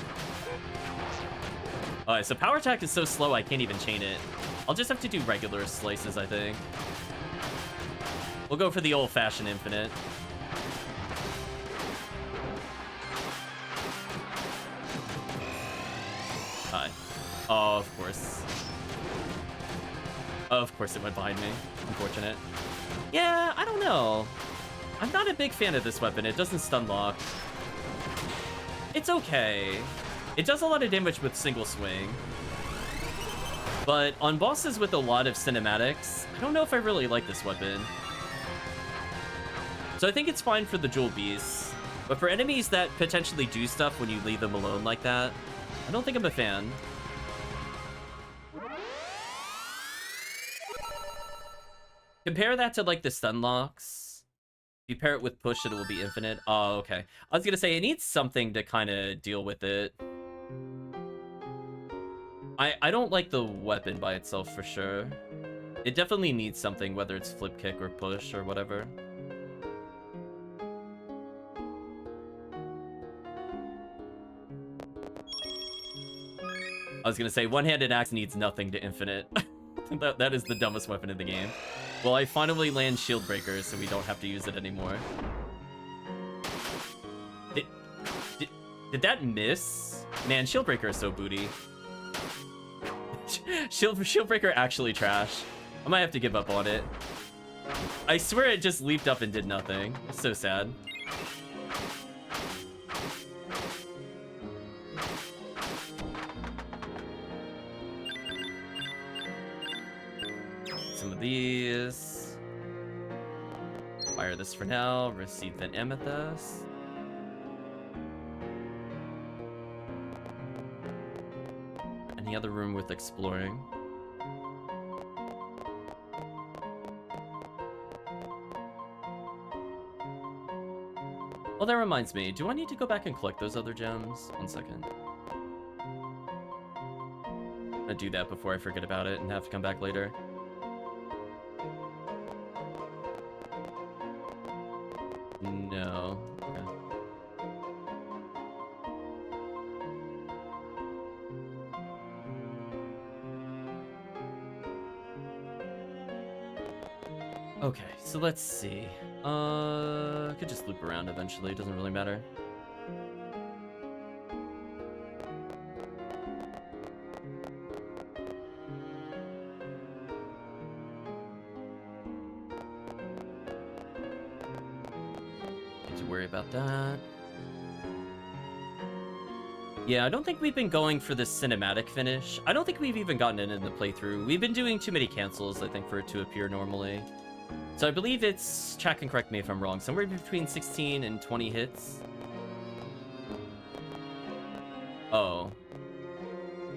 Alright, so power attack is so slow I can't even chain it. I'll just have to do regular slices, I think. We'll go for the old-fashioned infinite. Hi. Oh, of course. Of course it went behind me. Unfortunate. Yeah, I don't know. I'm not a big fan of this weapon. It doesn't stun lock. It's okay. It does a lot of damage with single swing. But on bosses with a lot of cinematics, I don't know if I really like this weapon. So I think it's fine for the Jewel Beasts. But for enemies that potentially do stuff when you leave them alone like that, I don't think I'm a fan. Compare that to, like, the stun locks. If you pair it with push, it will be infinite. Oh, okay. I was gonna say, it needs something to kind of deal with it. I don't like the weapon by itself, for sure. It definitely needs something, whether it's flip kick or push or whatever. I was gonna say, one-handed axe needs nothing to infinite. That is the dumbest weapon in the game. Well, I finally land shield breakers, so we don't have to use it anymore. Did that miss? Man, shield breaker is so booty. Shield breaker actually trash. I might have to give up on it. I swear it just leaped up and did nothing. It's so sad. Some of these. Fire this for now. Receive an amethyst. Any other room worth exploring? Well, that reminds me. Do I need to go back and collect those other gems? 1 second. I'll do that before I forget about it and have to come back later. No. Okay. Okay, so let's see. I could just loop around eventually, it doesn't really matter. Need to worry about that. Yeah, I don't think we've been going for this cinematic finish. I don't think we've even gotten it in the playthrough. We've been doing too many cancels, I think, for it to appear normally. So I believe it's, chat can correct me if I'm wrong, somewhere between 16 and 20 hits. Oh.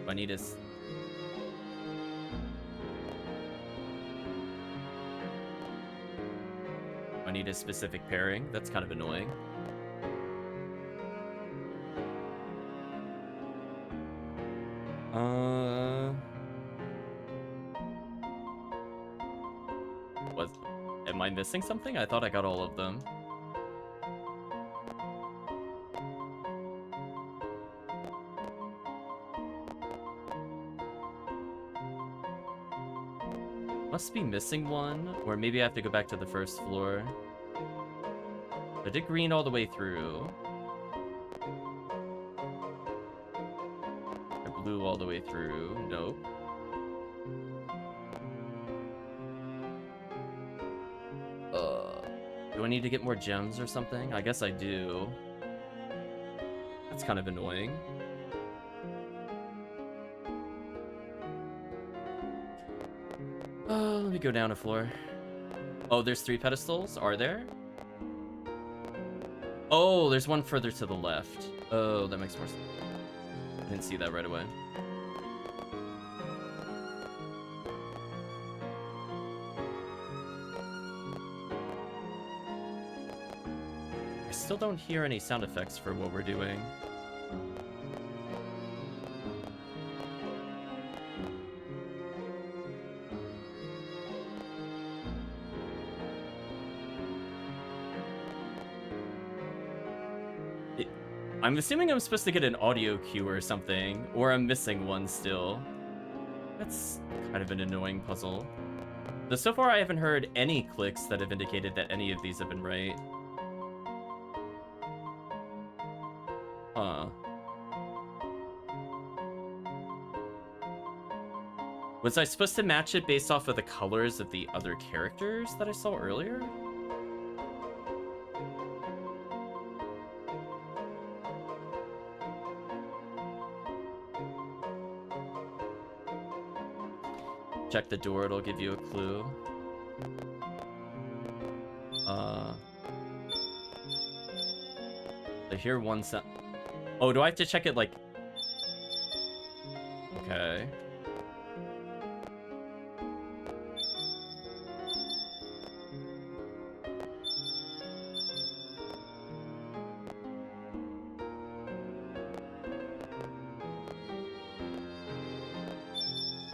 I need to... I need a specific pairing. That's kind of annoying. Am I missing something? I thought I got all of them. Must be missing one, or maybe I have to go back to the first floor. I did green all the way through. I blue all the way through. Nope. Do I need to get more gems or something? I guess I do. That's kind of annoying. Let me go down a floor. Oh, there's 3 pedestals? Are there? Oh, there's one further to the left. Oh, that makes more sense. I didn't see that right away. I still don't hear any sound effects for what we're doing. I'm assuming I'm supposed to get an audio cue or something, or I'm missing one still. That's kind of an annoying puzzle. Though so far I haven't heard any clicks that have indicated that any of these have been right. Huh. Was I supposed to match it based off of the colors of the other characters that I saw earlier? Check the door, it'll give you a clue. I hear one sound. Oh, do I have to check it like... Okay.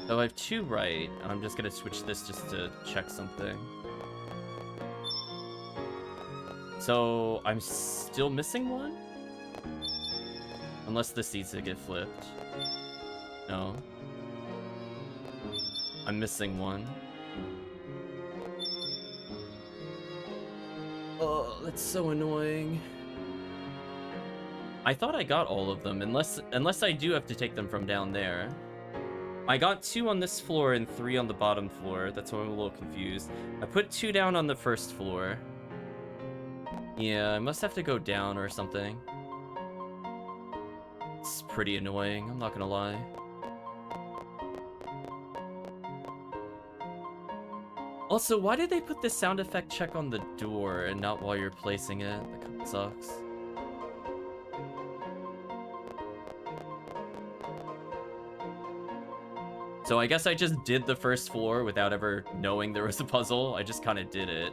So I have 2 right, and I'm just gonna switch this just to check something. So I'm still missing one? Unless this needs to get flipped. No. I'm missing one. Oh, that's so annoying. I thought I got all of them, unless I do have to take them from down there. I got 2 on this floor and 3 on the bottom floor. That's why I'm a little confused. I put 2 down on the first floor. Yeah, I must have to go down or something. It's pretty annoying, I'm not gonna lie. Also, why did they put this sound effect check on the door and not while you're placing it? That kind of sucks. So I guess I just did the first floor without ever knowing there was a puzzle. I just kind of did it.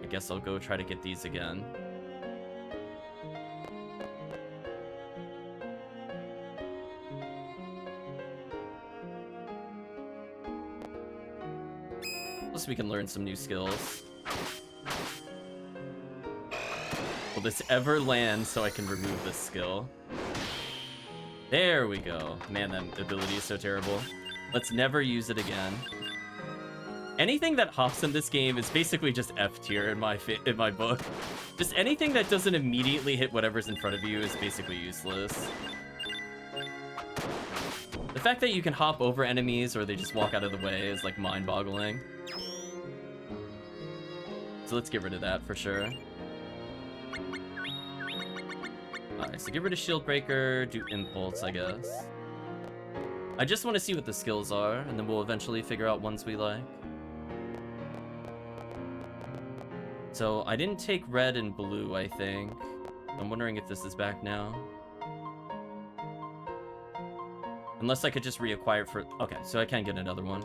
I guess I'll go try to get these again. Plus we can learn some new skills. Will this ever land so I can remove this skill? There we go. Man, that ability is so terrible. Let's never use it again. Anything that hops in this game is basically just F tier in my book. Just anything that doesn't immediately hit whatever's in front of you is basically useless. The fact that you can hop over enemies or they just walk out of the way is like mind-boggling. So let's get rid of that for sure. Alright, so get rid of Shield Breaker, do Impulse, I guess. I just want to see what the skills are, and then we'll eventually figure out ones we like. So, I didn't take red and blue, I think. I'm wondering if this is back now. Unless I could just reacquire for... Okay, so I can get another one.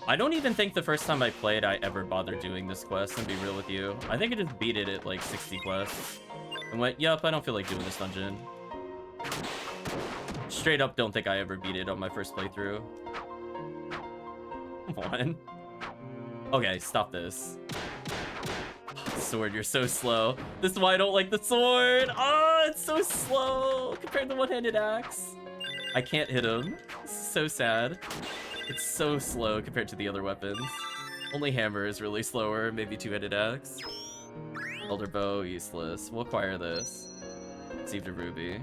I don't even think the first time I played I ever bothered doing this quest, and be real with you. I think I just beat it at like 60 quests. And went, yup, I don't feel like doing this dungeon. Straight up don't think I ever beat it on my first playthrough. Come on. Okay, stop this. Sword, you're so slow. This is why I don't like the sword. Oh, it's so slow compared to one-handed axe. I can't hit him. This is so sad. It's so slow compared to the other weapons. Only hammer is really slower, maybe two-handed axe. Elder bow, useless. We'll acquire this. Received a ruby.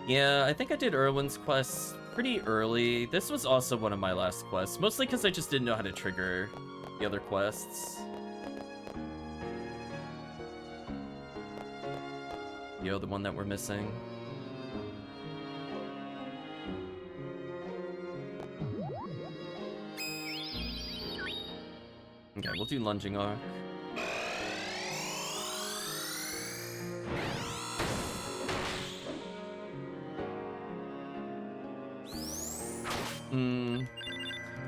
Yeah, I think I did Erwin's quest pretty early. This was also one of my last quests, mostly because I just didn't know how to trigger the other quests. Yo, the one that we're missing. Okay, we'll do lunging arc.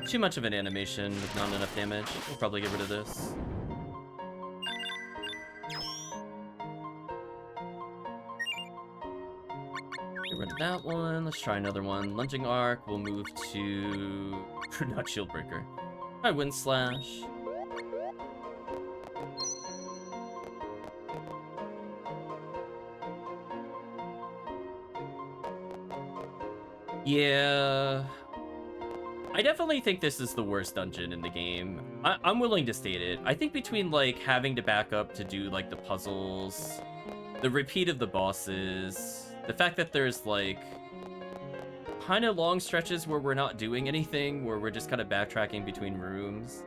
Too much of an animation with not enough damage. We'll probably get rid of this. Get rid of that one. Let's try another one. Lunging arc. We'll move to not shield breaker. Try wind slash. Yeah, I definitely think this is the worst dungeon in the game. I'm willing to state it. I think between like having to back up to do like the puzzles, the repeat of the bosses, the fact that there's like kind of long stretches where we're not doing anything, where we're just kind of backtracking between rooms.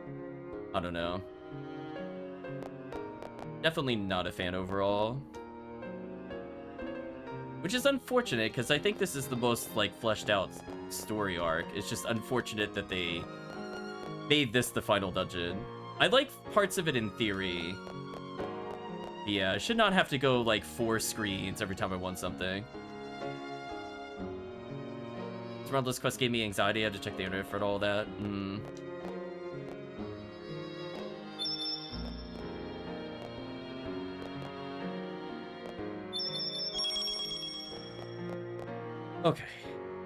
I don't know. Definitely not a fan overall. Which is unfortunate, because I think this is the most, like, fleshed out story arc. It's just unfortunate that they made this the final dungeon. I like parts of it in theory. Yeah, I should not have to go, like, 4 screens every time I want something. This Roundless quest gave me anxiety. I had to check the internet for all that. Okay,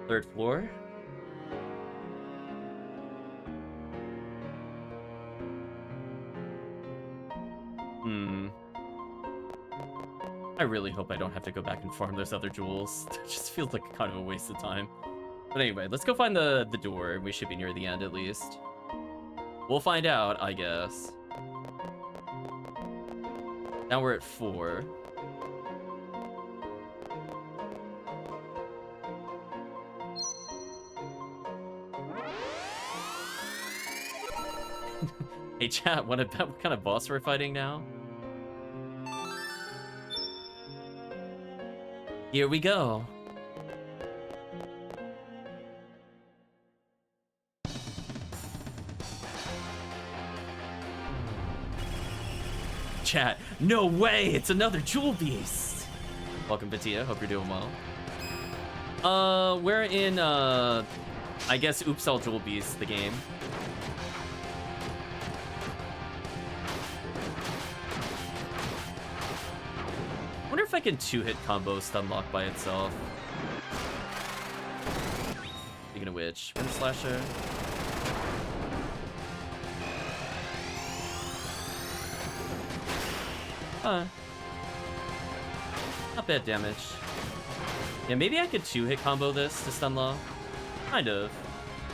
3rd floor. I really hope I don't have to go back and farm those other jewels. It just feels like kind of a waste of time. But anyway, let's go find the door. We should be near the end at least. We'll find out, I guess. Now we're at 4. Hey chat, what kind of boss we're fighting now? Here we go. Chat, no way, it's another jewel beast. Welcome, Batia, hope you're doing well. We're in, I guess, Oops All Jewel Beast, the game. I wonder if I can 2-hit combo Stunlock by itself. Speaking of which, Wind Slasher. Not bad damage. Yeah, maybe I could 2-hit combo this to Stunlock. Kind of.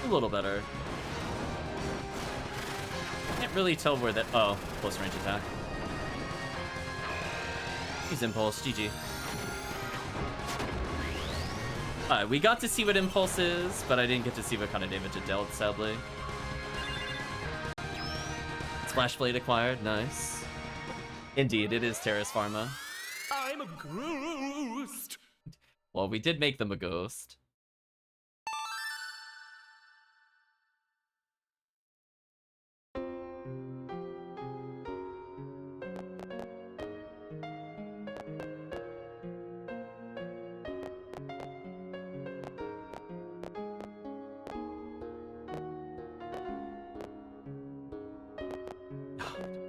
A little better. Can't really tell where that... Oh, close range attack. Use Impulse, GG. Alright, we got to see what Impulse is, but I didn't get to see what kind of damage it dealt, sadly. Splash Blade acquired, nice. Indeed, it is Terrace Pharma. I'm a ghost. Well, we did make them a ghost.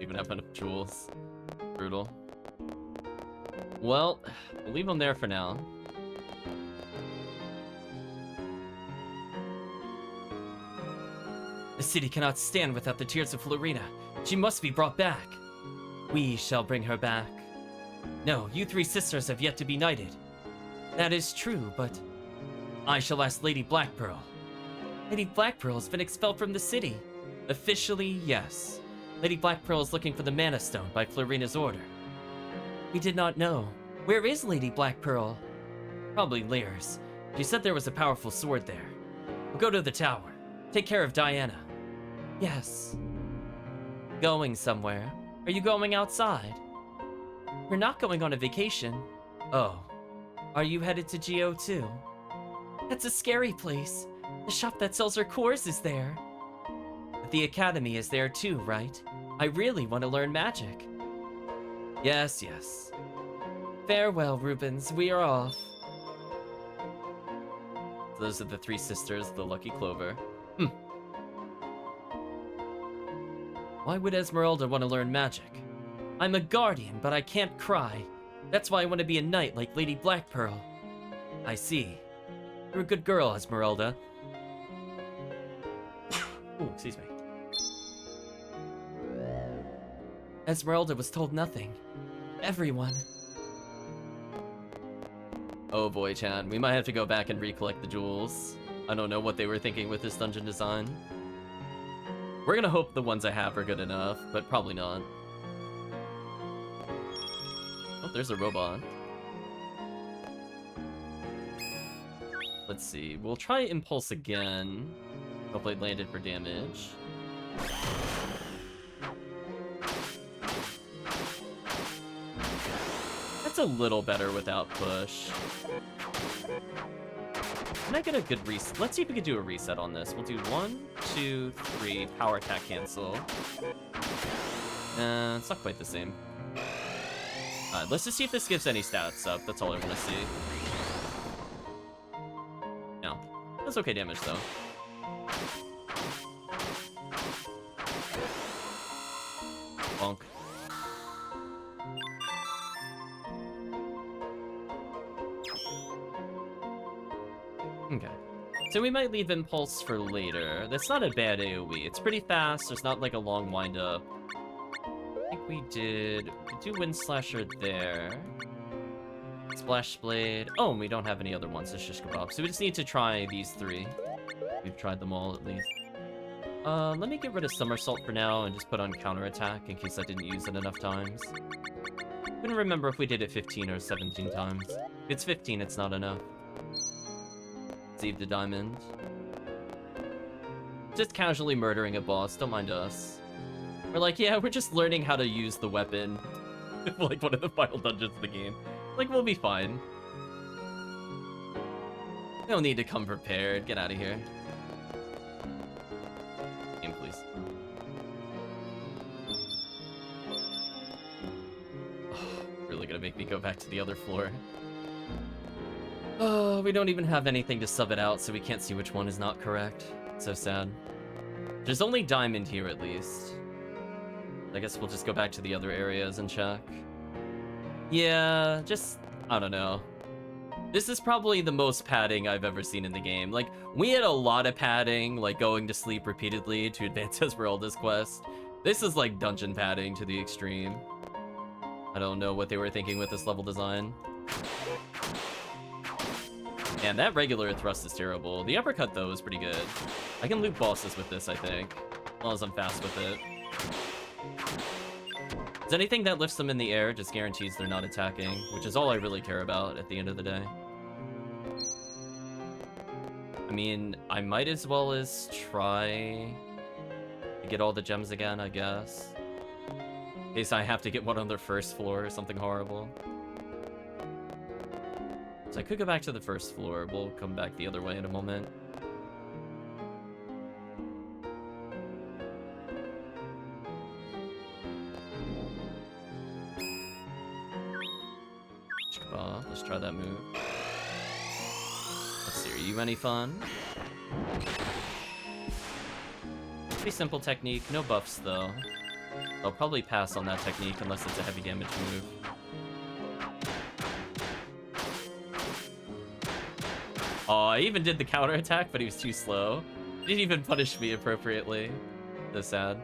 Even have enough jewels. Brutal. Well, we'll leave them there for now. The city cannot stand without the tears of Florina. She must be brought back. We shall bring her back. No, you 3 sisters have yet to be knighted. That is true, but I shall ask Lady Blackpearl. Lady Blackpearl has been expelled from the city. Officially, yes. Lady Blackpearl is looking for the Mana Stone by Florina's order. We did not know. Where is Lady Blackpearl? Probably Lear's. She said there was a powerful sword there. We'll go to the tower. Take care of Diana. Yes. Going somewhere? Are you going outside? We're not going on a vacation. Oh. Are you headed to Geo too? That's a scary place. The shop that sells her cores is there. The academy is there too, right? I really want to learn magic. Yes, yes. Farewell, Rubens. We are off. Those are the three sisters, the Lucky Clover. Why would Esmeralda want to learn magic? I'm a guardian, but I can't cry. That's why I want to be a knight like Lady Blackpearl. I see. You're a good girl, Esmeralda. Ooh, excuse me. Esmeralda was told nothing. Everyone. Oh boy, Chan. We might have to go back and recollect the jewels. I don't know what they were thinking with this dungeon design. We're gonna hope the ones I have are good enough, but probably not. Oh, there's a robot. Let's see. We'll try Impulse again. Hopefully it landed for damage. That's a little better without push. Can I get a good reset? Let's see if we can do a reset on this. We'll do 1, 2, 3, power attack cancel. It's not quite the same. Let's just see if this gives any stats up. That's all I want to see. No. That's okay damage, though. Bonk. Okay. So we might leave Impulse for later. That's not a bad AoE. It's pretty fast. There's not like a long wind-up. I think we could do Wind Slasher there. Splash Blade. Oh, and we don't have any other ones. It's just Kebab. So we just need to try these three. We've tried them all at least. Let me get rid of Somersault for now and just put on Counterattack in case I didn't use it enough times. Couldn't remember if we did it 15 or 17 times. If it's 15, it's not enough. Save the diamond. Just casually murdering a boss, don't mind us. We're like, yeah, we're just learning how to use the weapon. Like one of the final dungeons of the game. Like, we'll be fine. We don't need to come prepared. Get out of here. Game, please. Oh, really gonna make me go back to the other floor. Oh, we don't even have anything to sub it out, so we can't see which one is not correct. So sad. There's only diamond here, at least. I guess we'll just go back to the other areas and check. Yeah, just... I don't know. This is probably the most padding I've ever seen in the game. Like, we had a lot of padding, like going to sleep repeatedly to advance Esmeralda's quest. This is like dungeon padding to the extreme. I don't know what they were thinking with this level design. And that regular thrust is terrible. The uppercut, though, is pretty good. I can loot bosses with this, I think. As long as I'm fast with it. Because anything that lifts them in the air just guarantees they're not attacking, which is all I really care about at the end of the day. I mean, I might as well as try to get all the gems again, I guess. In case I have to get one on the first floor or something horrible. So I could go back to the first floor. We'll come back the other way in a moment. Let's try that move. Let's see, are you any fun? Pretty simple technique, no buffs though. I'll probably pass on that technique unless it's a heavy damage move. Oh, I even did the counter attack, but he was too slow. Didn't even punish me appropriately. So sad.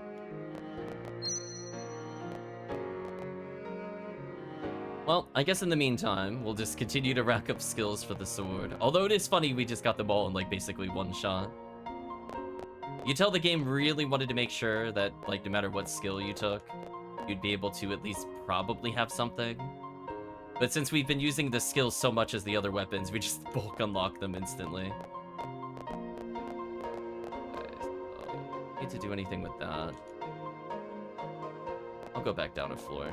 Well, I guess in the meantime, we'll just continue to rack up skills for the sword. Although it is funny, we just got the ball in, like, basically one shot. You tell the game really wanted to make sure that, like, no matter what skill you took, you'd be able to at least probably have something. But since we've been using the skills so much as the other weapons, we just bulk unlock them instantly. Okay, so need to do anything with that. I'll go back down a floor.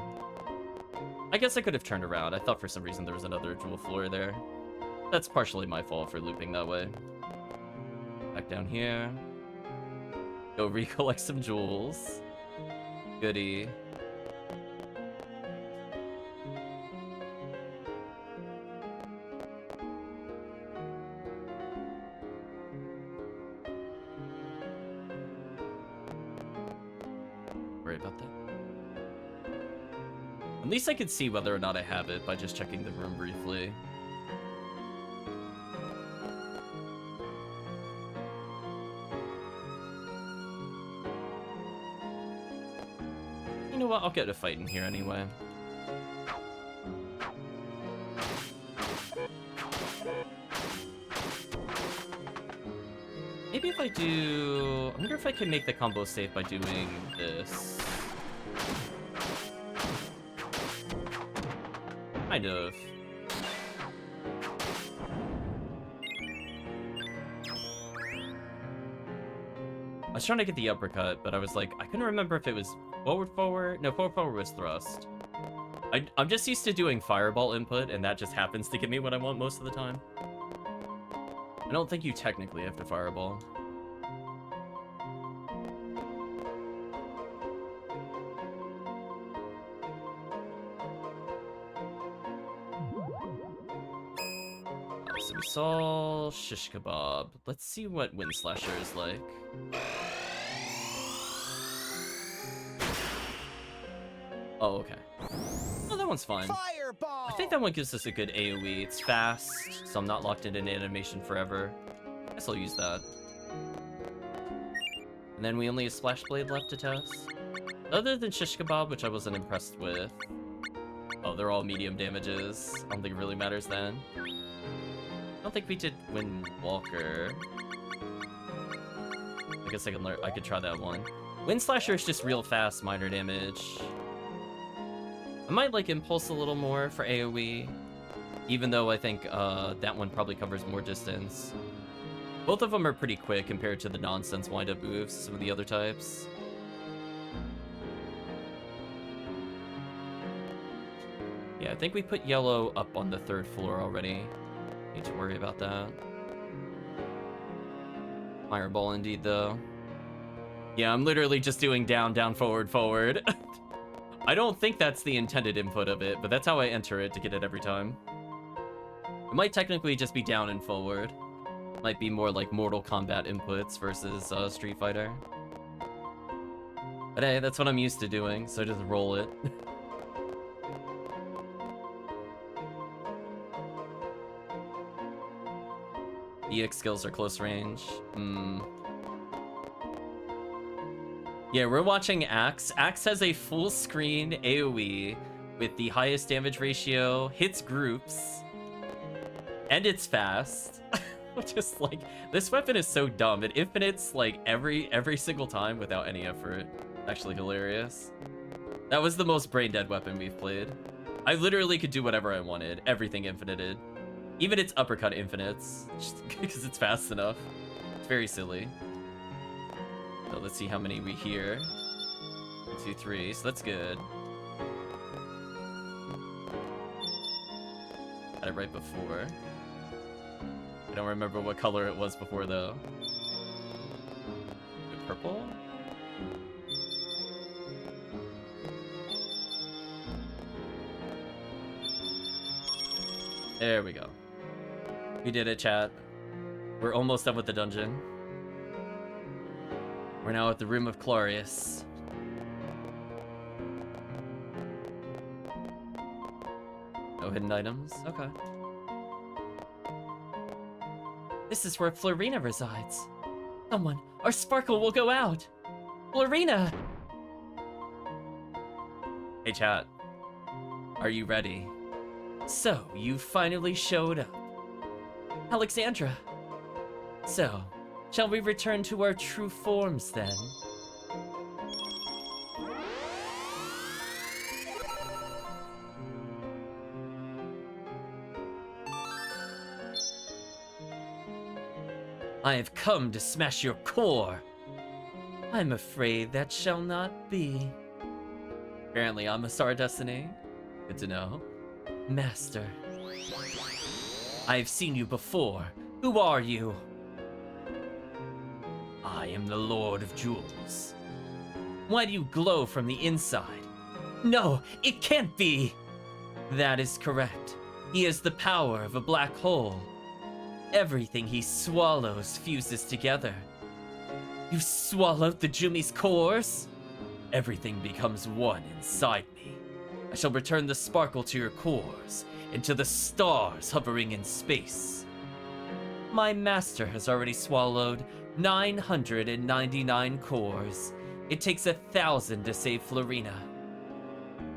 I guess I could have turned around. I thought for some reason there was another dual floor there. That's partially my fault for looping that way. Back down here. Go recollect some jewels. Goody. Worry about that. At least I could see whether or not I have it by just checking the room briefly. You know what? I'll get a fight in here anyway. Maybe if I do... I wonder if I can make the combo safe by doing this. Kind of. I was trying to get the uppercut, but I was like, I couldn't remember if it was forward. No, forward was thrust. I'm just used to doing fireball input, and that just happens to give me what I want most of the time. I don't think you technically have to fireball. So we saw shish kebab. Let's see what Wind Slasher is like. Oh, okay. Oh, that one's fine. Fireball! I think that one gives us a good AoE. It's fast, so I'm not locked in an animation forever. I guess I'll use that. And then we only have Splash Blade left to test. Other than shish kebab, which I wasn't impressed with. Oh, they're all medium damages. I don't think it really matters then. I don't think we did Wind Walker. I guess I could try that one. Wind Slasher is just real fast, minor damage. I might like Impulse a little more for AoE, even though I think that one probably covers more distance. Both of them are pretty quick compared to the nonsense wind-up moves, some of the other types. Yeah, I think we put yellow up on the 3rd floor already. Need to worry about that. Fireball indeed, though. Yeah, I'm literally just doing down, down, forward, forward. I don't think that's the intended input of it, but that's how I enter it to get it every time. It might technically just be down and forward. Might be more like Mortal Kombat inputs versus Street Fighter. But hey, that's what I'm used to doing, so just roll it. EX skills are close range. Yeah, we're watching Axe. Axe has a full screen AoE with the highest damage ratio, hits groups, and it's fast. Just like, this weapon is so dumb. It infinites like every single time without any effort. Actually hilarious. That was the most brain dead weapon we've played. I literally could do whatever I wanted. Everything infinited. Even its uppercut infinites, just because it's fast enough. It's very silly. So let's see how many we hear. 1, 2, 3, so that's good. Had it right before. I don't remember what color it was before though. Purple? There we go. We did it, chat. We're almost done with the dungeon. We're now at the Room of Clarius. No hidden items? Okay. This is where Florina resides. Someone, our sparkle will go out. Florina! Hey chat, are you ready? So, you finally showed up. Alexandra. So, shall we return to our true forms then? I have come to smash your core. I'm afraid that shall not be. Apparently I'm a star destiny. Good to know. Master. I have seen you before. Who are you? I am the Lord of Jewels. Why do you glow from the inside? No, it can't be! That is correct. He has the power of a black hole. Everything he swallows fuses together. You swallowed the Jumi's cores? Everything becomes one inside me. I shall return the sparkle to your cores, and to the stars hovering in space. My master has already swallowed 999 cores. It takes 1,000 to save Florina.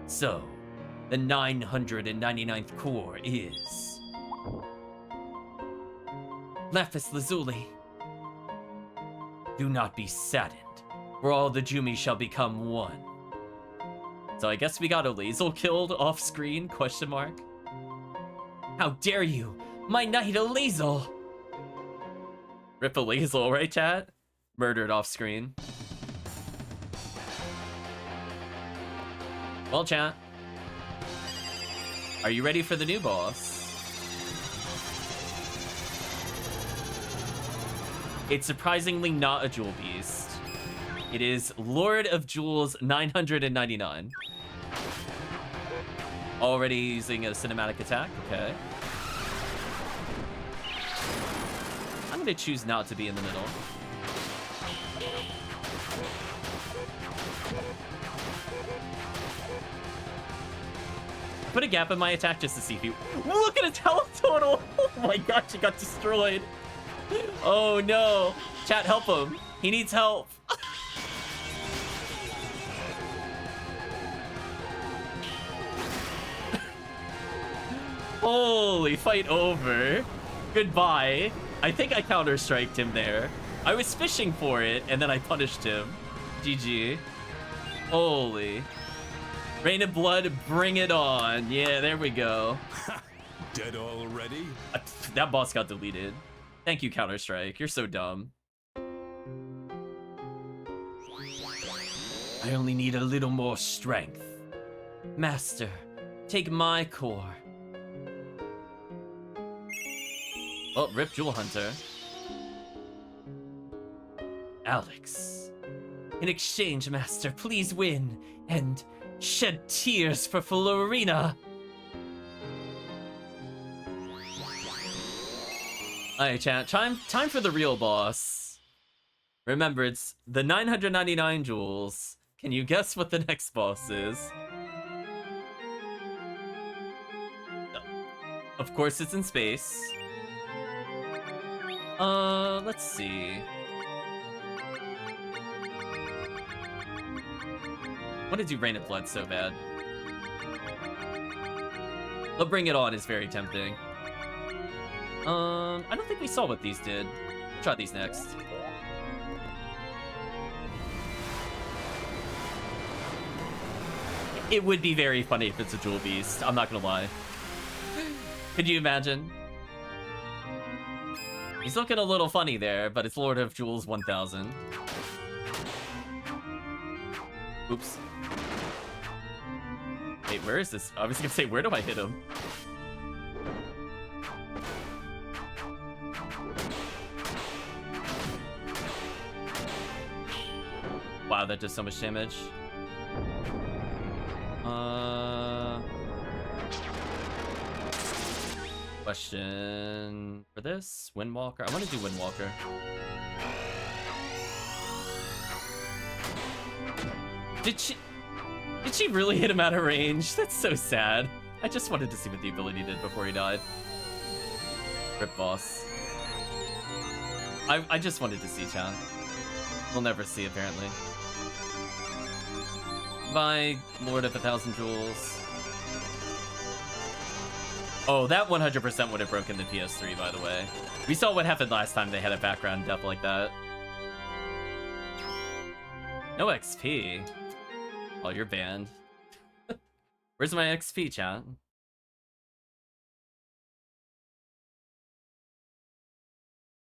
So, the 999th core is... Lapis Lazuli. Do not be saddened, for all the Jumi shall become one. So I guess we got Alazel killed off screen, question mark. How dare you, my knight Alazel! Rip Alazel, right chat? Murdered off screen. Well chat, are you ready for the new boss? It's surprisingly not a Jewel Beast. It is Lord of Jewels 999. Already using a cinematic attack, okay. I'm gonna choose not to be in the middle. Put a gap in my attack just to see if you... Look at his health total! Oh my god, she got destroyed. Oh no. Chat, help him. He needs help. Holy, fight over. Goodbye. I think I counter-striked him there. I was fishing for it, and then I punished him. GG. Holy. Rain of Blood, bring it on. Yeah, there we go. Dead already? That boss got deleted. Thank you, Counter-Strike. You're so dumb. I only need a little more strength. Master, take my core. Oh, rip Jewel Hunter. Alex. In exchange, Master, please win and shed tears for Florina. Alright, chat. Time for the real boss. Remember, it's the 999 jewels. Can you guess what the next boss is? Of course, it's in space. Let's see. What did you Rain of Blood so bad? The Bring It On is very tempting. I don't think we saw what these did. Try these next. It would be very funny if it's a Jewel Beast, I'm not gonna lie. Could you imagine? He's looking a little funny there, but it's Lord of Jewels 1000. Oops. Wait, where is this? I was gonna say, where do I hit him? Wow, that does so much damage. Question for this? Windwalker? I want to do Windwalker. Did she really hit him out of range? That's so sad. I just wanted to see what the ability did before he died. Rip boss. I just wanted to see Chan. We'll never see, apparently. Bye, Lord of 1,000 Jewels. Oh, that 100% would have broken the PS3, by the way. We saw what happened last time they had a background death like that. No XP. Oh, you're banned. Where's my XP, chat?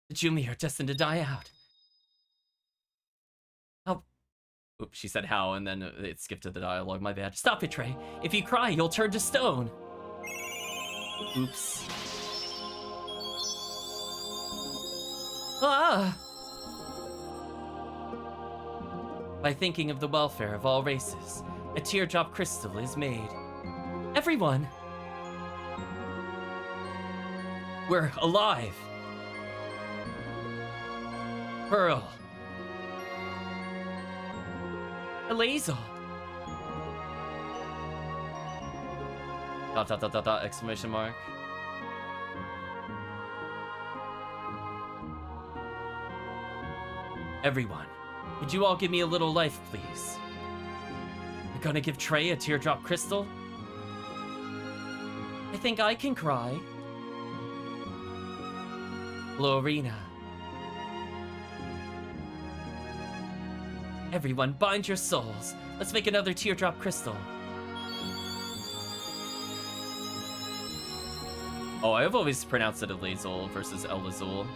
The Jumi are destined to die out. How? Oops, she said how, and then it skipped to the dialogue. My bad. Stop it, Trey. If you cry, you'll turn to stone. Oops. Ah! By thinking of the welfare of all races, a teardrop crystal is made. Everyone! We're alive! Pearl. Elazel. Dot dot dot dot dot exclamation mark. Everyone, could you all give me a little life, please? You're gonna give Trey a teardrop crystal? I think I can cry. Lorena. Everyone, bind your souls. Let's make another teardrop crystal. Oh, I've always pronounced it Elazel versus Elazul.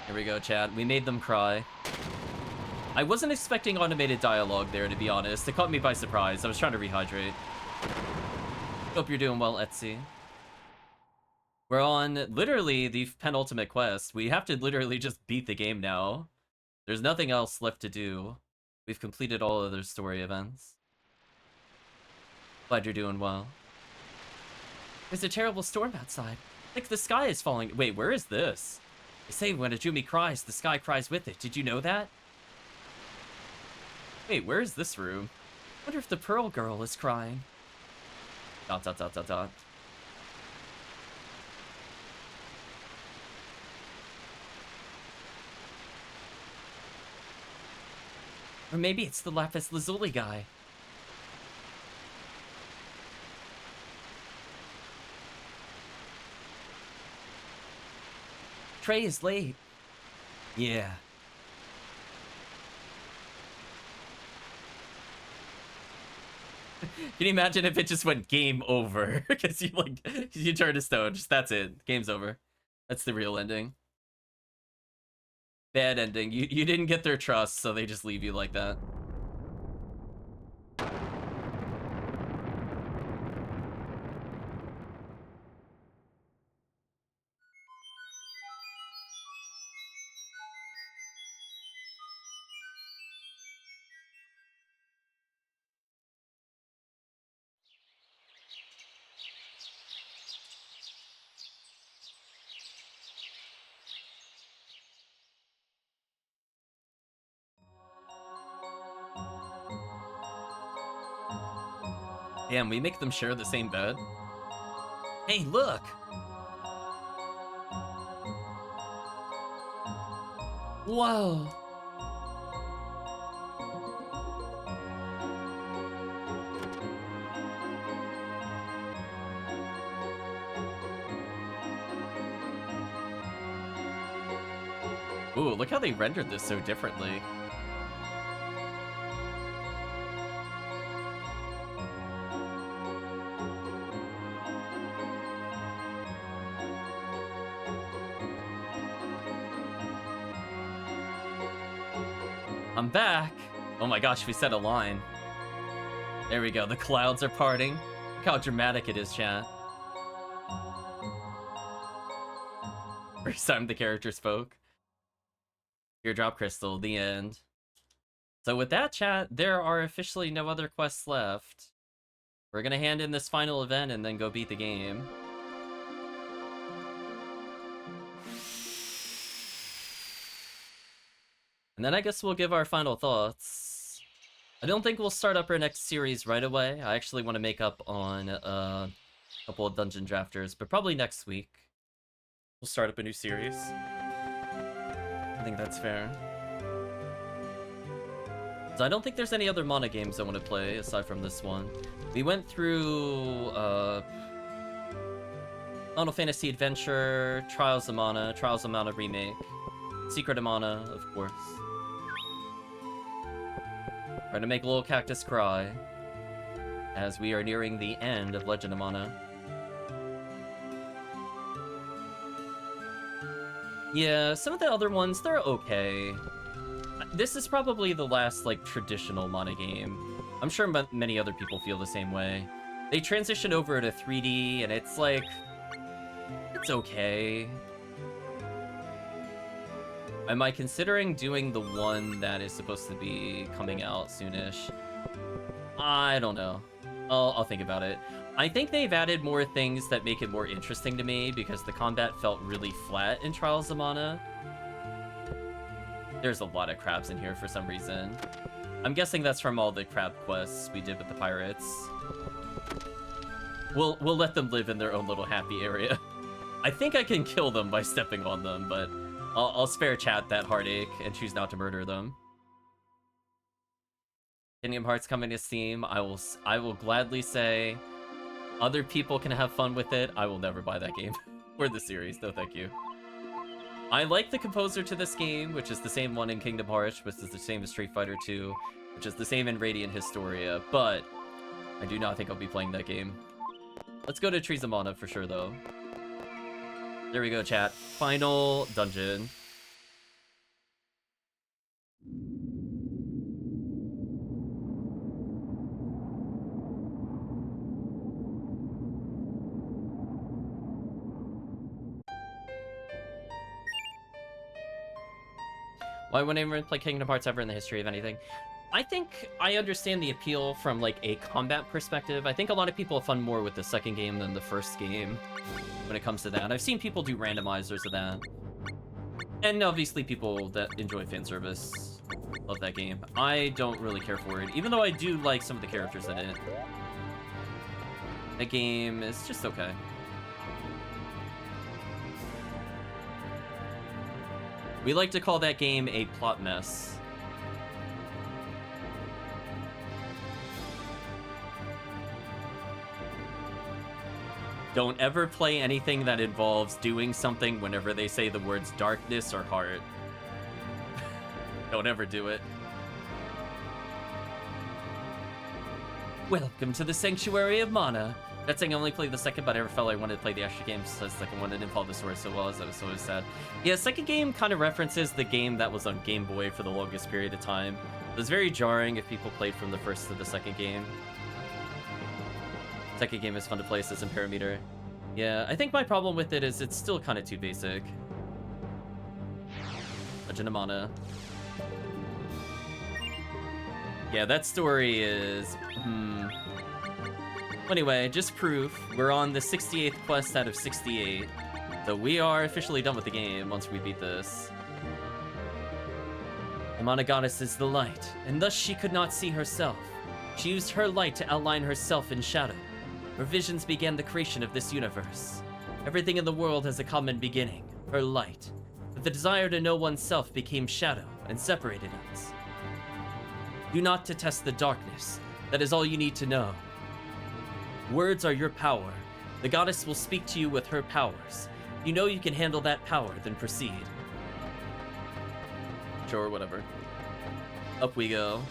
Here we go, chat. We made them cry. I wasn't expecting automated dialogue there, to be honest. It caught me by surprise. I was trying to rehydrate. Hope you're doing well, Etsy. We're on literally the penultimate quest. We have to literally just beat the game now. There's nothing else left to do. We've completed all other story events. Glad you're doing well. There's a terrible storm outside. Like the sky is falling. Wait, where is this? They say when a Jumi cries, the sky cries with it. Did you know that? Wait, where is this room? Wonder if the Pearl Girl is crying. Dot dot dot dot dot. Or maybe it's the Lapis Lazuli guy. Trey is late. Yeah. Can you imagine if it just went game over? Because you turn to stone. Just that's it. Game's over. That's the real ending. Bad ending. You didn't get their trust, so they just leave you like that. Damn, we make them share the same bed? Hey, look! Whoa! Ooh, look how they rendered this so differently. I'm back. Oh my gosh, we set a line. There we go. The clouds are parting. Look how dramatic it is, chat. First time the character spoke. Teardrop crystal, the end. So with that, chat, there are officially no other quests left. We're gonna hand in this final event and then go beat the game. And then I guess we'll give our final thoughts. I don't think we'll start up our next series right away. I actually want to make up on a couple of dungeon drafters, but probably next week. We'll start up a new series. I think that's fair. So I don't think there's any other Mana games I want to play aside from this one. We went through Final Fantasy Adventure, Trials of Mana Remake, Secret of Mana, of course. Trying to make Little Cactus cry as we are nearing the end of Legend of Mana. Yeah, some of the other ones, they're okay. This is probably the last, like, traditional Mana game. I'm sure many other people feel the same way. They transitioned over to 3D, and it's like... it's okay. Am I considering doing the one that is supposed to be coming out soonish? I don't know. I'll think about it. I think they've added more things that make it more interesting to me, because the combat felt really flat in Trials of Mana. There's a lot of crabs in here for some reason. I'm guessing that's from all the crab quests we did with the pirates. We'll let them live in their own little happy area. I think I can kill them by stepping on them, but I'll spare chat that heartache and choose not to murder them. Kingdom Hearts coming to Steam. I will gladly say other people can have fun with it. I will never buy that game or the series. No, thank you. I like the composer to this game, which is the same one in Kingdom Hearts, which is the same as Street Fighter 2, which is the same in Radiant Historia, but I do not think I'll be playing that game. Let's go to Trees of Mana for sure, though. There we go, chat. Final dungeon. Why would anyone play Kingdom Hearts ever in the history of anything? I think I understand the appeal from, like, a combat perspective. I think a lot of people have fun more with the second game than the first game when it comes to that. I've seen people do randomizers of that. And obviously people that enjoy fan service love that game. I don't really care for it, even though I do like some of the characters in it. The game is just okay. We like to call that game a plot mess. Don't ever play anything that involves doing something whenever they say the words darkness or heart. Don't ever do it. Welcome to the Sanctuary of Mana. That saying I only played the second, but I never felt I wanted to play the extra game, so the second one didn't follow the story so well, as I was always sad. Yeah, second game kind of references the game that was on Game Boy for the longest period of time. It was very jarring if people played from the first to the second game. Second game is fun to play, says in Parameter. Yeah, I think my problem with it is it's still kind of too basic. Legend of Mana. Yeah, that story is... Anyway, just proof, we're on the 68th quest out of 68. So we are officially done with the game once we beat this. The Mana Goddess is the light, and thus she could not see herself. She used her light to outline herself in shadow. Her visions began the creation of this universe. Everything in the world has a common beginning, her light. But the desire to know oneself became shadow and separated us. Do not detest the darkness. That is all you need to know. Words are your power. The goddess will speak to you with her powers. You know you can handle that power, then proceed. Sure, whatever. Up we go.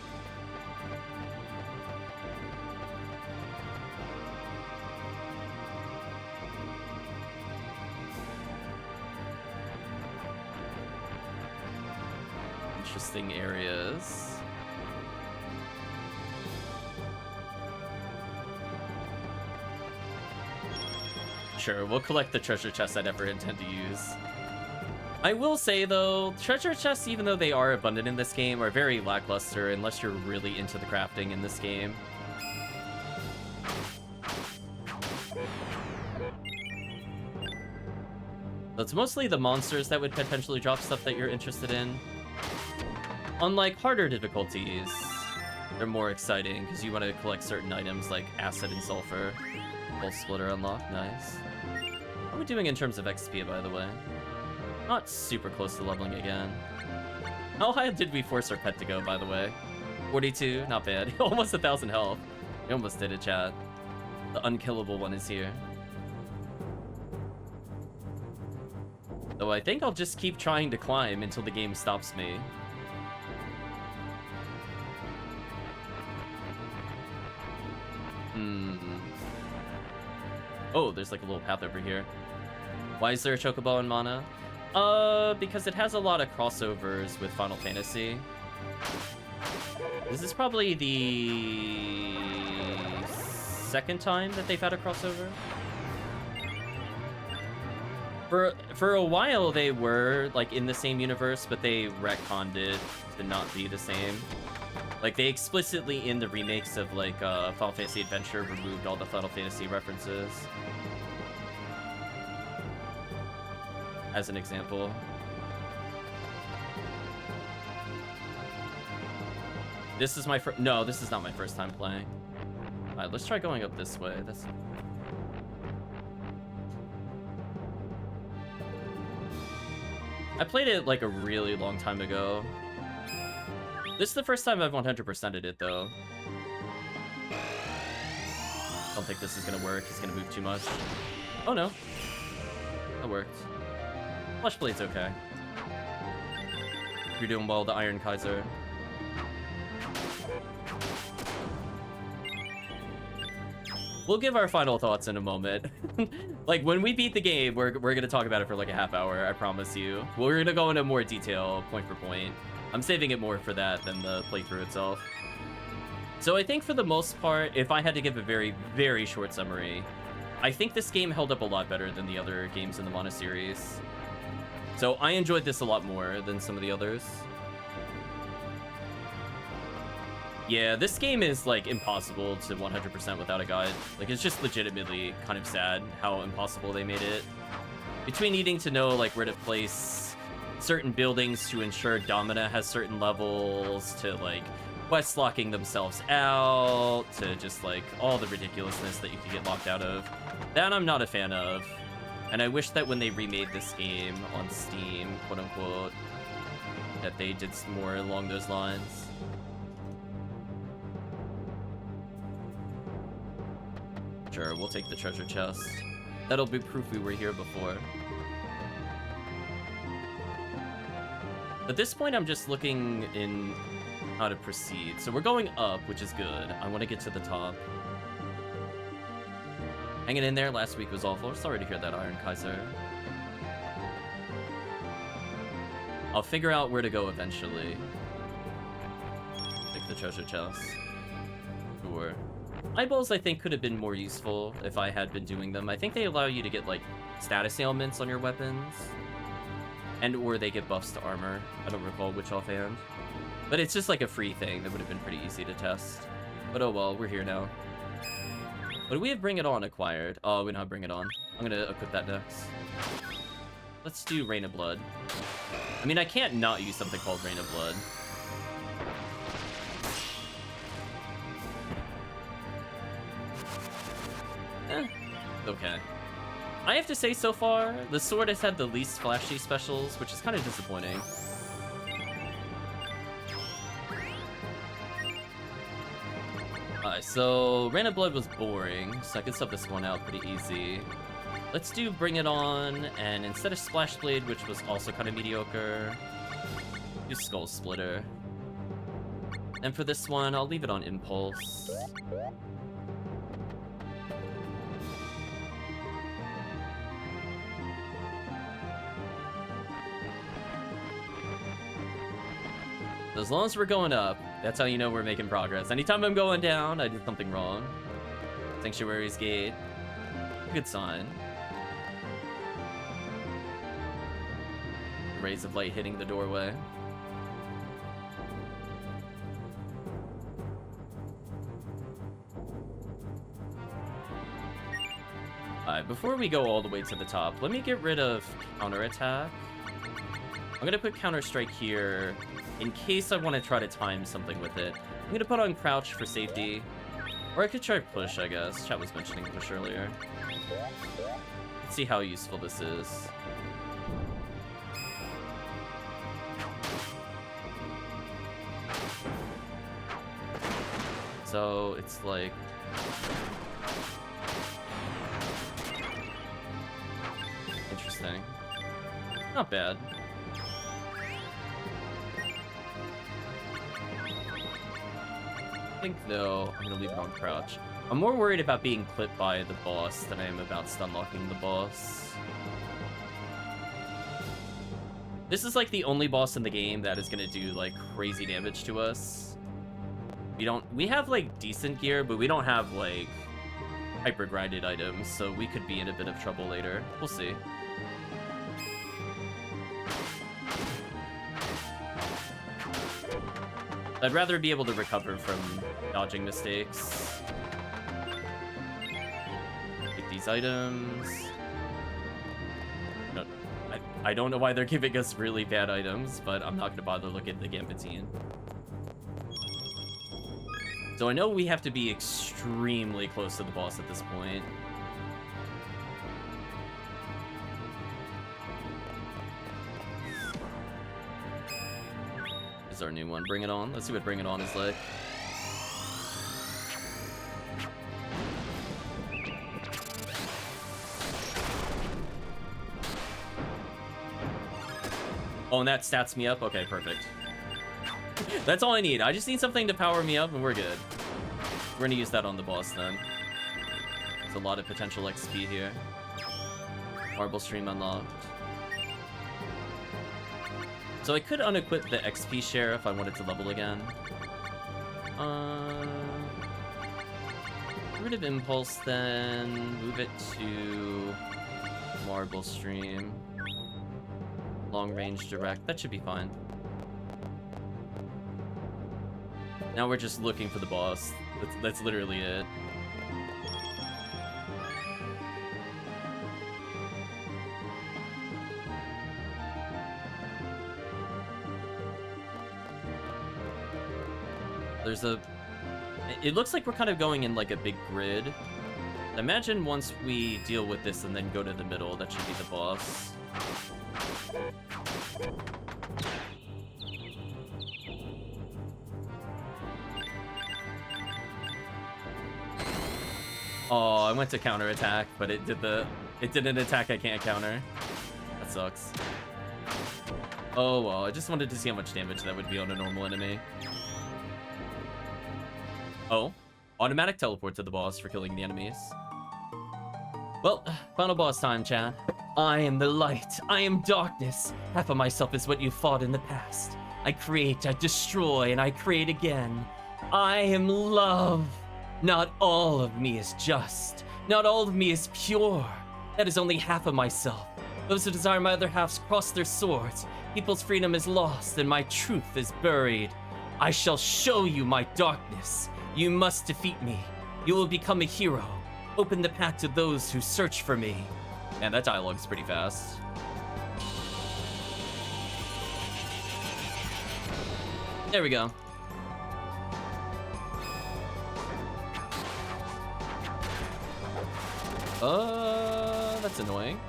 Interesting areas. Sure, we'll collect the treasure chests I never intend to use. I will say, though, treasure chests, even though they are abundant in this game, are very lackluster unless you're really into the crafting in this game. So it's mostly the monsters that would potentially drop stuff that you're interested in. Unlike harder difficulties, they're more exciting because you want to collect certain items like acid and sulfur. Pulse splitter unlocked, nice. How are we doing in terms of XP, by the way? Not super close to leveling again. How high did we force our pet to go, by the way? 42, not bad. Almost 1,000 health. We almost did it, chat. The unkillable one is here. Though I think I'll just keep trying to climb until the game stops me. Oh, there's like a little path over here. Why is there a chocobo in Mana? Because it has a lot of crossovers with Final Fantasy. This is probably the second time that they've had a crossover. For a while they were like in the same universe, but they retconned it to not be the same. Like they explicitly in the remakes of like Final Fantasy Adventure removed all the Final Fantasy references. As an example. This is my first... No, this is not my first time playing. Alright, let's try going up this way. That's... I played it like a really long time ago. This is the first time I've 100%ed it though. Don't think this is gonna work. He's gonna move too much. Oh no. That worked. Flesh Blade's okay. You're doing well, the Iron Kaiser. We'll give our final thoughts in a moment. Like, when we beat the game, we're gonna talk about it for like a half hour, I promise you. We're gonna go into more detail, point for point. I'm saving it more for that than the playthrough itself. So I think for the most part, if I had to give a very, very short summary, I think this game held up a lot better than the other games in the Mana series. So I enjoyed this a lot more than some of the others. Yeah, this game is, like, impossible to 100% without a guide. Like, it's just legitimately kind of sad how impossible they made it. Between needing to know, like, where to place certain buildings to ensure Domina has certain levels, to, like, quest locking themselves out, to just, like, all the ridiculousness that you could get locked out of. That I'm not a fan of. And I wish that when they remade this game on Steam, quote-unquote, that they did more along those lines. Sure, we'll take the treasure chest. That'll be proof we were here before. At this point, I'm just looking in how to proceed. So we're going up, which is good. I want to get to the top. Hanging in there last week was awful. Sorry to hear that, Iron Kaiser. I'll figure out where to go eventually. Take the treasure chest. Sure. Eyeballs, I think, could have been more useful if I had been doing them. I think they allow you to get, like, status ailments on your weapons. And or they get buffs to armor. I don't recall which offhand. But it's just, like, a free thing that would have been pretty easy to test. But oh well, we're here now. What do we have Bring It On acquired? Oh, we don't have Bring It On. I'm gonna equip that next. Let's do Rain of Blood. I mean, I can't not use something called Rain of Blood. Okay. I have to say, so far, the sword has had the least flashy specials, which is kind of disappointing. Alright, so Rain of Blood was boring, so I can sub this one out pretty easy. Let's do Bring It On, and instead of Splash Blade, which was also kind of mediocre, use Skull Splitter. And for this one, I'll leave it on Impulse. As long as we're going up, that's how you know we're making progress. Anytime I'm going down, I did something wrong. Sanctuary's Gate. Good sign. Rays of light hitting the doorway. Alright, before we go all the way to the top, let me get rid of counterattack. I'm gonna put Counter Strike here in case I want to try to time something with it. I'm gonna put on Crouch for safety. Or I could try push, I guess. Chat was mentioning push earlier. Let's see how useful this is. So it's like... Interesting. Not bad. I think, though, I'm gonna leave it on crouch. I'm more worried about being clipped by the boss than I am about stun locking the boss. This is like the only boss in the game that is gonna do like crazy damage to us. We have like decent gear, but we don't have like hyper grinded items, so we could be in a bit of trouble later. We'll see. I'd rather be able to recover from dodging mistakes. Take these items. No, I don't know why they're giving us really bad items, but I'm not going to bother looking at the Gambitine. So I know we have to be extremely close to the boss at this point. This is our new one. Bring it on. Let's see what Bring It On is like. Oh, and that stats me up? Okay, perfect. That's all I need. I just need something to power me up and we're good. We're gonna use that on the boss then. There's a lot of potential XP here. Marble Stream unlocked. So I could unequip the XP share if I wanted to level again. Get rid of Impulse then. Move it to Marble Stream. Long range direct. That should be fine. Now we're just looking for the boss. That's literally it. It looks like we're kind of going in like a big grid. Imagine once we deal with this and then go to the middle, that should be the boss. Oh, I went to counterattack, but it did an attack I can't counter. That sucks. Oh well, I just wanted to see how much damage that would be on a normal enemy. Oh, automatic teleport to the boss for killing the enemies. Well, final boss time, chat. I am the light. I am darkness. Half of myself is what you fought in the past. I create, I destroy, and I create again. I am love. Not all of me is just. Not all of me is pure. That is only half of myself. Those who desire my other halves cross their swords. People's freedom is lost, and my truth is buried. I shall show you my darkness. You must defeat me. You will become a hero. Open the path to those who search for me. Man, that dialogue's pretty fast. There we go. That's annoying.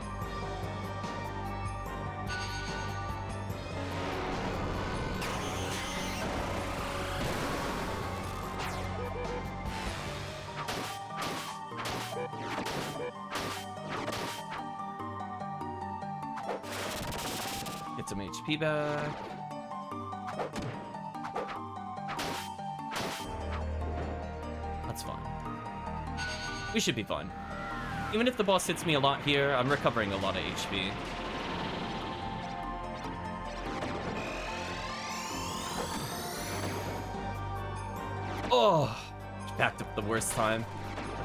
Get some HP back. That's fine. We should be fine. Even if the boss hits me a lot here, I'm recovering a lot of HP. Oh, backed up the worst time.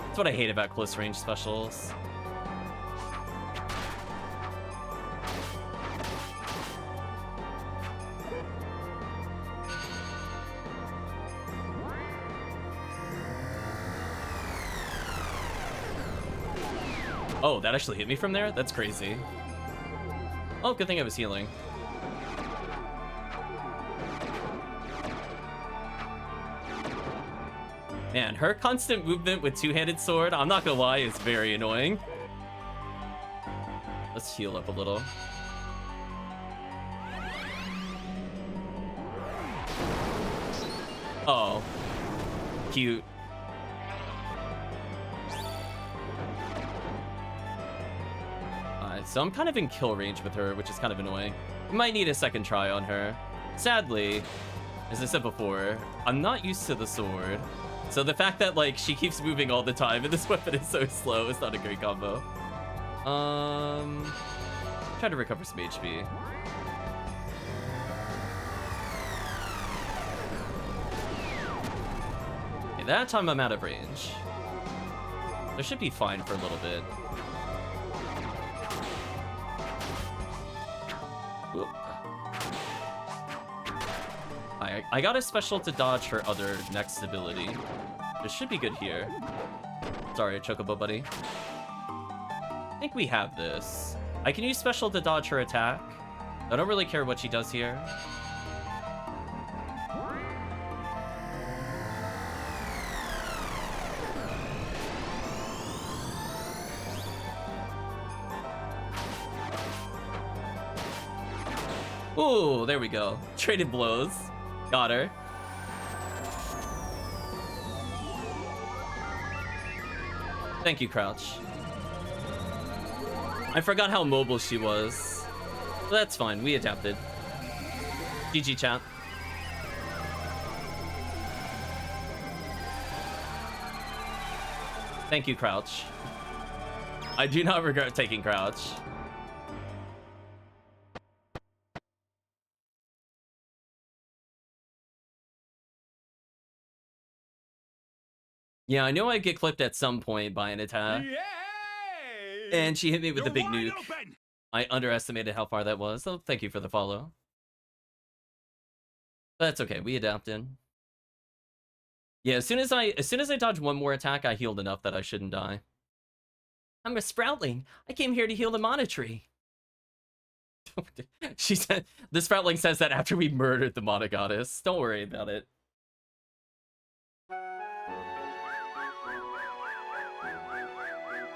That's what I hate about close range specials. Oh, that actually hit me from there? That's crazy. Oh, good thing I was healing. Man, her constant movement with two-handed sword, I'm not gonna lie, is very annoying. Let's heal up a little. Oh. Cute. Alright, so I'm kind of in kill range with her, which is kind of annoying. We might need a second try on her. Sadly, as I said before, I'm not used to the sword. So the fact that, like, she keeps moving all the time and this weapon is so slow is not a great combo. Try to recover some HP. Okay, that time I'm out of range. This should be fine for a little bit. Whoop. I got a special to dodge her other next ability. This should be good here. Sorry, Chocobo buddy. I think we have this. I can use special to dodge her attack. I don't really care what she does here. Ooh, there we go. Traded blows. Got her. Thank you, Crouch. I forgot how mobile she was. But that's fine, we adapted. GG, chat. Thank you, Crouch. I do not regret taking Crouch. Yeah, I know I'd get clipped at some point by an attack. Yay! And she hit me with You're a big wide nuke. open! I underestimated how far that was, so thank you for the follow. But that's okay, we adapted. Yeah, as soon as I dodged one more attack, I healed enough that I shouldn't die. I'm a Sproutling. I came here to heal the Mana Tree. She said, the Sproutling says that after we murdered the Mana Goddess. Don't worry about it.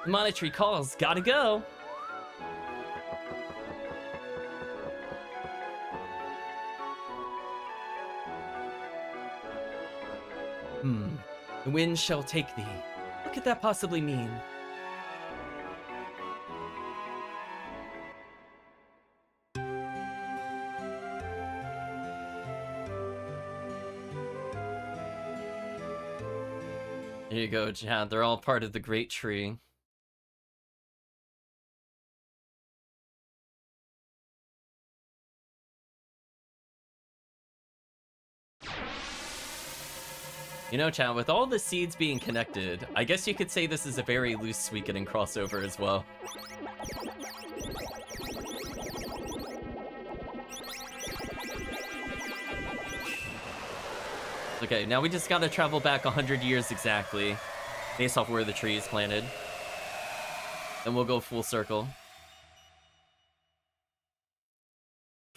The Mana Tree calls, gotta go. The wind shall take thee. What could that possibly mean? There you go, Chad. They're all part of the Great Tree. You know, Chad, with all the seeds being connected, I guess you could say this is a very loose Suikoden crossover as well. Okay, now we just gotta travel back 100 years exactly, based off where the tree is planted. Then we'll go full circle.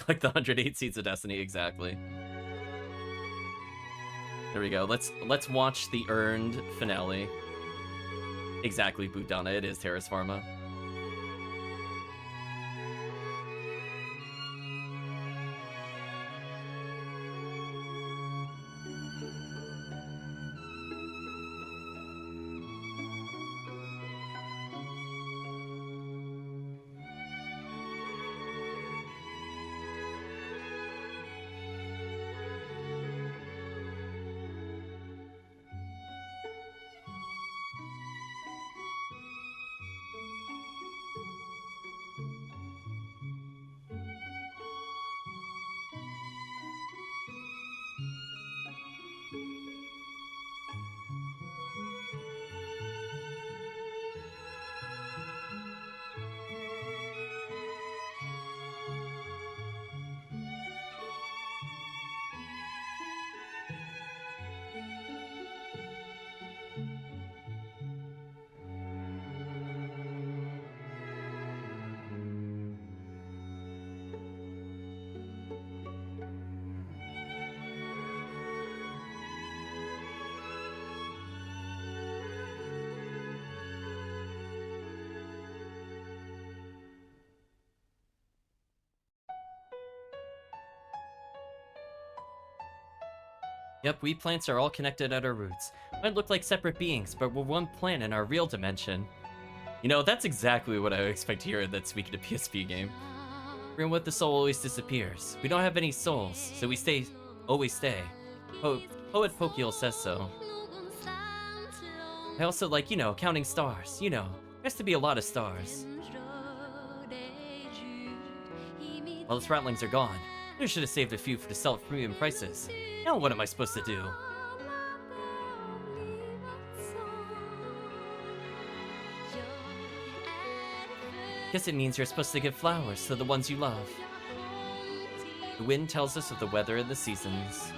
Like the 108 Seeds of Destiny, exactly. There we go. Let's watch the earned finale. Exactly, Bootdana. It is Terrace Pharma. Yep, we plants are all connected at our roots. Might look like separate beings, but we're one plant in our real dimension. You know, that's exactly what I would expect to hear in that speaking to PSP game. We're what the soul always disappears. We don't have any souls, so we always stay. Poet Pokiel says so. I also like, counting stars. There has to be a lot of stars. Well, its ratlings are gone. I should have saved a few to sell at premium prices. Now what am I supposed to do? Guess it means you're supposed to give flowers to the ones you love. The wind tells us of the weather and the seasons.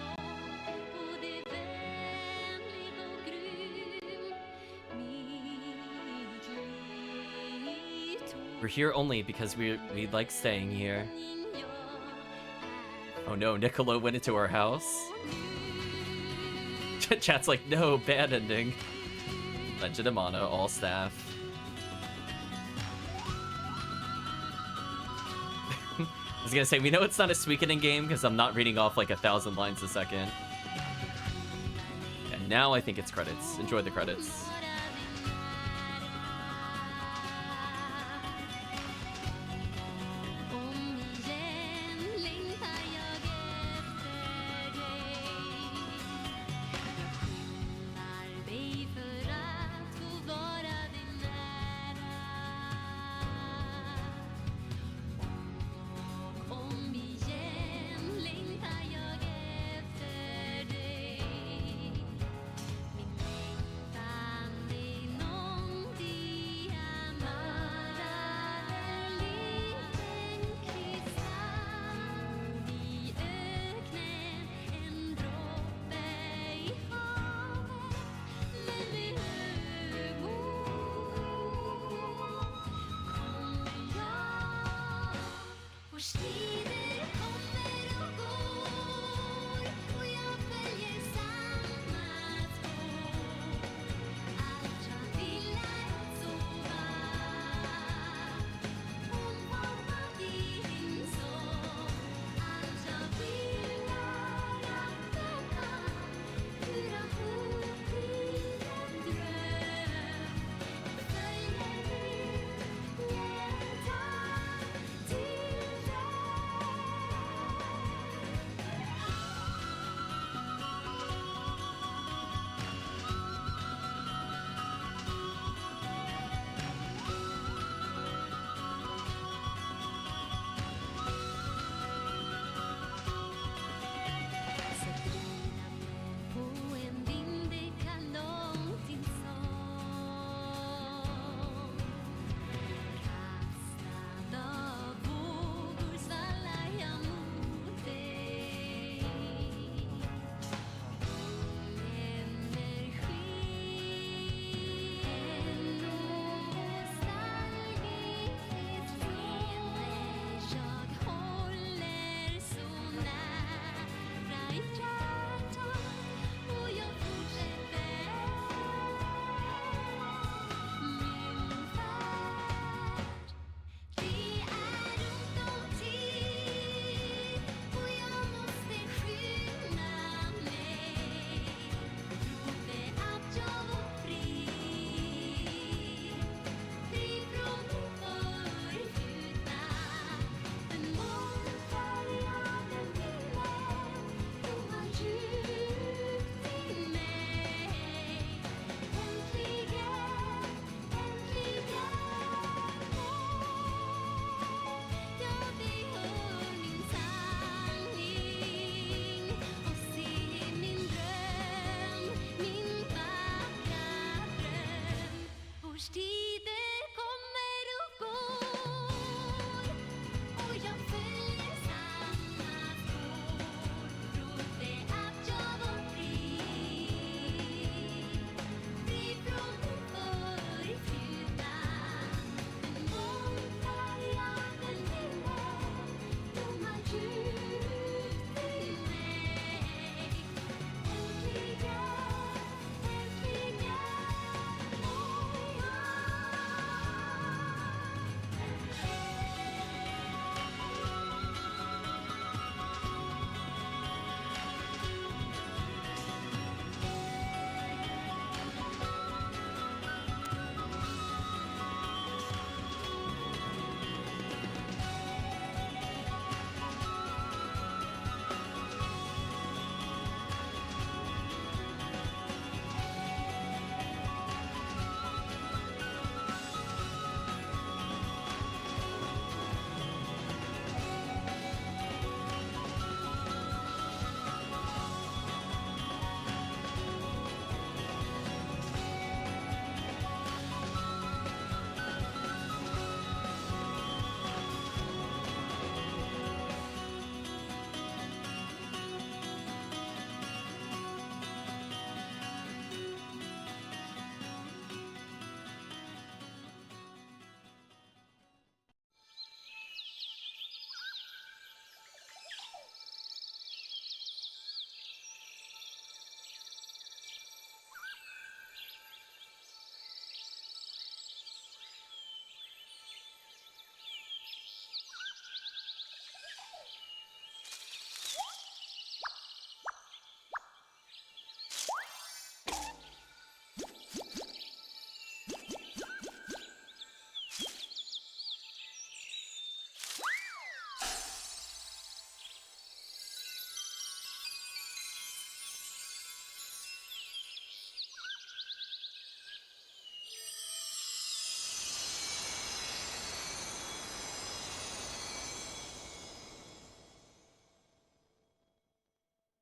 We're here only because we like staying here. Oh no, Niccolo went into our house. Chat's like, no, bad ending. Legend of Mana, all staff. I was gonna say, we know it's not a Suikoden game because I'm not reading off like 1,000 lines a second. And now I think it's credits. Enjoy the credits.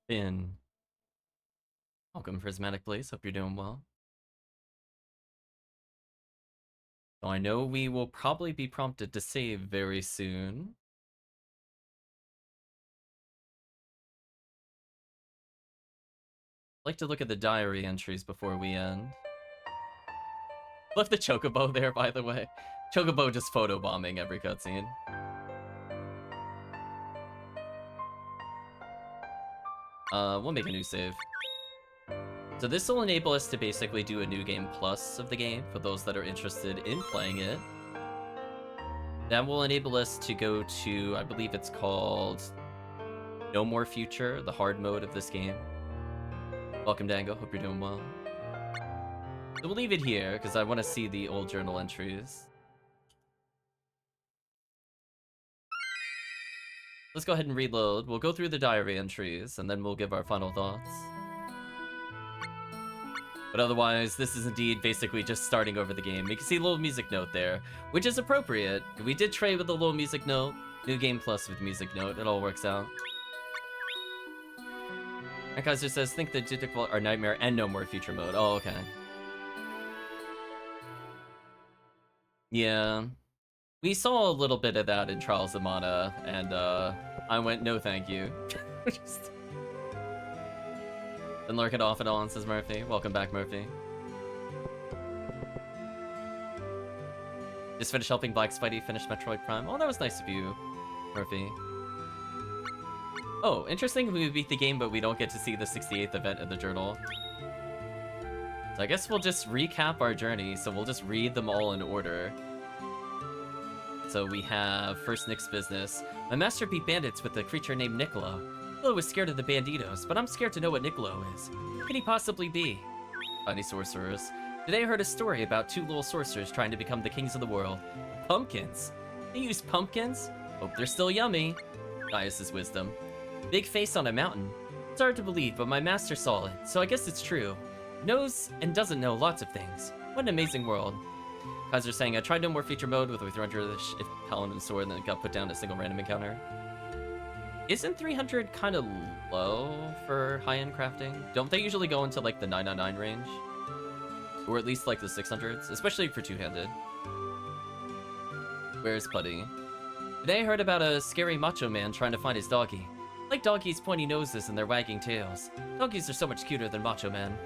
Finn. Welcome, Prismatic Blaze. Hope you're doing well. So I know we will probably be prompted to save very soon. I'd like to look at the diary entries before we end. Left the Chocobo there, by the way. Chocobo just photobombing every cutscene. We'll make a new save. So this will enable us to basically do a new game plus of the game for those that are interested in playing it. That will enable us to go to, I believe it's called No More Future, the hard mode of this game. Welcome, Dango. Hope you're doing well. So we'll leave it here because I want to see the old journal entries. Let's go ahead and reload. We'll go through the diary entries and then we'll give our final thoughts. But otherwise, this is indeed basically just starting over the game. You can see a little music note there, which is appropriate. We did trade with a little music note. New game plus with music note. It all works out. And Kaiser says, think the Digitical are Nightmare and No More Future mode. Oh, okay. Yeah. We saw a little bit of that in Trials of Mana, and I went, no thank you. Just... Then lurk it off and on, says Murphy. Welcome back, Murphy. Just finished helping Black Spidey finish Metroid Prime. Oh, that was nice of you, Murphy. Oh, interesting, we beat the game, but we don't get to see the 68th event in the journal. So I guess we'll just recap our journey, so we'll just read them all in order. So we have first Nick's business. My master beat bandits with a creature named Niccolo. Niccolo was scared of the banditos, but I'm scared to know what Niccolo is. Who could he possibly be? Tiny sorcerers. Today I heard a story about two little sorcerers trying to become the kings of the world. Pumpkins. They use pumpkins? Hope they're still yummy. Gaius' wisdom. Big face on a mountain. It's hard to believe, but my master saw it, so I guess it's true. Knows and doesn't know lots of things. What an amazing world. Kaiser saying, I tried No More Feature mode with 300 Paladin Sword and then it got put down to single random encounter. Isn't 300 kind of low for high-end crafting? Don't they usually go into like the 999 range? Or at least like the 600s, especially for two-handed. Where's Putty? Today I heard about a scary macho man trying to find his doggy. I like doggies' pointy noses and their wagging tails. Doggies are so much cuter than macho men.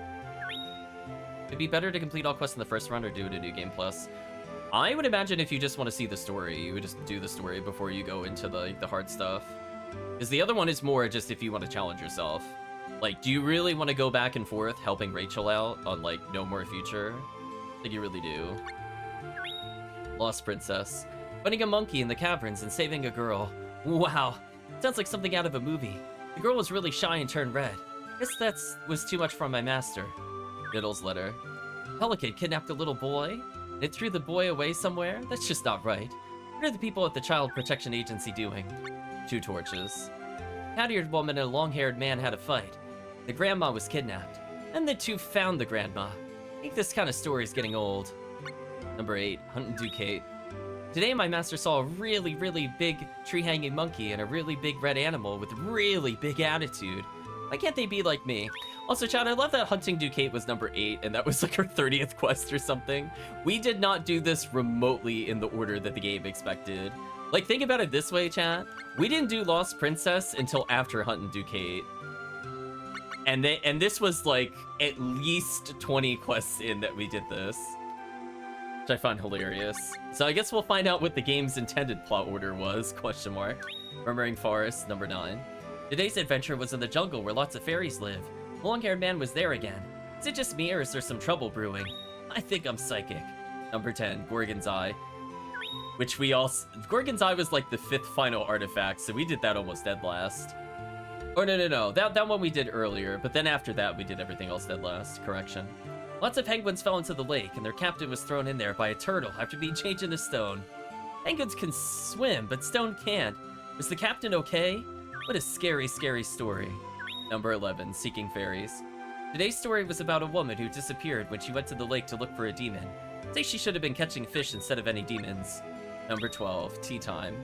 It'd be better to complete all quests in the first run or do it a new game plus. I would imagine if you just want to see the story, you would just do the story before you go into the hard stuff. Because the other one is more just if you want to challenge yourself. Like, do you really want to go back and forth helping Rachel out on, like, No More Future? I think you really do. Lost Princess. Finding a monkey in the caverns and saving a girl. Wow. Sounds like something out of a movie. The girl was really shy and turned red. Guess that was too much for my master. Biddle's letter. Pelican kidnapped a little boy? It threw the boy away somewhere? That's just not right. What are the people at the Child Protection Agency doing? 2 torches. A cat-eared woman and a long-haired man had a fight. The grandma was kidnapped. And the two found the grandma. I think this kind of story is getting old. Number 8, Hunt and Ducate. Today my master saw a really, really big tree-hanging monkey and a really big red animal with really big attitude. Why can't they be like me? Also, Chad, I love that Hunting Ducate was number 8, and that was like her 30th quest or something. We did not do this remotely in the order that the game expected. Like, think about it this way, chat. We didn't do Lost Princess until after Hunt and Ducate. And this was like at least 20 quests in that we did this. Which I find hilarious. So I guess we'll find out what the game's intended plot order was, question mark. Murmuring Forest, number 9. Today's adventure was in the jungle where lots of fairies live. The long-haired man was there again. Is it just me or is there some trouble brewing? I think I'm psychic. Number 10, Gorgon's Eye. Which we all... Gorgon's Eye was like the 5th final artifact, so we did that almost dead last. Or no. That one we did earlier, but then after that we did everything else dead last. Correction. Lots of penguins fell into the lake, and their captain was thrown in there by a turtle after being changed into stone. Penguins can swim, but stone can't. Was the captain okay? What a scary, scary story. Number 11, Seeking Fairies. Today's story was about a woman who disappeared when she went to the lake to look for a demon. I'd say she should have been catching fish instead of any demons. Number 12, Tea Time.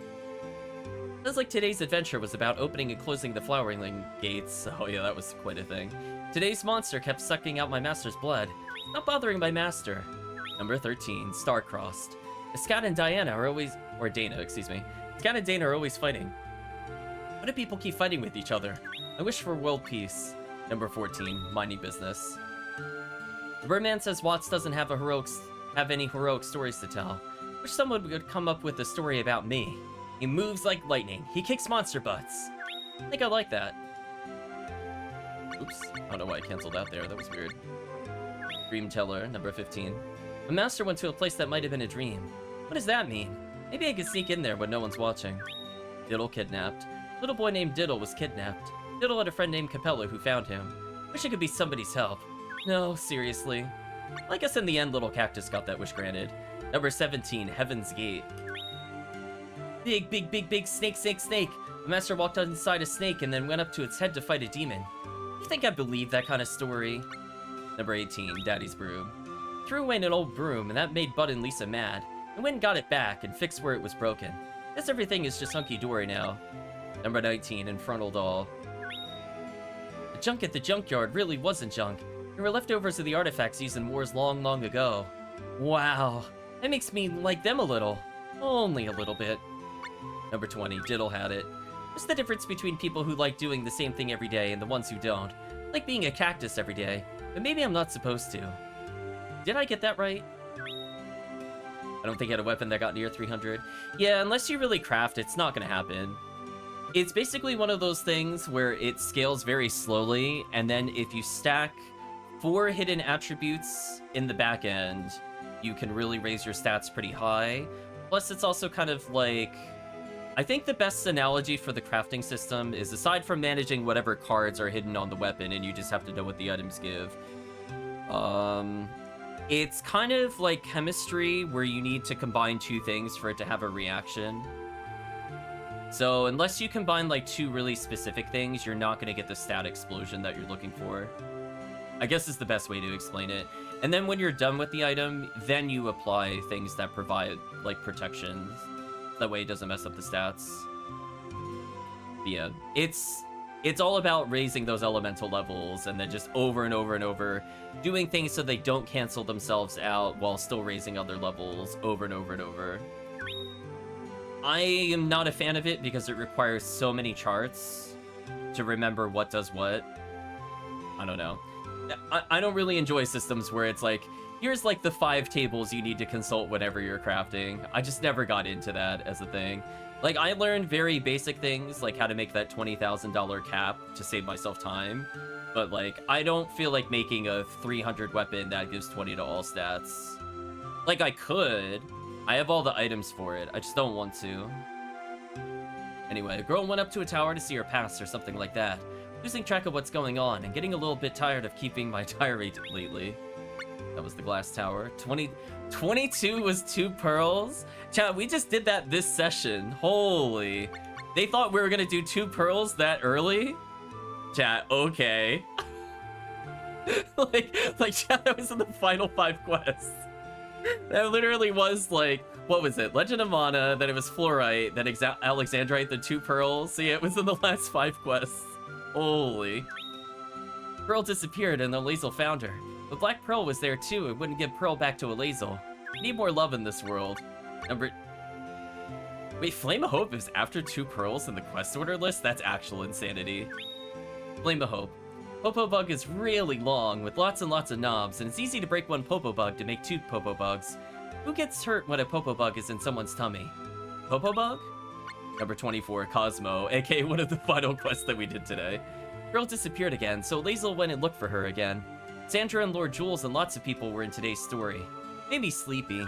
Sounds like today's adventure was about opening and closing the flowering gates. Oh yeah, that was quite a thing. Today's monster kept sucking out my master's blood. Not bothering my master. Number 13, Star-Crossed. Scout and Diana are always... Or Dana, excuse me. Scout and Dana are always fighting. Why do people keep fighting with each other? I wish for world peace. Number 14, Minding Business. The Birdman says Watts doesn't have any heroic stories to tell. Wish someone would come up with a story about me. He moves like lightning. He kicks monster butts. I think I like that. Oops. I don't know why I canceled out there. That was weird. Dream Teller, number 15. My master went to a place that might have been a dream. What does that mean? Maybe I could sneak in there when no one's watching. Diddle kidnapped. Little boy named Diddle was kidnapped. Diddle had a friend named Capella who found him. Wish it could be somebody's help. No, seriously. I guess in the end, Little Cactus got that wish granted. Number 17, Heaven's Gate. Big, big, big, big snake, snake, snake. The master walked inside a snake and then went up to its head to fight a demon. You think I believe that kind of story? Number 18, Daddy's Broom. Threw away an old broom, and that made Bud and Lisa mad. I went and got it back and fixed where it was broken. Guess everything is just hunky-dory now. Number 19, Infernal Doll. The junk at the junkyard really wasn't junk. There were leftovers of the artifacts used in wars long, long ago. Wow, that makes me like them a little. Only a little bit. Number 20, Diddle Had It. What's the difference between people who like doing the same thing every day and the ones who don't? I like being a cactus every day, but maybe I'm not supposed to. Did I get that right? I don't think I had a weapon that got near 300. Yeah, unless you really craft, it's not gonna happen. It's basically one of those things where it scales very slowly, and then if you stack 4 hidden attributes in the back end, you can really raise your stats pretty high. Plus, it's also kind of like... I think the best analogy for the crafting system is, aside from managing whatever cards are hidden on the weapon and you just have to know what the items give, it's kind of like chemistry where you need to combine 2 things for it to have a reaction. So unless you combine like 2 really specific things, you're not going to get the stat explosion that you're looking for. I guess is the best way to explain it. And then when you're done with the item, then you apply things that provide like protections. That way it doesn't mess up the stats. But yeah, it's all about raising those elemental levels and then just over and over and over doing things so they don't cancel themselves out while still raising other levels over and over and over. I am not a fan of it because it requires so many charts to remember what does what. I don't know. I don't really enjoy systems where it's like, here's like the 5 tables you need to consult whenever you're crafting. I just never got into that as a thing. Like, I learned very basic things, like how to make that $20,000 cap to save myself time. But like, I don't feel like making a 300 weapon that gives 20 to all stats. Like, I could. I have all the items for it. I just don't want to. Anyway, a girl went up to a tower to see her past or something like that. Losing track of what's going on and getting a little bit tired of keeping my diary lately. That was the glass tower. 22 was 2 pearls? Chat, we just did that this session. Holy. They thought we were gonna do 2 pearls that early? Chat, okay. like chat, that was in the final 5 quests. That literally was like, what was it? Legend of Mana, then it was Fluorite, then Alexandrite, then 2 pearls. So yeah, it was in the last 5 quests. Holy. Pearl disappeared and Alazel found her. But Black Pearl was there too and wouldn't give Pearl back to Alazel. Need more love in this world. Wait, Flame of Hope is after 2 pearls in the quest order list? That's actual insanity. Flame of Hope. Popo Bug is really long with lots and lots of knobs, and it's easy to break 1 Popo Bug to make 2 Popo Bugs. Who gets hurt when a Popo Bug is in someone's tummy? Popo Bug? Number 24, Cosmo, aka one of the final quests that we did today. Girl disappeared again, so Lazel went and looked for her again. Sandra and Lord Jules and lots of people were in today's story. Made me sleepy.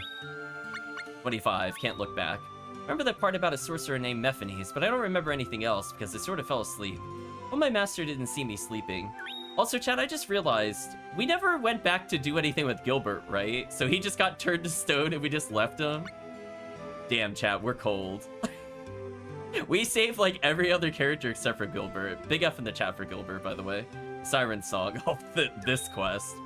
25, can't look back. Remember that part about a sorcerer named Mephanes, but I don't remember anything else because I sort of fell asleep. Well, my master didn't see me sleeping. Also, chat, I just realized, we never went back to do anything with Gilbert, right? So he just got turned to stone and we just left him? Damn, chat, we're cold. We saved, like, every other character except for Gilbert. Big F in the chat for Gilbert, by the way. Siren Song, oh, this quest.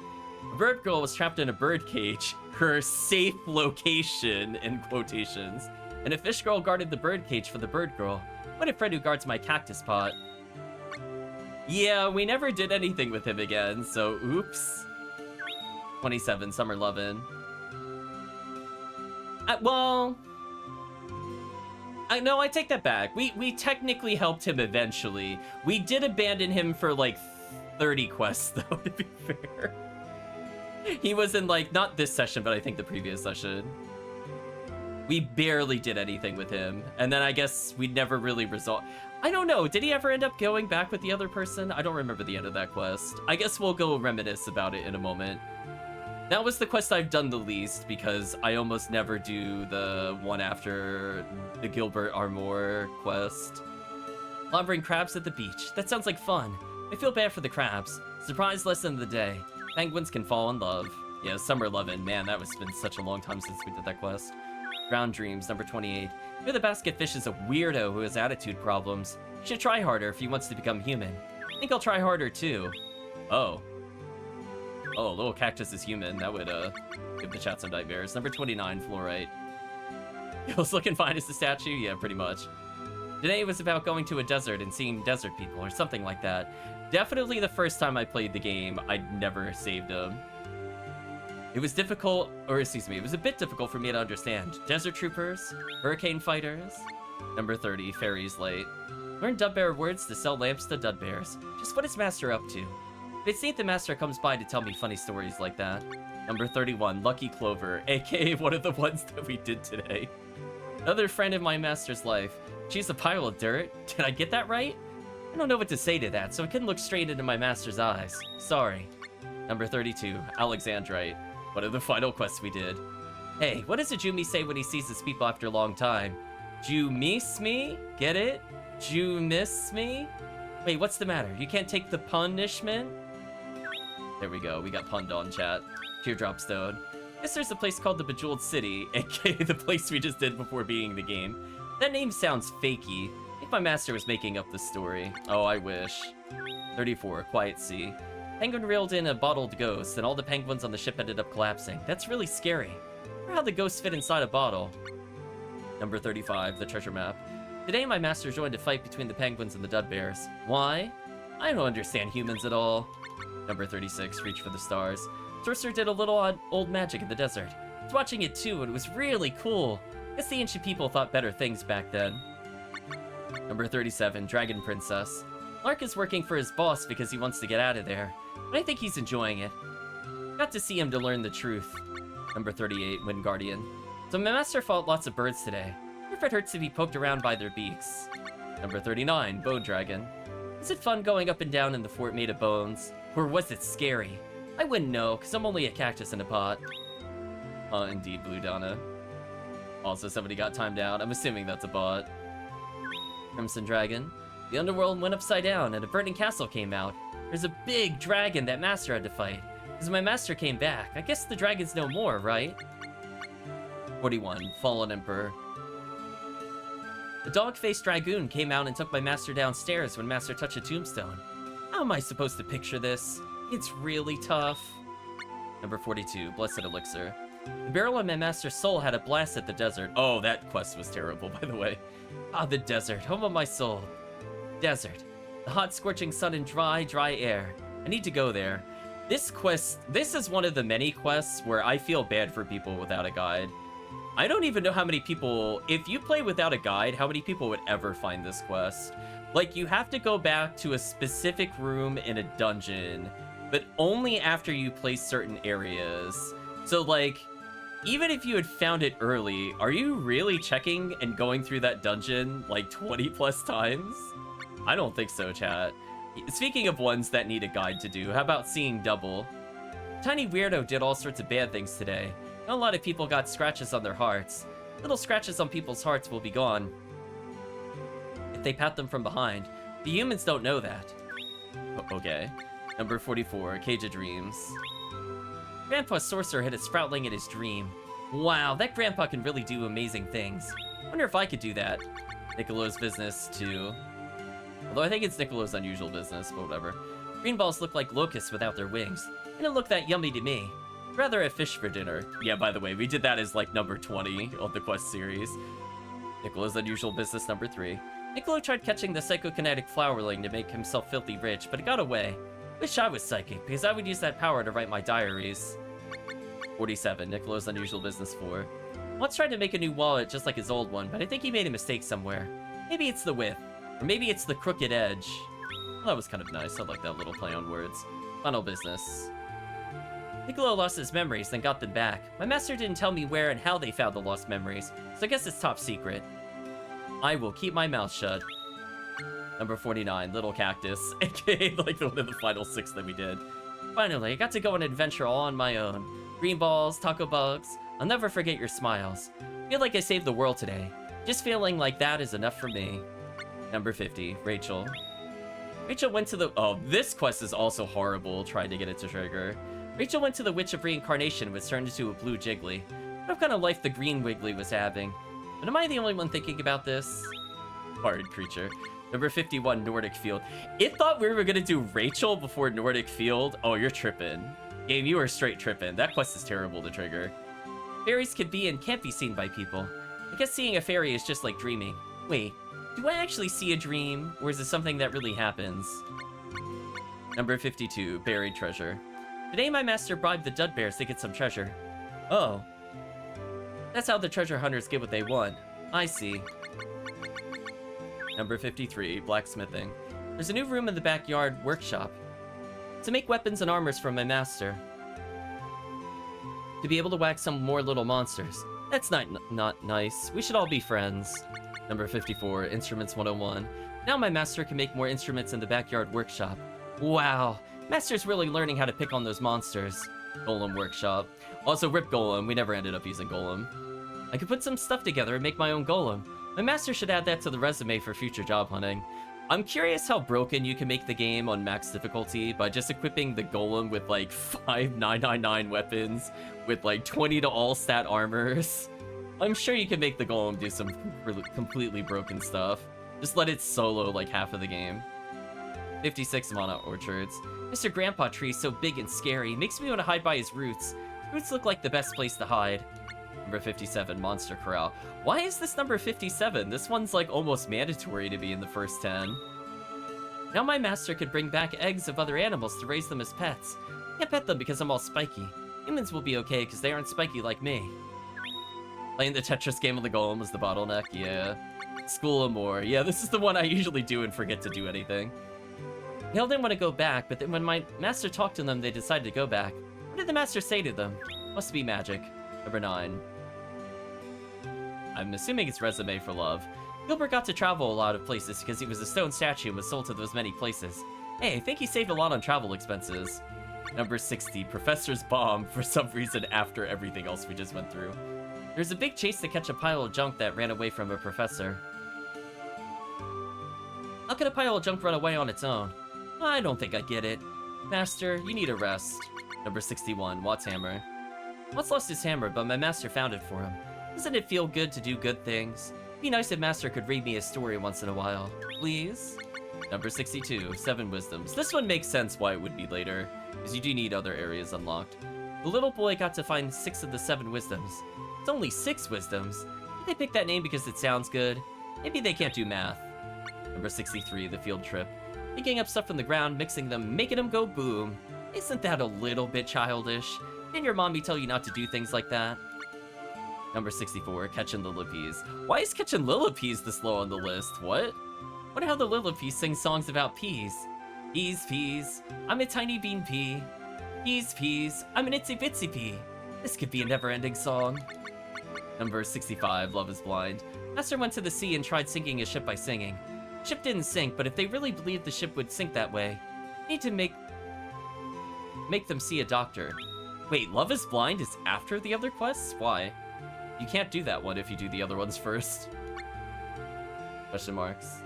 A bird girl was trapped in a bird cage. Her safe location, in quotations. And a fish girl guarded the bird cage for the bird girl. What a friend who guards my cactus pot. Yeah, we never did anything with him again, so oops. 27, Summer Lovin'. Well... no, I take that back. We technically helped him eventually. We did abandon him for like 30 quests, though, to be fair. He was in like, not this session, but I think the previous session. We barely did anything with him. And then I guess we never really resolved... I don't know, did he ever end up going back with the other person? I don't remember the end of that quest. I guess we'll go reminisce about it in a moment. That was the quest I've done the least, because I almost never do the one after the Gilbert Armour quest. Lumbering crabs at the beach. That sounds like fun. I feel bad for the crabs. Surprise lesson of the day. Penguins can fall in love. Yeah, Summer Lovin'. Man, that was been such a long time since we did that quest. Ground Dreams, number 28. Maybe the basket fish is a weirdo who has attitude problems. You should try harder if he wants to become human. I think I'll try harder too. Oh. Oh, little cactus is human. That would give the chat some nightmares. Number 29, Fluorite. Feels looking fine as the statue? Yeah, pretty much. Today was about going to a desert and seeing desert people or something like that. Definitely the first time I played the game, I never saved him. It was difficult, or excuse me, it was a bit difficult for me to understand. Desert troopers, hurricane fighters. Number 30, Fairies Late. Learn Dudbear words to sell lamps to Dudbears. Just what is Master up to? If it's neat the Master comes by to tell me funny stories like that. Number 31, Lucky Clover, aka one of the ones that we did today. Another friend in my Master's life. She's a pile of dirt. Did I get that right? I don't know what to say to that, so I couldn't look straight into my Master's eyes. Sorry. Number 32, Alexandrite. One of the final quests we did. Hey, what does a Jumi say when he sees his people after a long time? Ju miss me? Get it? Ju miss me? Wait, what's the matter? You can't take the punishment? There we go, we got punned on, chat. Teardrop Stone. Guess there's a place called the Bejeweled City, aka the place we just did before being the game. That name sounds fakey. I think my Master was making up the story. Oh, I wish. 34, Quiet Sea. Penguin reeled in a bottled ghost, and all the penguins on the ship ended up collapsing. That's really scary. I wonder how the ghost fit inside a bottle. Number 35, the treasure map. Today my Master joined a fight between the penguins and the Dudbears. Why? I don't understand humans at all. Number 36, Reach for the Stars. Sorcerer did a little old magic in the desert. I was watching it too, and it was really cool. Guess the ancient people thought better things back then. Number 37, Dragon Princess. Lark is working for his boss because he wants to get out of there, but I think he's enjoying it. Got to see him to learn the truth. Number 38, Wind Guardian. So my Master fought lots of birds today. I wonder if it hurts to be poked around by their beaks. Number 39, Bone Dragon. Is it fun going up and down in the fort made of bones? Or was it scary? I wouldn't know, because I'm only a cactus in a pot. Indeed, Blue Donna. Also, somebody got timed out. I'm assuming that's a bot. Crimson Dragon. The underworld went upside down and a burning castle came out. There's a big dragon that Master had to fight. As my Master came back, I guess the dragons know more, right? 41, Fallen Emperor. The dog-faced dragoon came out and took my Master downstairs when Master touched a tombstone. How am I supposed to picture this? It's really tough. Number 42, Blessed Elixir. The barrel of my Master's soul had a blast at the desert. Oh, that quest was terrible, by the way. Ah, the desert, home of my soul. Desert. The hot, scorching sun and dry, dry air. I need to go there. This quest, this is one of the many quests where I feel bad for people without a guide. I don't even know how many people, if you play without a guide, how many people would ever find this quest. Like, you have to go back to a specific room in a dungeon, but only after you play certain areas. So, like, even if you had found it early, are you really checking and going through that dungeon, like, 20 plus times? I don't think so, chat. Speaking of ones that need a guide to do, how about Seeing Double? Tiny Weirdo did all sorts of bad things today. Not a lot of people got scratches on their hearts. Little scratches on people's hearts will be gone if they pat them from behind. The humans don't know that. Okay. Number 44, Cage of Dreams. Grandpa's sorcerer hit a sproutling in his dream. Wow, that grandpa can really do amazing things. Wonder if I could do that. Niccolo's business, too. Although I think it's Niccolo's unusual business, but whatever. Green balls look like locusts without their wings. They don't look that yummy to me. I'd rather have fish for dinner. Yeah, by the way, we did that as like number 20 on the quest series. Niccolo's unusual business, number 3. Niccolo tried catching the psychokinetic flowerling to make himself filthy rich, but it got away. Wish I was psychic, because I would use that power to write my diaries. 47. Niccolo's unusual business 4. Once tried to make a new wallet just like his old one, but I think he made a mistake somewhere. Maybe it's the width, or maybe it's the crooked edge. Well, that was kind of nice. I like that little play on words. Final business. Niccolo lost his memories, then got them back. My master didn't tell me where and how they found the lost memories, so I guess it's top secret. I will keep my mouth shut. Number 49, Little Cactus, aka like one of the final 6 that we did. Finally, I got to go on an adventure all on my own. Green balls, taco bugs, I'll never forget your smiles. Feel like I saved the world today. Just feeling like that is enough for me. Number 50, Rachel. Rachel went to the... Oh, this quest is also horrible, trying to get it to trigger. Rachel went to the Witch of Reincarnation, which turned into a blue Jiggly. What kind of life the green Wiggly was having? But am I the only one thinking about this? Hard creature. Number 51, Nordic Field. It thought we were gonna do Rachel before Nordic Field. Oh, you're tripping. Game, you are straight tripping. That quest is terrible to trigger. Fairies can be and can't be seen by people. I guess seeing a fairy is just like dreaming. Wait, do I actually see a dream, or is it something that really happens? Number 52, Buried Treasure. Today my master bribed the Dud Bears to get some treasure. Oh. That's how the treasure hunters get what they want. I see. Number 53, Blacksmithing. There's a new room in the backyard workshop. To make weapons and armors from my master. To be able to whack some more little monsters. That's not nice. We should all be friends. Number 54, Instruments 101. Now my master can make more instruments in the backyard workshop. Wow. Master's really learning how to pick on those monsters. Golem Workshop. Also, Rip Golem. We never ended up using Golem. I could put some stuff together and make my own Golem. My master should add that to the resume for future job hunting. I'm curious how broken you can make the game on max difficulty by just equipping the Golem with like 5 999 weapons with like 20 to all stat armors. I'm sure you can make the Golem do some completely broken stuff. Just let it solo like half of the game. 56, Mana Orchards. Mr. Grandpa Tree is so big and scary, makes me want to hide by his roots. Roots look like the best place to hide. Number 57, Monster Corral. Why is this number 57? This one's like almost mandatory to be in the first 10. Now my master could bring back eggs of other animals to raise them as pets. Can't pet them because I'm all spiky. Humans will be okay because they aren't spiky like me. Playing the Tetris game of the Golem was the bottleneck, yeah. School of More. Yeah, this is the one I usually do and forget to do anything. They all didn't want to go back, but then when my master talked to them, they decided to go back. What did the master say to them? Must be magic. Number 9. I'm assuming it's Resume for Love. Gilbert got to travel a lot of places because he was a stone statue and was sold to those many places. Hey, I think he saved a lot on travel expenses. Number 60, Professor's Bomb, for some reason after everything else we just went through. There's a big chase to catch a pile of junk that ran away from a professor. How could a pile of junk run away on its own? I don't think I get it. Master, you need a rest. Number 61, Watt's Hammer. Watt's lost his hammer, but my master found it for him. Doesn't it feel good to do good things? It'd be nice if master could read me a story once in a while. Please? Number 62, 7 Wisdoms. This one makes sense why it would be later, because you do need other areas unlocked. The little boy got to find 6 of the 7 Wisdoms. It's only 6 Wisdoms. Did they pick that name because it sounds good? Maybe they can't do math. Number 63, The Field Trip. Picking up stuff from the ground, mixing them, making them go boom. Isn't that a little bit childish? Didn't your mommy tell you not to do things like that? Number 64, Catching Lillipees. Why is Catching Lillipees this low on the list? What? Wonder how the Lillipees sing songs about peas. Peas, peas, I'm a tiny bean pea. Peas, peas, I'm an itsy bitsy pea. This could be a never-ending song. Number 65, Love is Blind. Master went to the sea and tried sinking his ship by singing. Ship didn't sink, but if they really believed the ship would sink that way, they need to make them see a doctor. Wait, Love is Blind is after the other quests? Why? You can't do that one if you do the other ones first. Question marks.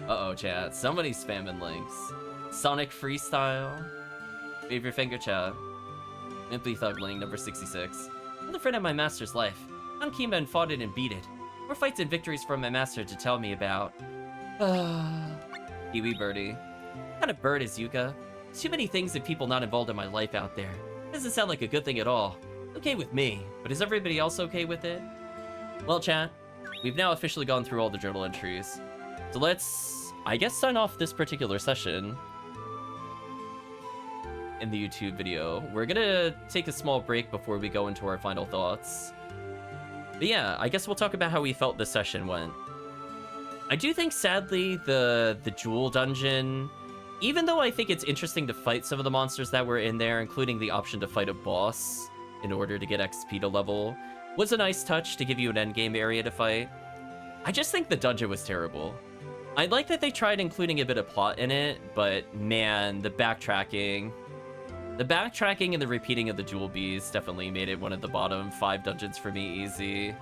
Uh-oh, chat. Somebody's spamming links. Sonic Freestyle. Wave your finger, chat. Mimply Thugling, number 66. I'm the friend of my master's life. I'm Kima and fought it and beat it. More fights and victories from my master to tell me about. Kiwi Birdie. What kind of bird is Yuka? There's too many things and people not involved in my life out there. Doesn't sound like a good thing at all. Okay with me, but is everybody else okay with it? Well, chat, we've now officially gone through all the journal entries. So let's, I guess, sign off this particular session in the YouTube video. We're gonna take a small break before we go into our final thoughts. But yeah, I guess we'll talk about how we felt this session went. I do think, sadly, the Jewel Dungeon, even though I think it's interesting to fight some of the monsters that were in there, including the option to fight a boss in order to get XP to level, was a nice touch to give you an endgame area to fight. I just think the dungeon was terrible. I like that they tried including a bit of plot in it, but man, the backtracking and the repeating of the Jewel Bees definitely made it one of the bottom 5 dungeons for me easy.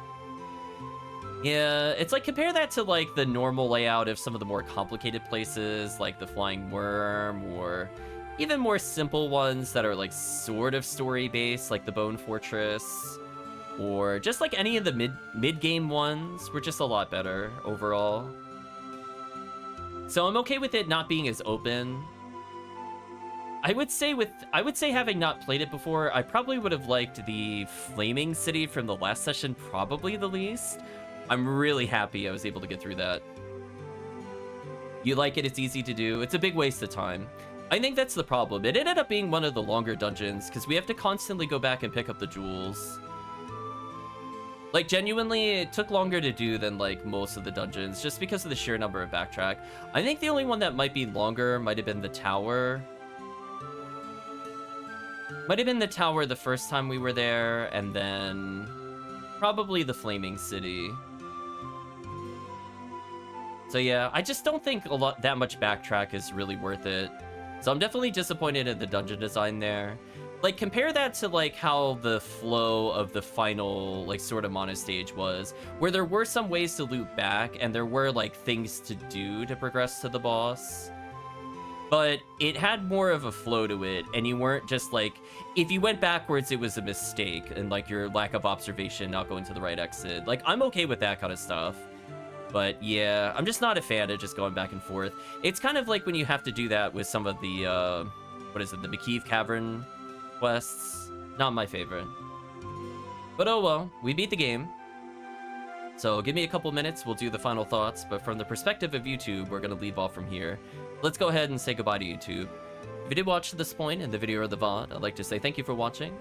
Yeah, it's like, compare that to like the normal layout of some of the more complicated places, like the Flying Worm, or even more simple ones that are like sort of story-based, like the Bone Fortress, or just like any of the mid-game ones were just a lot better overall. So I'm okay with it not being as open. I would say having not played it before, I probably would have liked the Flaming City from the last session probably the least. I'm really happy I was able to get through that. You like it, it's easy to do. It's a big waste of time. I think that's the problem. It ended up being one of the longer dungeons because we have to constantly go back and pick up the jewels. Like, genuinely, it took longer to do than, like, most of the dungeons, just because of the sheer number of backtrack. I think the only one that might be longer might have been the tower. Might have been the tower the first time we were there, and then probably the Flaming City. So yeah, I just don't think that much backtrack is really worth it. So I'm definitely disappointed in the dungeon design there. Like, compare that to, like, how the flow of the final, like, sort of mono stage was, where there were some ways to loop back, and there were, like, things to do to progress to the boss. But it had more of a flow to it, and you weren't just, like, if you went backwards, it was a mistake, and, like, your lack of observation not going to the right exit. Like, I'm okay with that kind of stuff. But yeah, I'm just not a fan of just going back and forth. It's kind of like when you have to do that with some of the, the McKeeve Cavern quests. Not my favorite. But oh well, we beat the game. So give me a couple minutes, we'll do the final thoughts, but from the perspective of YouTube, we're gonna leave off from here. Let's go ahead and say goodbye to YouTube. If you did watch to this point in the video or the VOD, I'd like to say thank you for watching,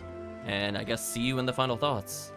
and I guess see you in the final thoughts.